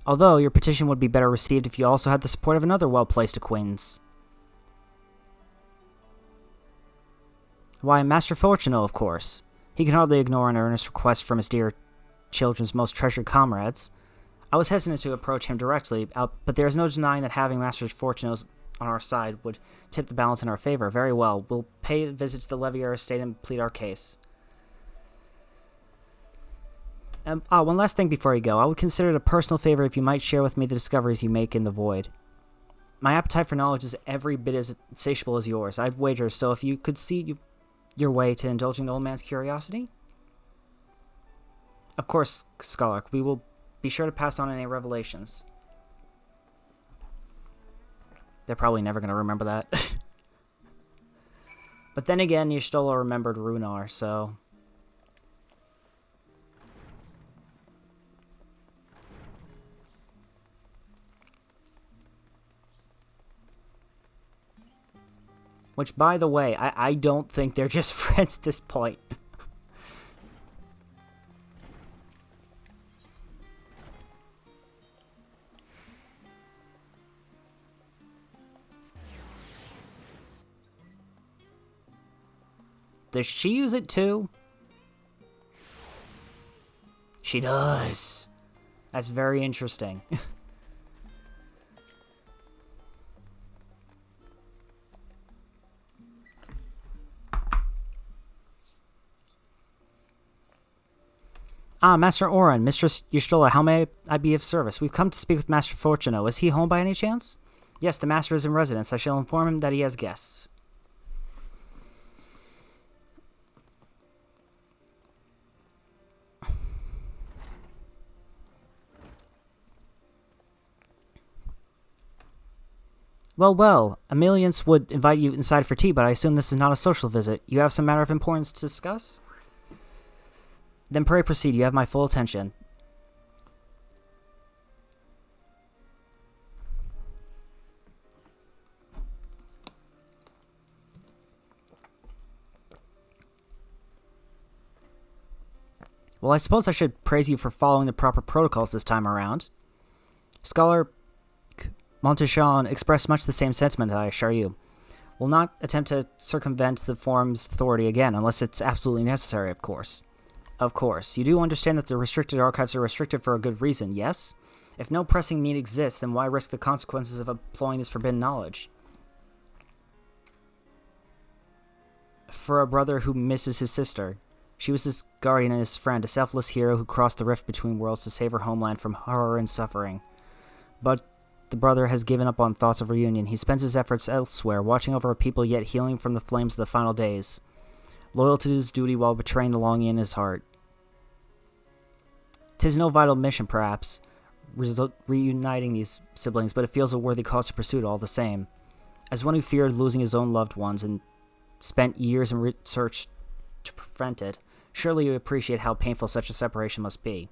Although, your petition would be better received if you also had the support of another well-placed acquaintance. Why, Master Fortuno, of course. He can hardly ignore an earnest request from his dear children's most treasured comrades. I was hesitant to approach him directly, but there is no denying that having Master Fortuno on our side would tip the balance in our favor. Very well, we'll pay a visit to the Levier estate and plead our case. One last thing before you go. I would consider it a personal favor if you might share with me the discoveries you make in the void. My appetite for knowledge is every bit as insatiable as yours, I'd wager, so if you could see your way to indulging the old man's curiosity? Of course, Scholar, we will be sure to pass on any revelations. They're probably never going to remember that. But then again, Y'shtola remembered Runar, so... Which, by the way, I don't think they're just friends at this point. Does she use it too? She does. That's very interesting. Ah, Master Oren, Mistress Y'shtola, how may I be of service? We've come to speak with Master Fortuno. Is he home by any chance? Yes, the Master is in residence. I shall inform him that he has guests. Well, well, Emilians would invite you inside for tea, but I assume this is not a social visit. You have some matter of importance to discuss? Then pray proceed. You have my full attention. Well, I suppose I should praise you for following the proper protocols this time around. Scholar Montechon expressed much the same sentiment, I assure you. Will not attempt to circumvent the forum's authority again, unless it's absolutely necessary, of course. Of course. You do understand that the restricted archives are restricted for a good reason, yes? If no pressing need exists, then why risk the consequences of employing this forbidden knowledge? For a brother who misses his sister. She was his guardian and his friend, a selfless hero who crossed the rift between worlds to save her homeland from horror and suffering. But the brother has given up on thoughts of reunion. He spends his efforts elsewhere, watching over a people yet healing from the flames of the final days. Loyal to his duty while betraying the longing in his heart. 'Tis no vital mission, perhaps, reuniting these siblings, but it feels a worthy cause to pursue it all the same. As one who feared losing his own loved ones and spent years in research to prevent it, surely you appreciate how painful such a separation must be.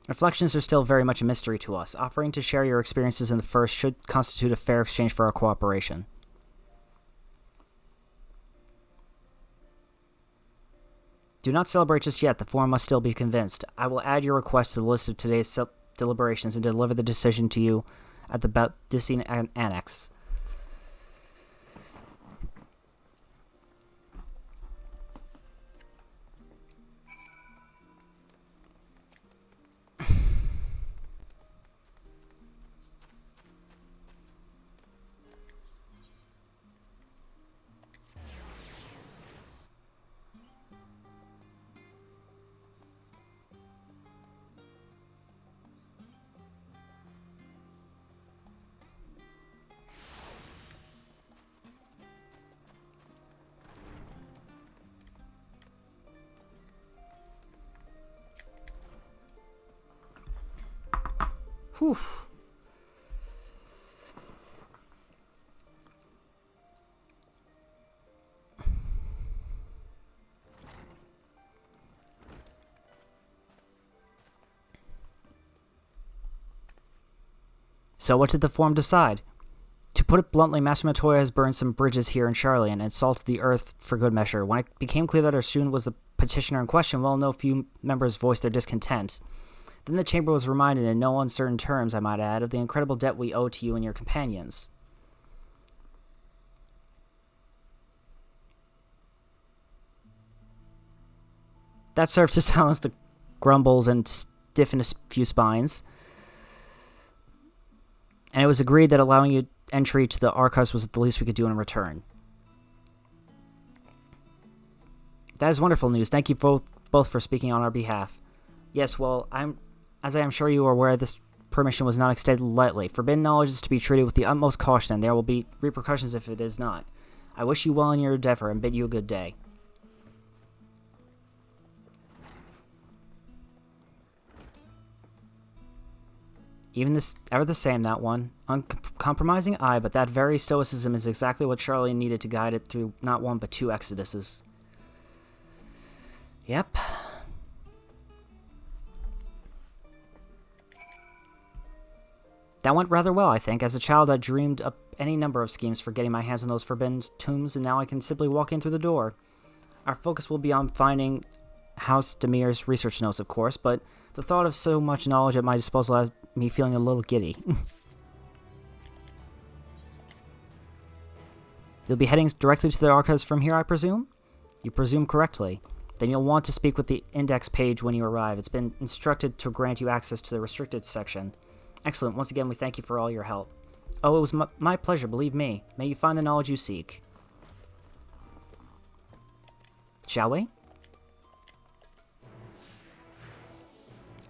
Reflections are still very much a mystery to us. Offering to share your experiences in the first should constitute a fair exchange for our cooperation. Do not celebrate just yet. The forum must still be convinced. I will add your request to the list of today's deliberations and deliver the decision to you at the Baldician Annex. Whew. So what did the forum decide? To put it bluntly, Master Montoya has burned some bridges here in Charlian and salted the earth for good measure. When it became clear that our student was the petitioner in question, well, no few members voiced their discontent. Then the chamber was reminded, in no uncertain terms, I might add, of the incredible debt we owe to you and your companions. That served to silence the grumbles and stiffen a few spines. And it was agreed that allowing you entry to the archives was the least we could do in return. That is wonderful news. Thank you both for speaking on our behalf. Yes, well, as I am sure you are aware, this permission was not extended lightly. Forbidden knowledge is to be treated with the utmost caution, and there will be repercussions if it is not. I wish you well in your endeavor and bid you a good day. Even this, ever the same, that one. Uncompromising, aye, but that very stoicism is exactly what Charlie needed to guide it through not one but 2 exoduses. Yep. That went rather well, I think. As a child, I dreamed up any number of schemes for getting my hands on those forbidden tombs, and now I can simply walk in through the door. Our focus will be on finding House Demir's research notes, of course, but the thought of so much knowledge at my disposal has me feeling a little giddy. You'll be heading directly to the archives from here, I presume? You presume correctly. Then you'll want to speak with the index page when you arrive. It's been instructed to grant you access to the restricted section. Excellent. Once again, we thank you for all your help. Oh, it was my pleasure, believe me. May you find the knowledge you seek. Shall we?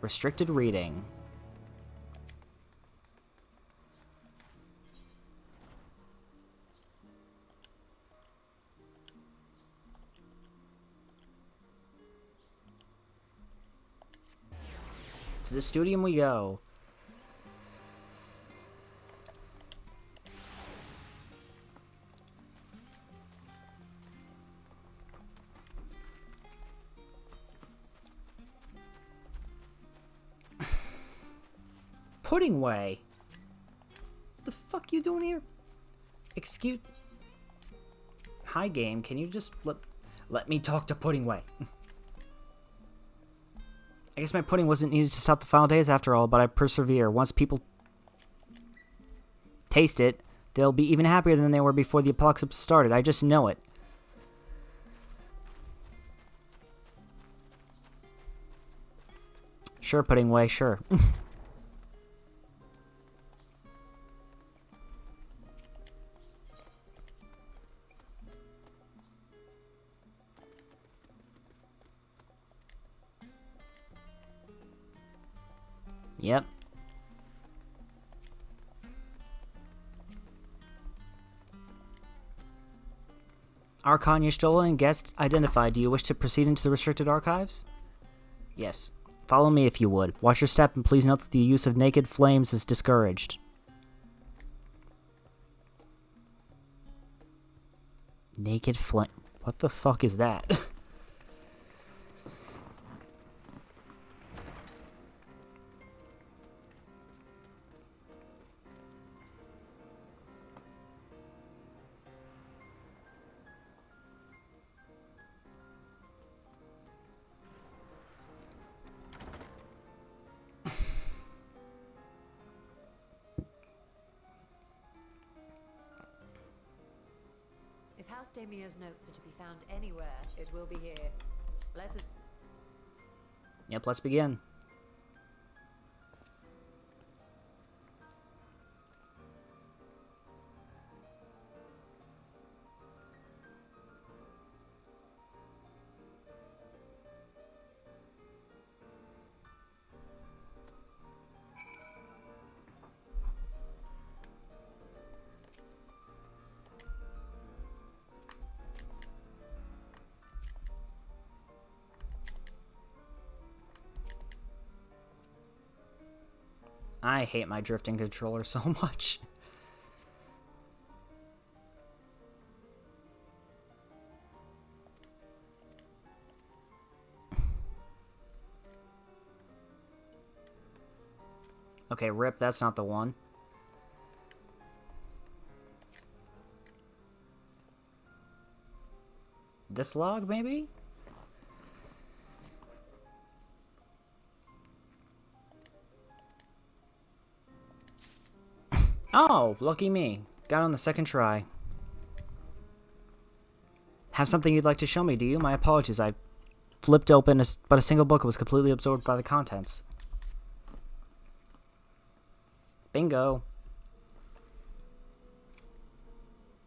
Restricted reading. To the studium we go. Pudding Way. What the fuck you doing here? Excuse. Hi, game. Can you just let me talk to Pudding Way? I guess my pudding wasn't needed to stop the final days after all, but I persevere. Once people taste it, they'll be even happier than they were before the apocalypse started. I just know it. Sure, Pudding Way, sure. Yep. Archon Y'shtola and guests identified. Do you wish to proceed into the restricted archives? Yes. Follow me if you would. Watch your step and please note that the use of naked flames is discouraged. Naked flame. What the fuck is that? House Demir's notes are to be found anywhere, it will be here. Let us... Yep, let's begin. I hate my drifting controller so much. Okay, rip, that's not the one. This log, maybe? Oh, lucky me. Got on the second try. Have something you'd like to show me, do you? My apologies, I flipped open but a single book was completely absorbed by the contents. Bingo.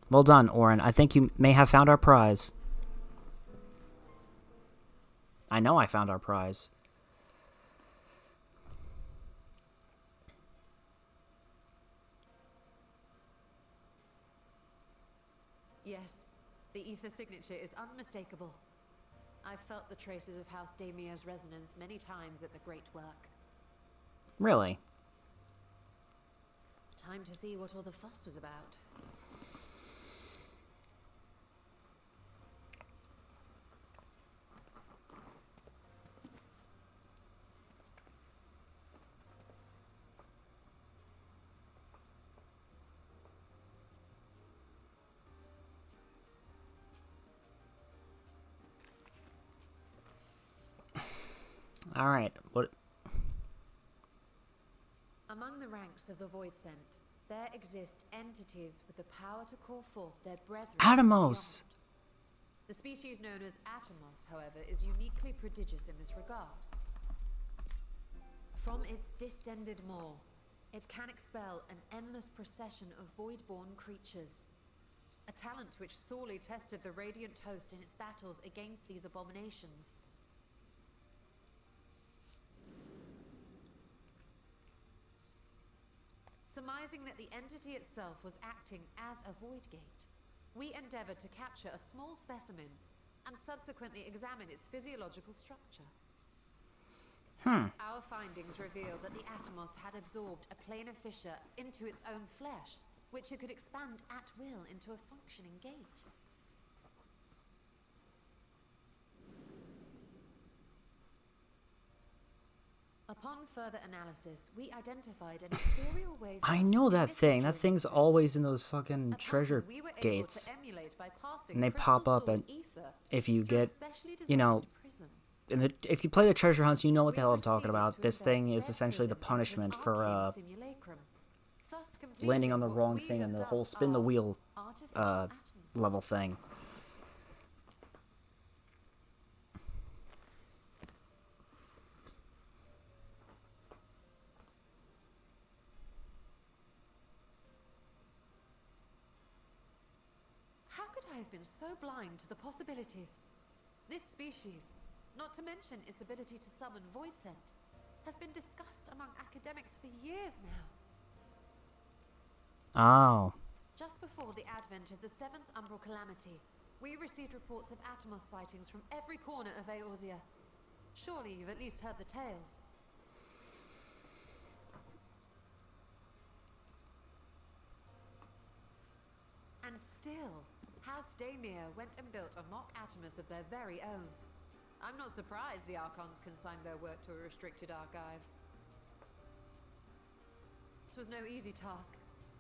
Well done, Orin. I think you may have found our prize. I know I found our prize. Yes, the ether signature is unmistakable. I've felt the traces of House Damia's resonance many times at the Great Work. Really? Time to see what all the fuss was about. Alright, what... Among the ranks of the Void Sent, there exist entities with the power to call forth their brethren. Atomos! The species known as Atomos, however, is uniquely prodigious in this regard. From its distended maw, it can expel an endless procession of void-born creatures. A talent which sorely tested the Radiant Host in its battles against these abominations. Surmising that the entity itself was acting as a void gate, we endeavored to capture a small specimen and subsequently examine its physiological structure. Our findings reveal that the Atomos had absorbed a planar fissure into its own flesh, which it could expand at will into a functioning gate. Upon further analysis, we identified an ethereal wave. I know that thing. That thing's always in those fucking treasure gates. And they pop up, and if you get, you know, if you play the treasure hunts, you know what the hell I'm talking about. This thing is essentially the punishment for landing on the wrong thing and the whole spin the wheel level thing. How could I have been so blind to the possibilities? This species, not to mention its ability to summon void scent, has been discussed among academics for years now. Oh. Just before the advent of the 7th Umbral Calamity, we received reports of Atomos sightings from every corner of Eorzea. Surely you've at least heard the tales. And still, House Damir went and built a mock Atomos of their very own. I'm not surprised the Archons consigned their work to a restricted archive. It was no easy task,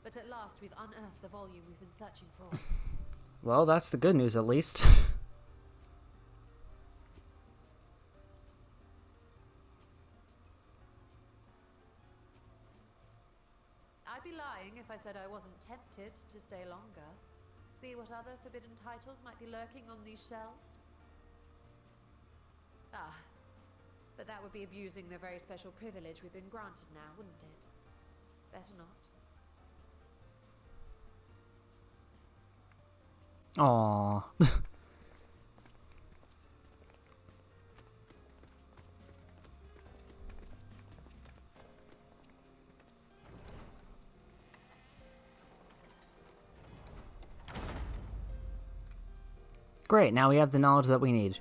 but at last we've unearthed the volume we've been searching for. Well, that's the good news, at least. I'd be lying if I said I wasn't tempted to stay longer. See what other forbidden titles might be lurking on these shelves. Ah, but that would be abusing the very special privilege we've been granted now, wouldn't it? Better not. Aww. Great, now we have the knowledge that we need.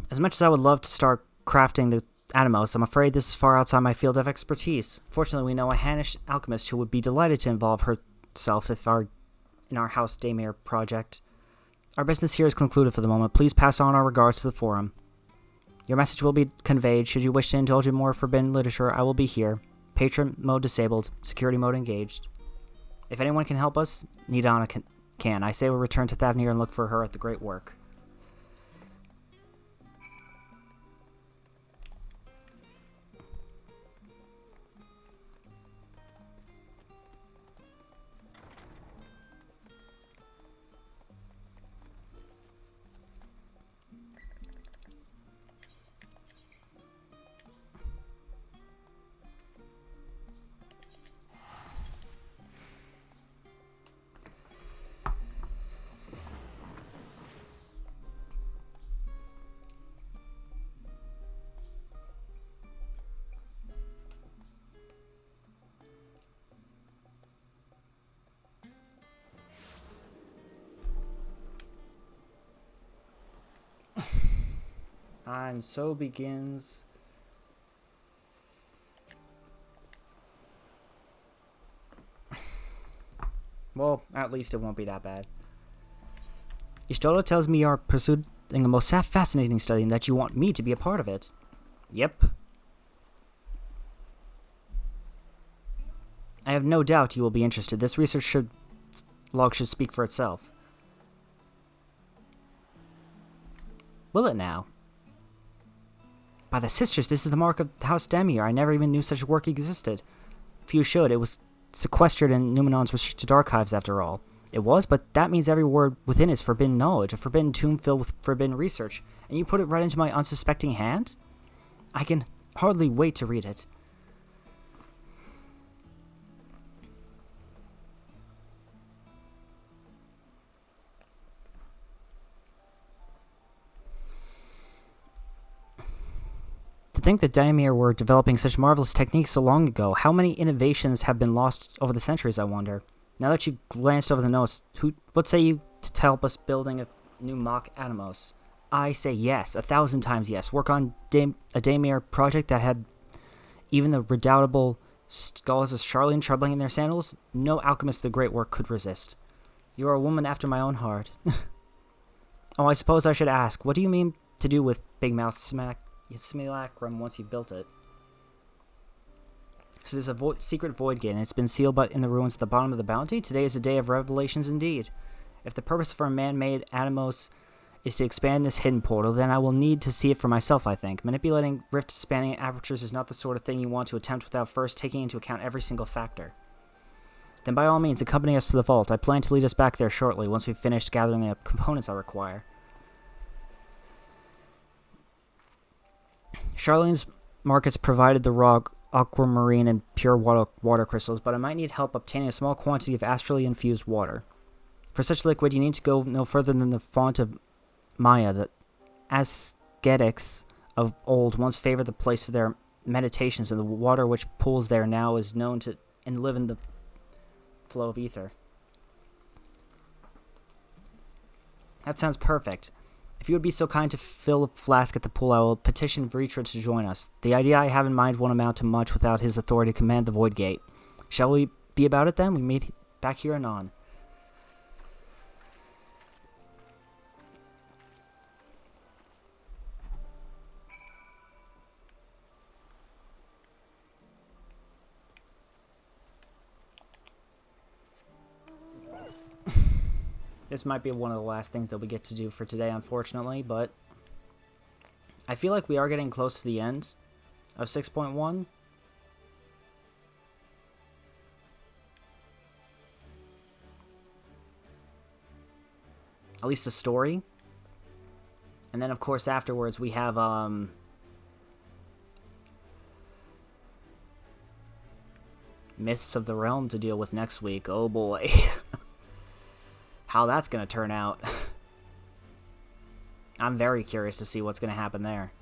As much as I would love to start crafting the Animos, I'm afraid this is far outside my field of expertise. Fortunately, we know a Hannish alchemist who would be delighted to involve herself in our House Daymere project. Our business here is concluded for the moment. Please pass on our regards to the forum. Your message will be conveyed. Should you wish to indulge in more forbidden literature, I will be here. Patron mode disabled. Security mode engaged. If anyone can help us, Nidana can. I say we return to Thavnir and look for her at the Great Work. And so begins well, at least it won't be that bad. Ishtola tells me you are pursuing a most fascinating study and that you want me to be a part of it. Yep. I have no doubt you will be interested. This research log should speak for itself. Will it now? By the sisters, this is the mark of House Daymere. I never even knew such a work existed. Few should. It was sequestered in Numenon's restricted archives, after all. It was, but that means every word within is forbidden knowledge, a forbidden tomb filled with forbidden research, and you put it right into my unsuspecting hand? I can hardly wait to read it. To think that Daymere were developing such marvelous techniques so long ago, how many innovations have been lost over the centuries, I wonder? Now that you've glanced over the notes, what say you to help us building a new mock Animos? I say yes, 1,000 times yes. Work on a Daymere project that had even the redoubtable scholars of Charlene troubling in their sandals? No alchemist of the Great Work could resist. You are a woman after my own heart. Oh, I suppose I should ask, what do you mean to do with Big Mouth Simulacrum once you've built it? So there's a secret void gate, and it's been sealed but in the ruins at the bottom of the bounty. Today is a day of revelations indeed. If the purpose for a man-made Animos is to expand this hidden portal, then I will need to see it for myself, I think. Manipulating rift-spanning apertures is not the sort of thing you want to attempt without first taking into account every single factor. Then by all means, accompany us to the vault. I plan to lead us back there shortly, once we've finished gathering the components I require. Charlene's markets provided the raw aquamarine and pure water crystals, but I might need help obtaining a small quantity of astrally infused water. For such liquid, you need to go no further than the font of Maya. The ascetics of old once favored the place for their meditations, and the water which pools there now is known to and live in the flow of ether. That sounds perfect. If you would be so kind to fill a flask at the pool, I will petition Vritra to join us. The idea I have in mind won't amount to much without his authority to command the Void Gate. Shall we be about it then? We meet back here anon. This might be one of the last things that we get to do for today, unfortunately, but I feel like we are getting close to the end of 6.1. At least the story. And then, of course, afterwards we have, Myths of the Realm to deal with next week. Oh boy. How that's going to turn out. I'm very curious to see what's going to happen there.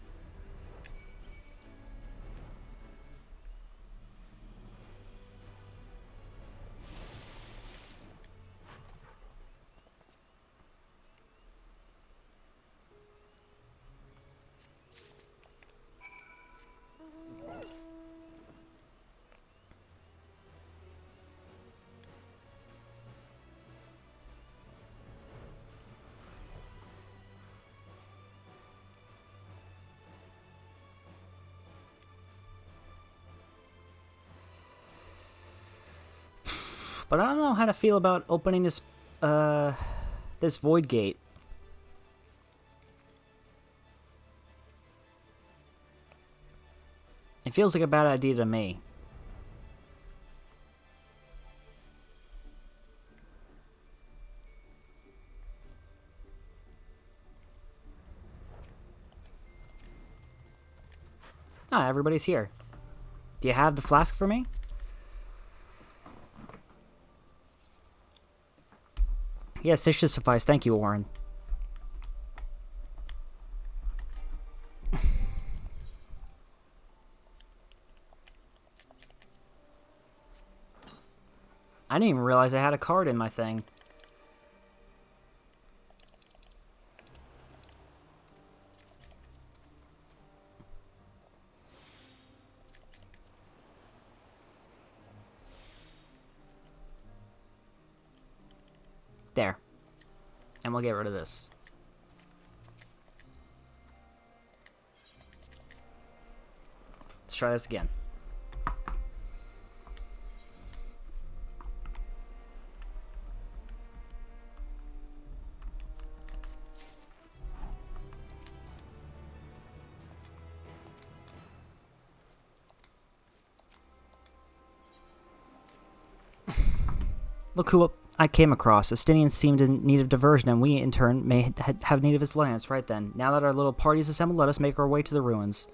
But I don't know how to feel about opening this, this void gate. It feels like a bad idea to me. Ah, everybody's here. Do you have the flask for me? Yes, this should suffice. Thank you, Warren. I didn't even realize I had a card in my thing. There. And we'll get rid of this. Let's try this again. Look who I came across. Estinians seemed in need of diversion, and we, in turn, may have need of his lands. Right then, now that our little party is assembled, let us make our way to the ruins.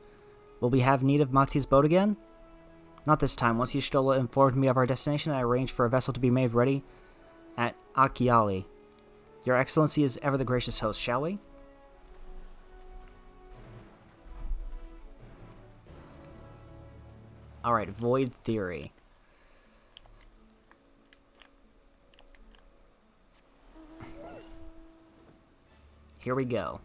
Will we have need of Matzi's boat again? Not this time. Once Y'shtola informed me of our destination, I arranged for a vessel to be made ready at Akiali. Your Excellency is ever the gracious host, shall we? Alright, Void Theory. Here we go.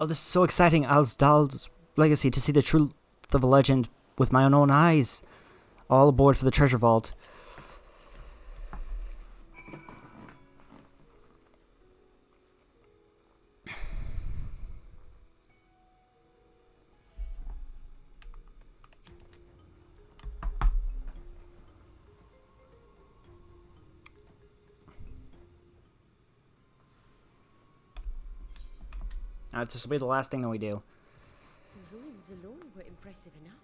Oh, this is so exciting. Azdal's legacy, to see the truth of a legend with my own eyes. All aboard for the treasure vault. This will be the last thing that we do. The ruins alone were impressive enough,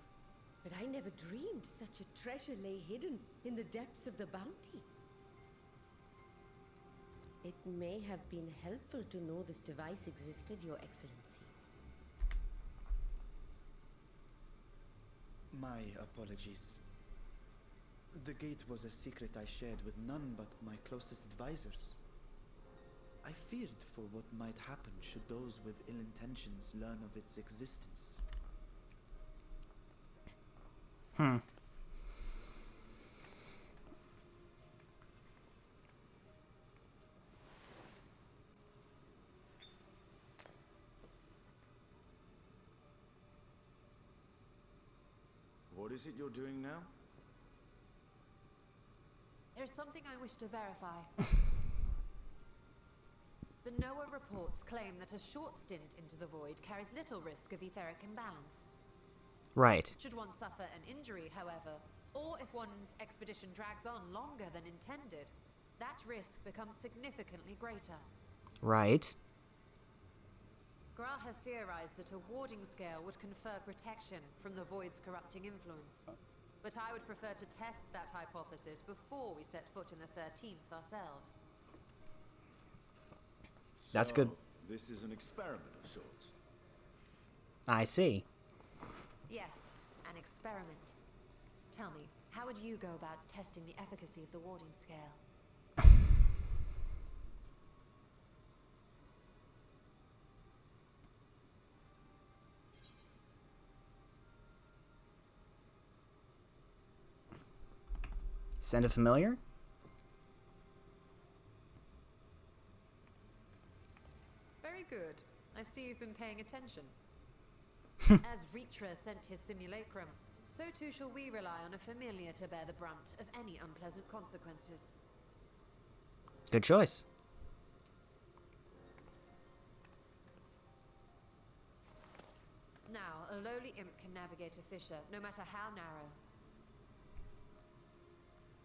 but I never dreamed such a treasure lay hidden in the depths of the bounty. It may have been helpful to know this device existed, Your Excellency. My apologies. The gate was a secret I shared with none but my closest advisors. I feared for what might happen should those with ill intentions learn of its existence. What is it you're doing now? There's something I wish to verify. The NOAA reports claim that a short stint into the void carries little risk of etheric imbalance. Right. Should one suffer an injury, however, or if one's expedition drags on longer than intended, that risk becomes significantly greater. Right. Gra has theorized that a warding scale would confer protection from the void's corrupting influence. But I would prefer to test that hypothesis before we set foot in the 13th ourselves. That's good. This is an experiment of sorts. I see. Yes, an experiment. Tell me, how would you go about testing the efficacy of the warding scale? Send a familiar? Very good. I see you've been paying attention. As Ritra sent his simulacrum, so too shall we rely on a familiar to bear the brunt of any unpleasant consequences. Good choice. Now, a lowly imp can navigate a fissure, no matter how narrow.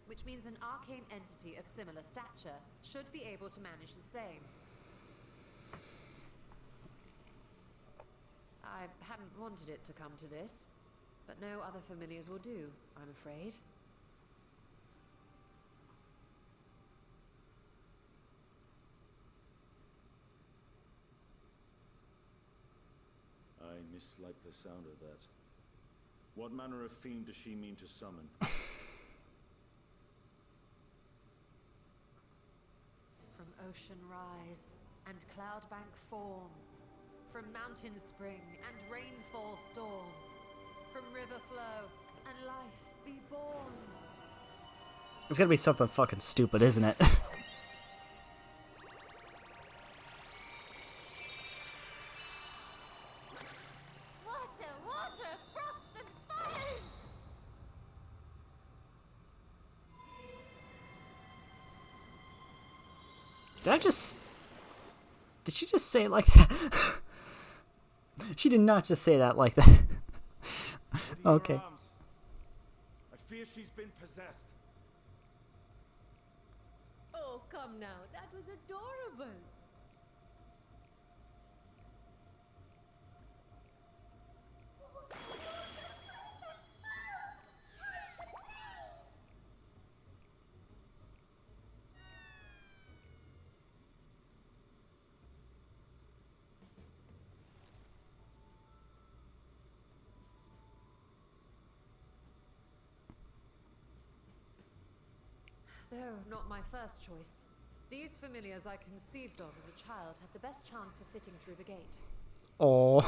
Which means an arcane entity of similar stature should be able to manage the same. I hadn't wanted it to come to this, but no other familiars will do, I'm afraid. I mislike the sound of that. What manner of fiend does she mean to summon? From ocean rise and cloudbank form, from mountain spring and rainfall storm, from river flow and life be born. It's gonna be something fucking stupid, isn't it? Water, water, froth and foam! Did she just say it like that? She did not just say that like that. Okay. I fear she's been possessed. Oh, come now. That was adorable. Though not my first choice. These familiars I conceived of as a child have the best chance of fitting through the gate. Oh,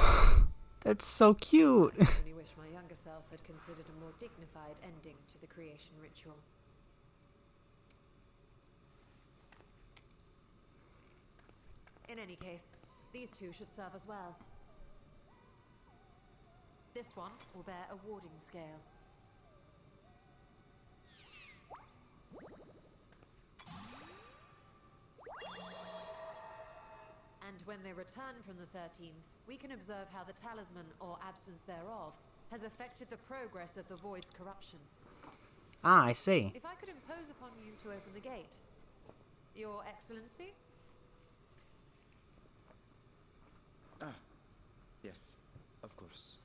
that's so cute. I only wish my younger self had considered a more dignified ending to the creation ritual. In any case, these two should serve as well. This one will bear a warding scale. And when they return from the 13th, we can observe how the talisman, or absence thereof, has affected the progress of the Void's corruption. Ah, I see. If I could impose upon you to open the gate. Your Excellency? Ah, yes, of course.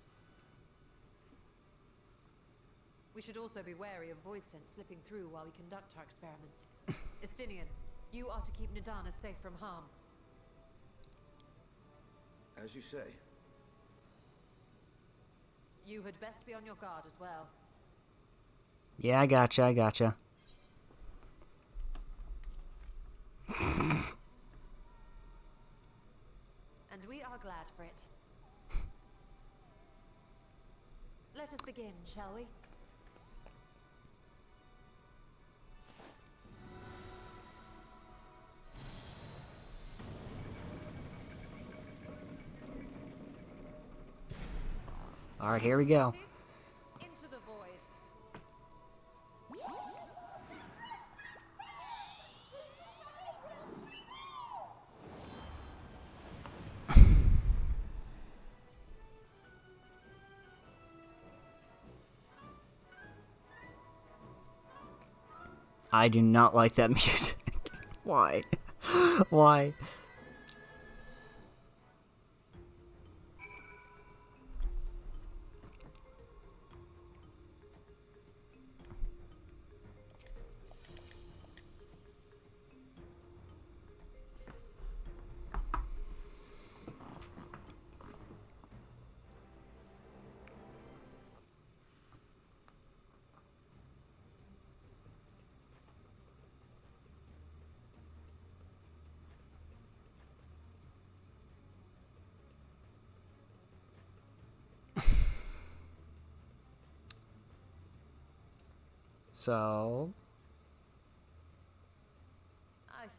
We should also be wary of void scent slipping through while we conduct our experiment. Estinian, you are to keep Nadana safe from harm. As you say. You had best be on your guard as well. Yeah, I gotcha, I gotcha. And we are glad for it. Let us begin, shall we? Alright, here we go. Into the void. I do not like that music. Why? Why? So,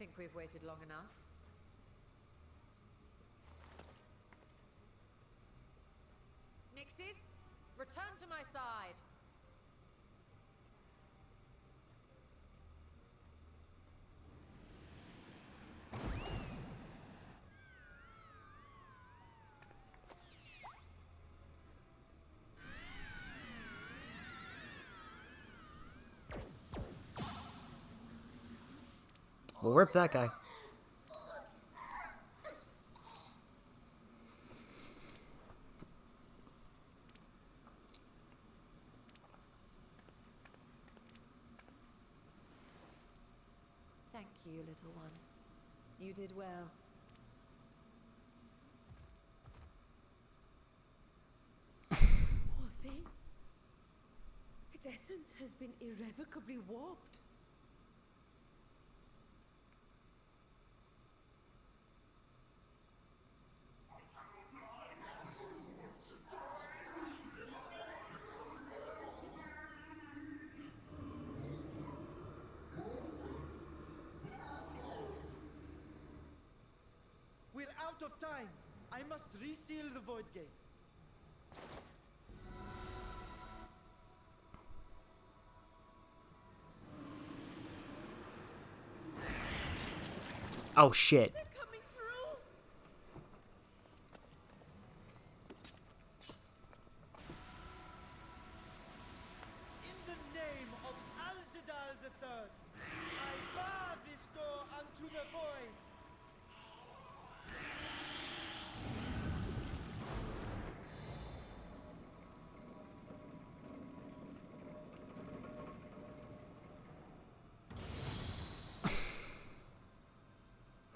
think we've waited long enough. Nixies, return to my side. We'll rip that guy. Thank you, little one. You did well. Poor thing. Its essence has been irrevocably warped. We're out of time. I must reseal the void gate. Oh shit. They're coming through. In the name of Alzadal III, I bar this door unto the void.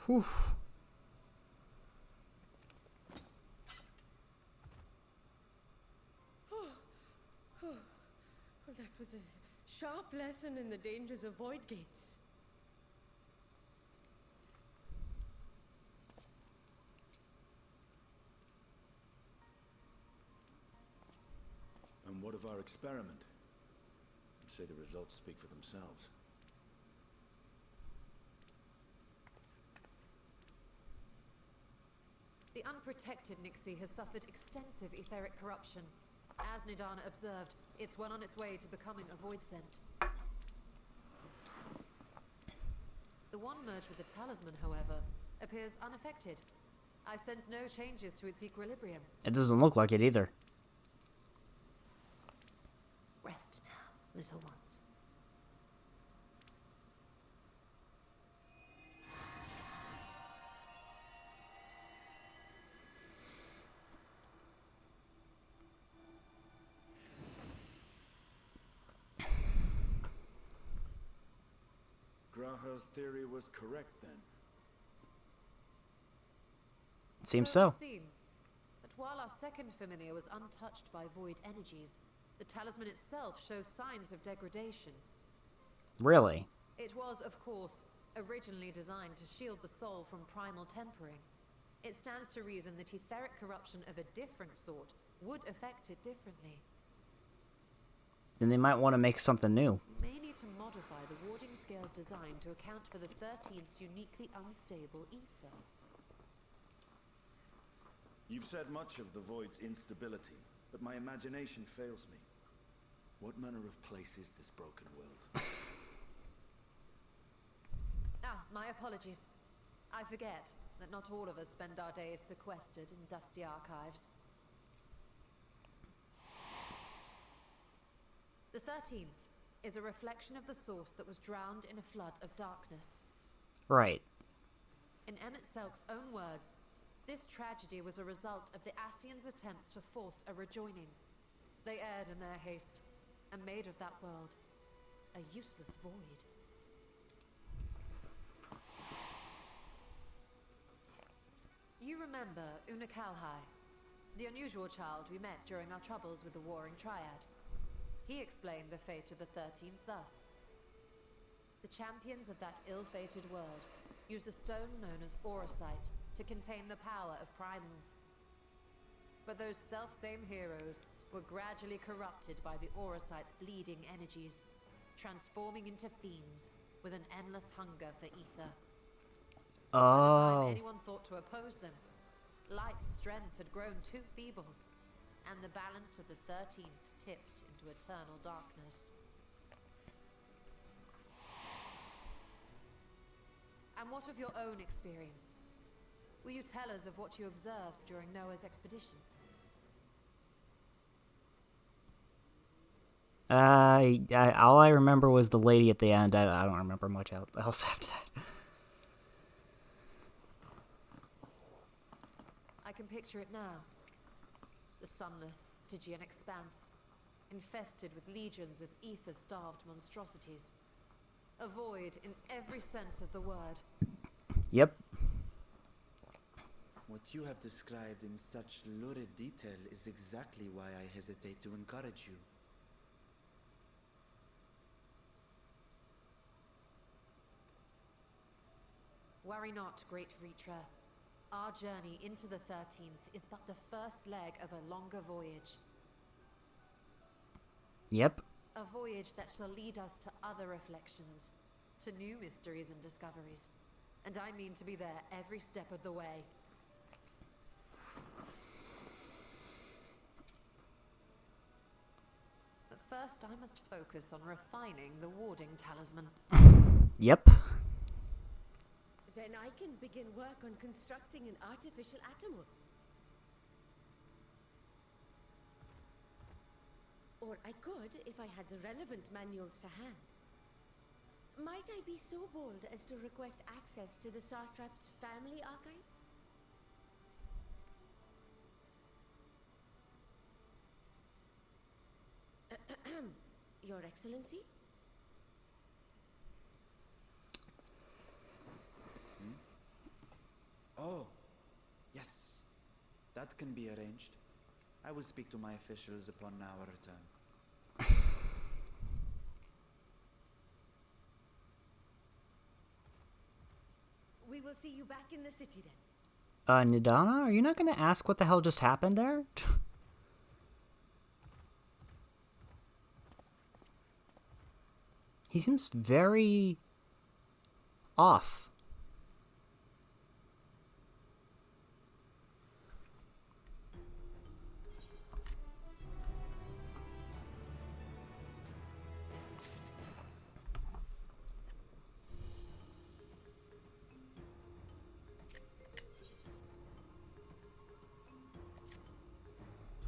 Whew. Well, that was a sharp lesson in the dangers of void gates. And what of our experiment? I'd say the results speak for themselves. The unprotected Nixie has suffered extensive etheric corruption. As Nidana observed, it's well on its way to becoming a void scent. The one merged with the talisman, however, appears unaffected. I sense no changes to its equilibrium. It doesn't look like it either. Rest now, little ones. Graha's theory was correct then. It seems It so. would seem that while our second familiar was untouched by void energies, the talisman itself shows signs of degradation. Really? It was, of course, originally designed to shield the soul from primal tempering. It stands to reason that etheric corruption of a different sort would affect it differently. Then they might want to make something new. We may need to modify the warding scale's design to account for the 13th's uniquely unstable ether. You've said much of the Void's instability, but my imagination fails me. What manner of place is this broken world? My apologies. I forget that not all of us spend our days sequestered in dusty archives. The 13th is a reflection of the source that was drowned in a flood of darkness. Right. In Emmett Selk's own words, this tragedy was a result of the Ascians' attempts to force a rejoining. They erred in their haste, and made of that world a useless void. You remember Una Kalhai, the unusual child we met during our troubles with the Warring Triad. He explained the fate of the 13th thus. The champions of that ill-fated world used the stone known as Auracite to contain the power of primals. But those self-same heroes were gradually corrupted by the Auracite's bleeding energies, transforming into fiends with an endless hunger for ether. By the Oh. time anyone thought to oppose them, Light's strength had grown too feeble, and the balance of the 13th tipped into eternal darkness. And what of your own experience? Will you tell us of what you observed during Noah's expedition? All I remember was the lady at the end. I don't remember much else after that. I can picture it now. The sunless, Stygian expanse, infested with legions of ether-starved monstrosities. A void in every sense of the word. Yep. What you have described in such lurid detail is exactly why I hesitate to encourage you. Worry not, great Vritra. Our journey into the 13th is but the first leg of a longer voyage. Yep. A voyage that shall lead us to other reflections, to new mysteries and discoveries. And I mean to be there every step of the way. But first, I must focus on refining the warding talisman. Yep. Then I can begin work on constructing an artificial Atomos. Or I could, if I had the relevant manuals to hand. Might I be so bold as to request access to the Satrap's family archives? Your Excellency? Oh, yes. That can be arranged. I will speak to my officials upon our return. We will see you back in the city then. Nidana, are you not going to ask what the hell just happened there? He seems very off.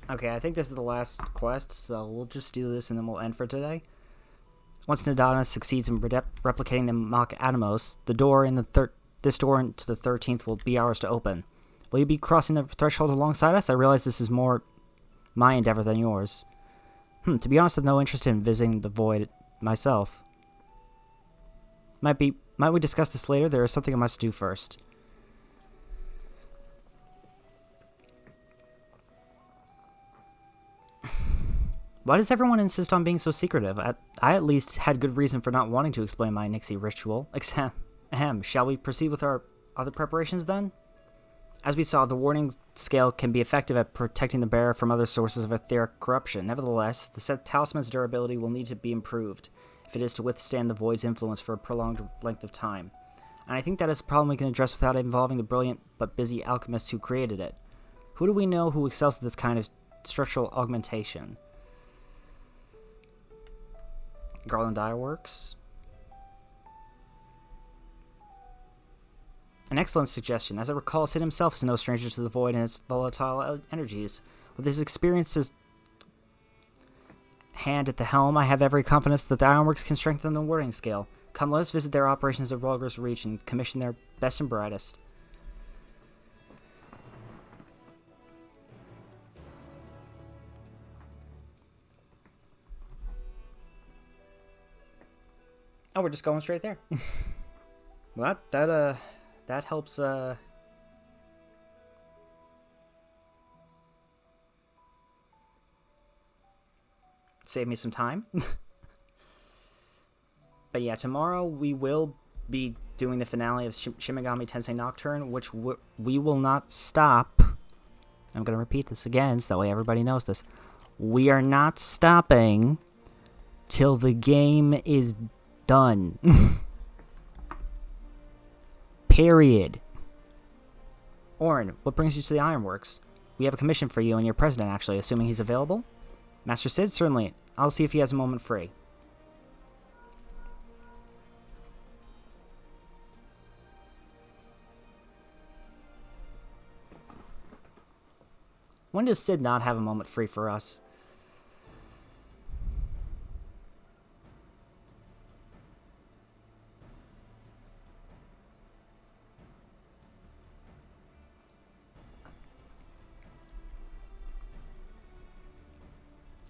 Okay, I think this is the last quest, so we'll just do this and then we'll end for today. Once Nadana succeeds in replicating the Mach Atomos, the door in this door into the 13th will be ours to open. Will you be crossing the threshold alongside us? I realize this is more my endeavor than yours. To be honest, I have no interest in visiting the void myself. Might we discuss this later? There is something I must do first. Why does everyone insist on being so secretive? I at least had good reason for not wanting to explain my Nixie ritual. Shall we proceed with our other preparations then? As we saw, the warding scale can be effective at protecting the bearer from other sources of etheric corruption. Nevertheless, the set talisman's durability will need to be improved if it is to withstand the void's influence for a prolonged length of time. And I think that is a problem we can address without involving the brilliant but busy alchemists who created it. Who do we know who excels at this kind of structural augmentation? Garland Ironworks. An excellent suggestion. As I recall, Sid himself is no stranger to the void and its volatile energies. With his experiences hand at the helm, I have every confidence that the Ironworks can strengthen the warding scale. Come, let us visit their operations at Rolger's Reach and commission their best and brightest. Oh, we're just going straight there. Well, that helps, save me some time. But yeah, tomorrow we will be doing the finale of Shimigami Tensei Nocturne, which we will not stop. I'm going to repeat this again, so that way everybody knows this. We are not stopping till the game is done. Period. Orin, what brings you to the Ironworks? We have a commission for you and your president, actually, assuming he's available? Master Sid, certainly. I'll see if he has a moment free. When does Sid not have a moment free for us?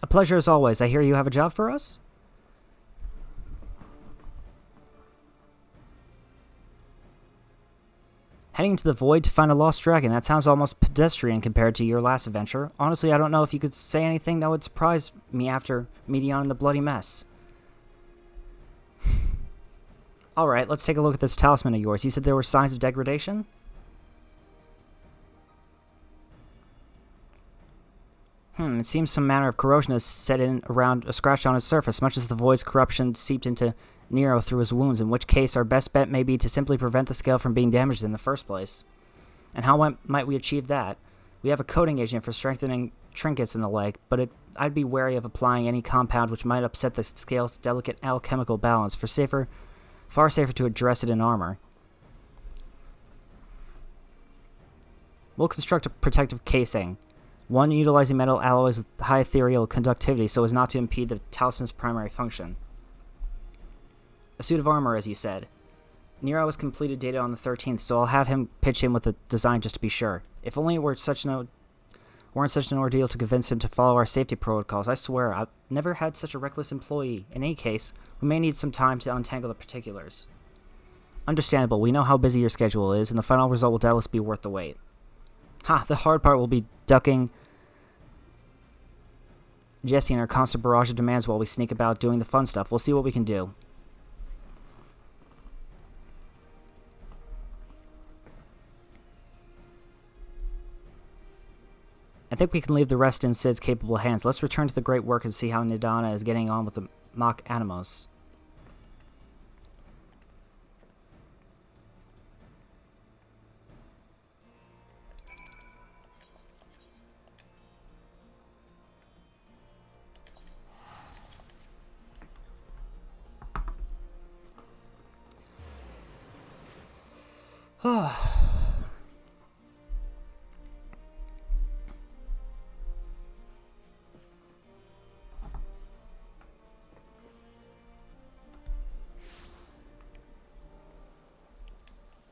A pleasure as always. I hear you have a job for us? Heading into the void to find a lost dragon. That sounds almost pedestrian compared to your last adventure. Honestly, I don't know if you could say anything that would surprise me after meeting on in the bloody mess. Alright, let's take a look at this talisman of yours. You said there were signs of degradation? It seems some manner of corrosion has set in around a scratch on its surface, much as the void's corruption seeped into Nero through his wounds, in which case our best bet may be to simply prevent the scale from being damaged in the first place. And how might we achieve that? We have a coating agent for strengthening trinkets and the like, but I'd be wary of applying any compound which might upset the scale's delicate alchemical balance, far safer to address it in armor. We'll construct a protective casing. One utilizing metal alloys with high ethereal conductivity so as not to impede the talisman's primary function. A suit of armor, as you said. Nero has completed data on the 13th, so I'll have him pitch in with a design just to be sure. If only it weren't such an ordeal to convince him to follow our safety protocols. I swear, I've never had such a reckless employee. In any case, we may need some time to untangle the particulars. Understandable, we know how busy your schedule is, and the final result will doubtless be worth the wait. The hard part will be ducking Jesse and her constant barrage of demands while we sneak about doing the fun stuff. We'll see what we can do. I think we can leave the rest in Sid's capable hands. Let's return to the great work and see how Nidana is getting on with the mock Animos.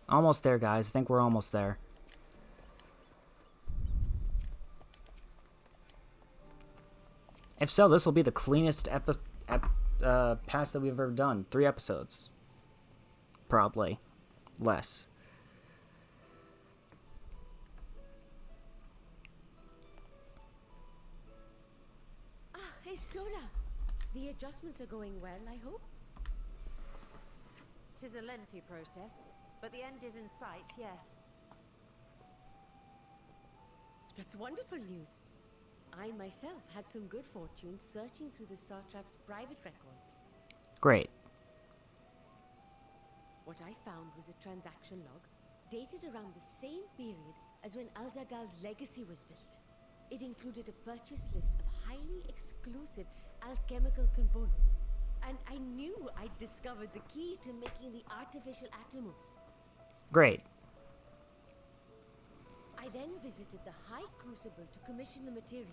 Almost there, guys. I think we're almost there. If so, this will be the cleanest patch that we've ever done. 3 episodes. Probably. Less. Hey, Stora. The adjustments are going well, I hope? 'Tis a lengthy process, but the end is in sight, yes. That's wonderful news. I myself had some good fortune searching through the Satrap's private records. Great. What I found was a transaction log dated around the same period as when Alzadal's legacy was built. It included a purchase list of highly exclusive alchemical components, and I knew I'd discovered the key to making the artificial atomos. Great. I then visited the High Crucible to commission the materials.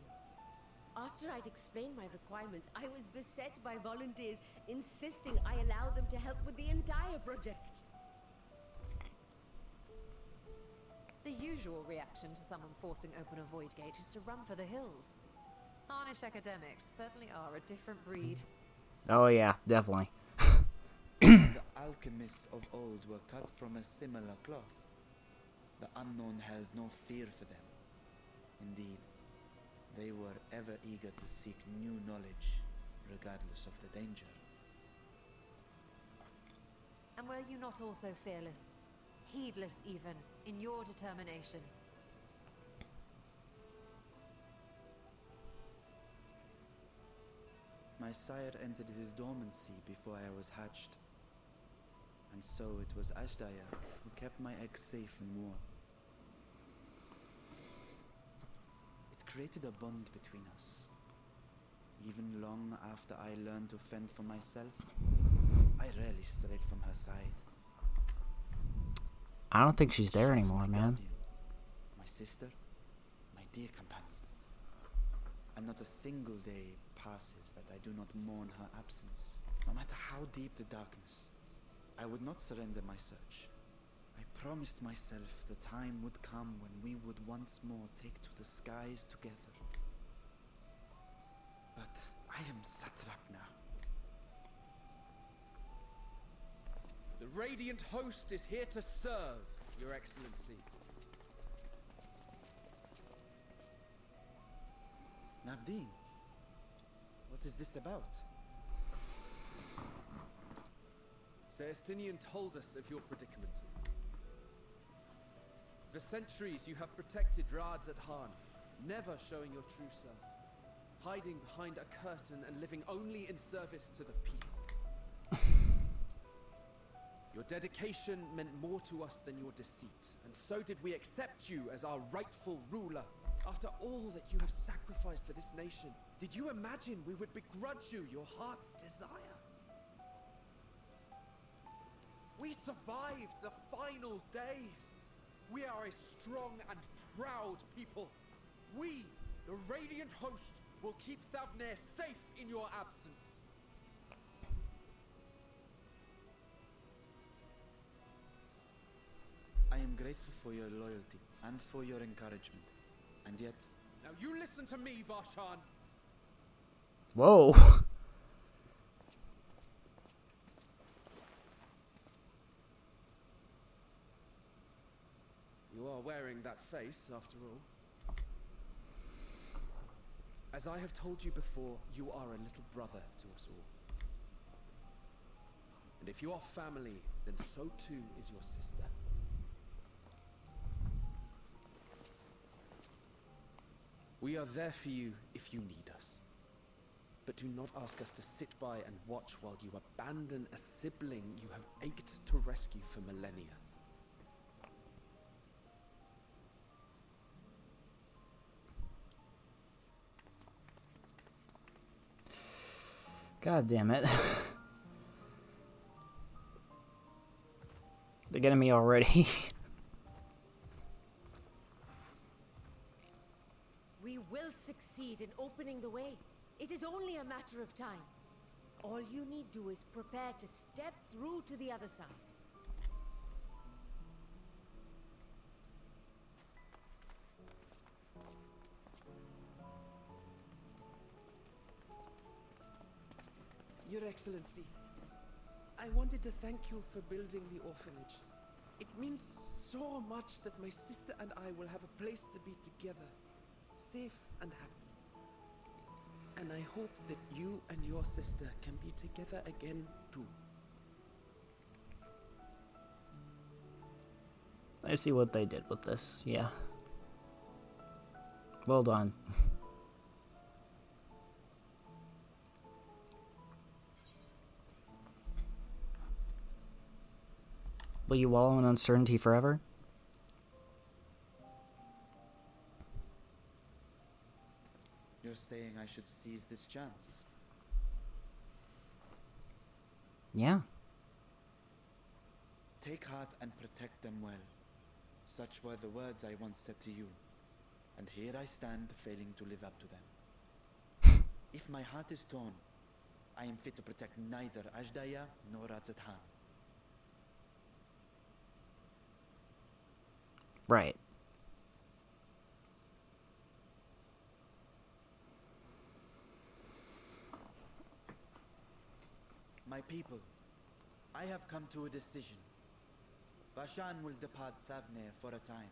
After I'd explained my requirements, I was beset by volunteers insisting I allow them to help with the entire project. The usual reaction to someone forcing open a void gate is to run for the hills. Harnish academics certainly are a different breed. Oh yeah, definitely. The alchemists of old were cut from a similar cloth. The unknown held no fear for them. Indeed, they were ever eager to seek new knowledge, regardless of the danger. And were you not also fearless, heedless even, in your determination? My sire entered his dormancy before I was hatched. And so it was Ashdaya who kept my eggs safe in war. It created a bond between us. Even long after I learned to fend for myself, I rarely strayed from her side. I don't think she's there anymore, man. Guardian, my sister, my dear companion. And not a single day passes that I do not mourn her absence. No matter how deep the darkness, I would not surrender my search. I promised myself the time would come when we would once more take to the skies together. But I am satrap now. The Radiant Host is here to serve, Your Excellency. Navdeen, what is this about? Celestinian told us of your predicament. For centuries you have protected Rads at Han, never showing your true self, hiding behind a curtain and living only in service to the people. Your dedication meant more to us than your deceit, and so did we accept you as our rightful ruler. After all that you have sacrificed for this nation, did you imagine we would begrudge you your heart's desire? We survived the final days. We are a strong and proud people. We, the Radiant Host, will keep Thavnair safe in your absence. I am grateful for your loyalty and for your encouragement. And yet... Now you listen to me, Varshan. Whoa. You are wearing that face, after all. As I have told you before, you are a little brother to us all. And if you are family, then so too is your sister. We are there for you if you need us. But do not ask us to sit by and watch while you abandon a sibling you have ached to rescue for millennia. God damn it. They're getting me already. We will succeed in opening the way. It is only a matter of time. All you need do is prepare to step through to the other side. Your Excellency, I wanted to thank you for building the orphanage. It means so much that my sister and I will have a place to be together, safe and happy. And I hope that you and your sister can be together again too. I see what they did with this, yeah. Well done. Will you wallow in uncertainty forever? You're saying I should seize this chance? Yeah. Take heart and protect them well. Such were the words I once said to you. And here I stand, failing to live up to them. If my heart is torn, I am fit to protect neither Ashdaya nor Razat-Han. Right. My people, I have come to a decision. Vashan will depart Thavnair for a time.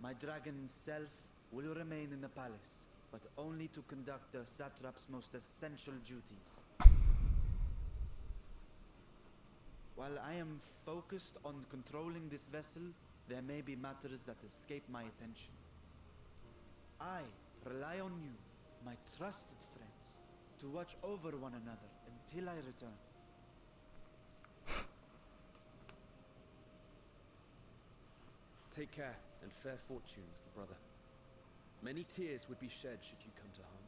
My dragon self will remain in the palace, but only to conduct the satrap's most essential duties. While I am focused on controlling this vessel, there may be matters that escape my attention. I rely on you, my trusted friends, to watch over one another until I return. Take care, and fair fortune, little brother. Many tears would be shed should you come to harm.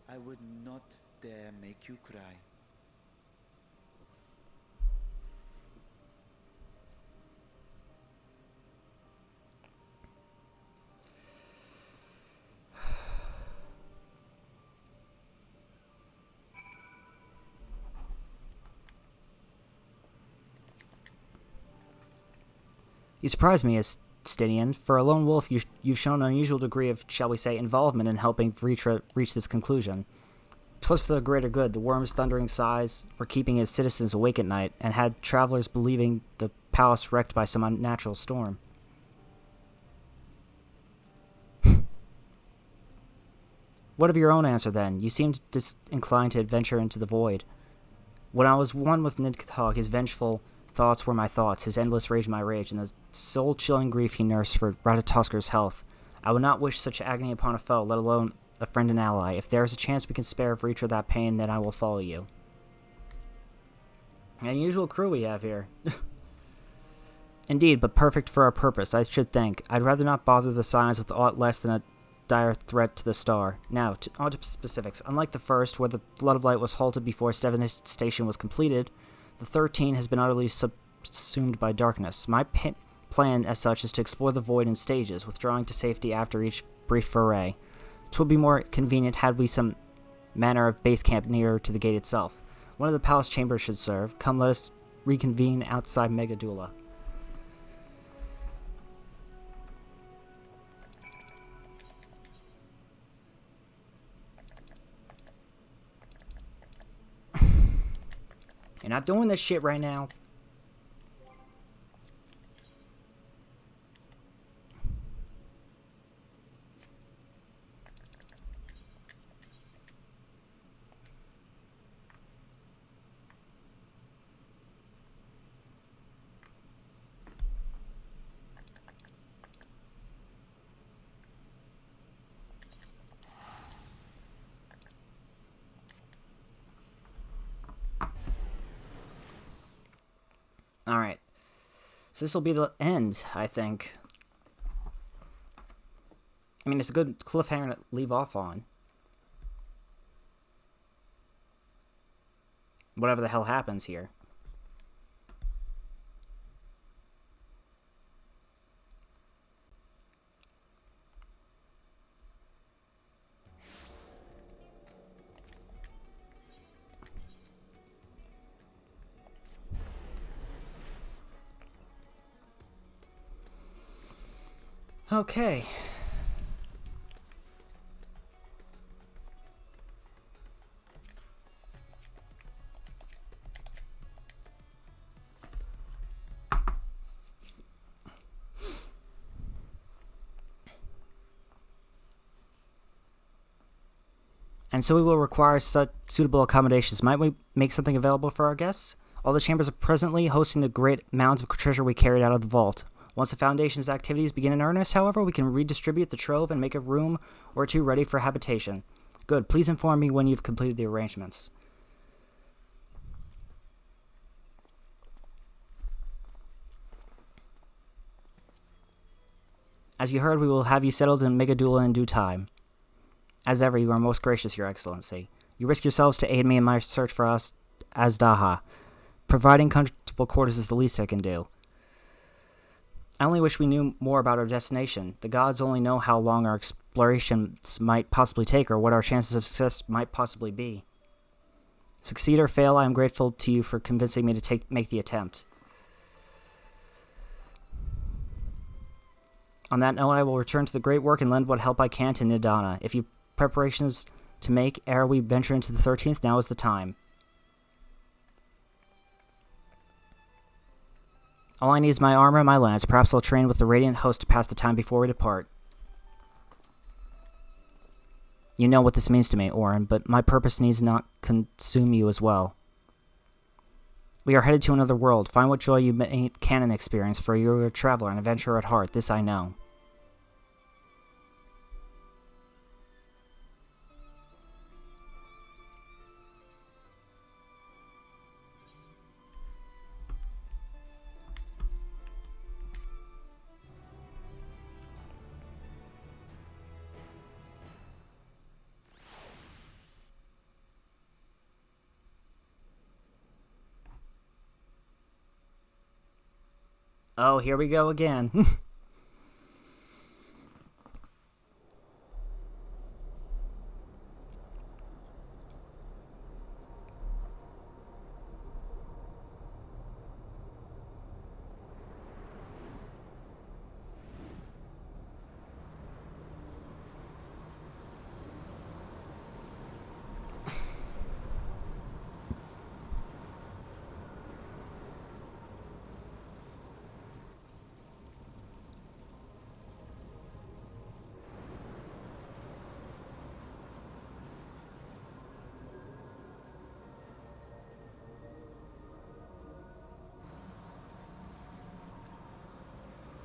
I would not dare make you cry. You surprise me, Stinian. For a lone wolf, you've shown an unusual degree of, shall we say, involvement in helping Vritra reach this conclusion. 'Twas for the greater good. The worm's thundering sighs were keeping his citizens awake at night, and had travelers believing the palace wrecked by some unnatural storm. What of your own answer, then? You seemed disinclined to adventure into the void. When I was one with Nidhogg, his vengeful thoughts were my thoughts, his endless rage my rage, and the soul-chilling grief he nursed for Ratatosker's health. I would not wish such agony upon a foe, let alone a friend and ally. If there is a chance we can spare Vritra that pain, then I will follow you. An unusual crew we have here. Indeed, but perfect for our purpose, I should think. I'd rather not bother the Scions with aught less than a dire threat to the star. Now, on to specifics. Unlike the first, where the Flood of Light was halted before Steven's station was completed, the 13 has been utterly subsumed by darkness. My plan, as such, is to explore the void in stages, withdrawing to safety after each brief foray. 'Twould be more convenient had we some manner of base camp nearer to the gate itself. One of the palace chambers should serve. Come, let us reconvene outside Megadula. You're not doing this shit right now. Alright. So this will be the end, I think. I mean, it's a good cliffhanger to leave off on. Whatever the hell happens here. Okay. And so we will require such suitable accommodations. Might we make something available for our guests? All the chambers are presently hosting the great mounds of treasure we carried out of the vault. Once the Foundation's activities begin in earnest, however, we can redistribute the trove and make a room or two ready for habitation. Good. Please inform me when you've completed the arrangements. As you heard, we will have you settled in Megadula in due time. As ever, you are most gracious, Your Excellency. You risk yourselves to aid me in my search for us Azdaha. Providing comfortable quarters is the least I can do. I only wish we knew more about our destination. The gods only know how long our explorations might possibly take, or what our chances of success might possibly be. Succeed or fail, I am grateful to you for convincing me to make the attempt. On that note, I will return to the great work and lend what help I can to Nidana. If you preparations to make ere we venture into the 13th, now is the time. All I need is my armor and my lance. Perhaps I'll train with the Radiant Host to pass the time before we depart. You know what this means to me, Orin, but my purpose needs not consume you as well. We are headed to another world. Find what joy you can experience, for you're a traveler and adventurer at heart. This I know. Oh, here we go again.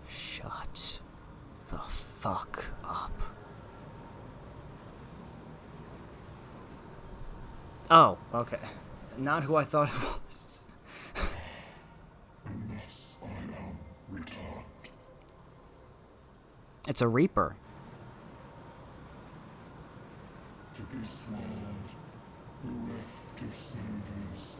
Shut the fuck up. Oh, okay. Not who I thought it was. Unless I am returned. It's a Reaper. To be swallowed, bereft of senses.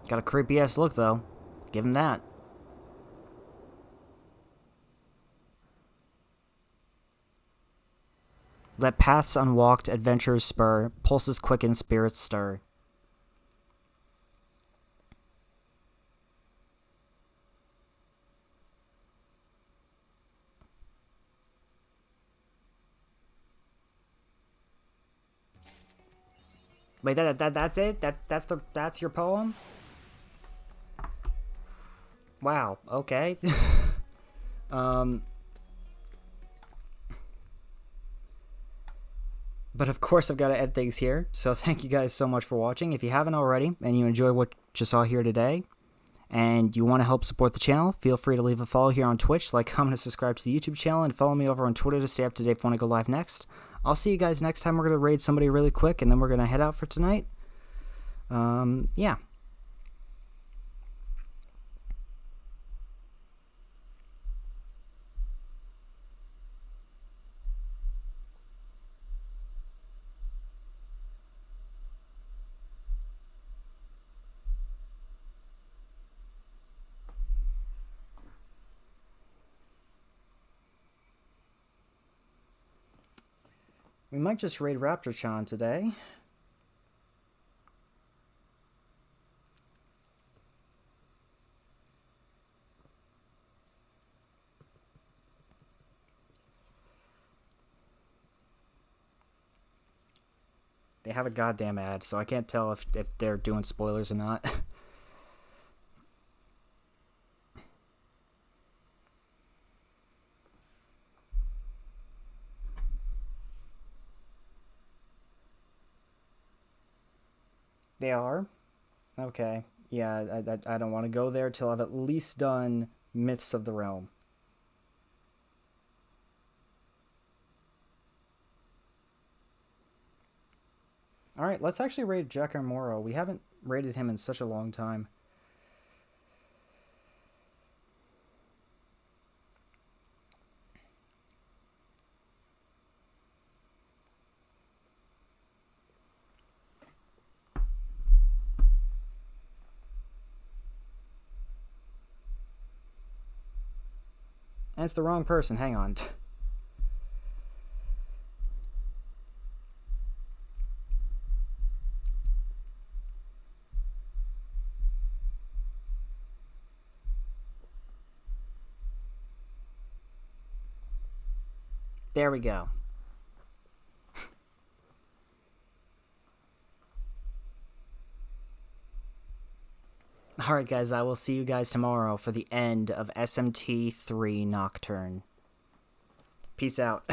Got a creepy ass look though. Give him that. Let paths unwalked, adventures spur, pulses quicken, spirits stir. Wait, that's it? That's your poem? Wow, okay. But of course I've got to end things here. So thank you guys so much for watching. If you haven't already and you enjoy what you saw here today and you want to help support the channel, feel free to leave a follow here on Twitch, like, comment, and subscribe to the YouTube channel, and follow me over on Twitter to stay up to date for when I go live next. I'll see you guys next time. We're going to raid somebody really quick, and then we're going to head out for tonight. Yeah. We might just raid Raptor-chan today. They have a goddamn ad, so I can't tell if they're doing spoilers or not. They are? Okay. Yeah, I don't want to go there till I've at least done Myths of the Realm. Alright, let's actually raid Jack Moro. We haven't raided him in such a long time. And it's the wrong person. Hang on. There we go. Alright guys, I will see you guys tomorrow for the end of SMT 3 Nocturne. Peace out.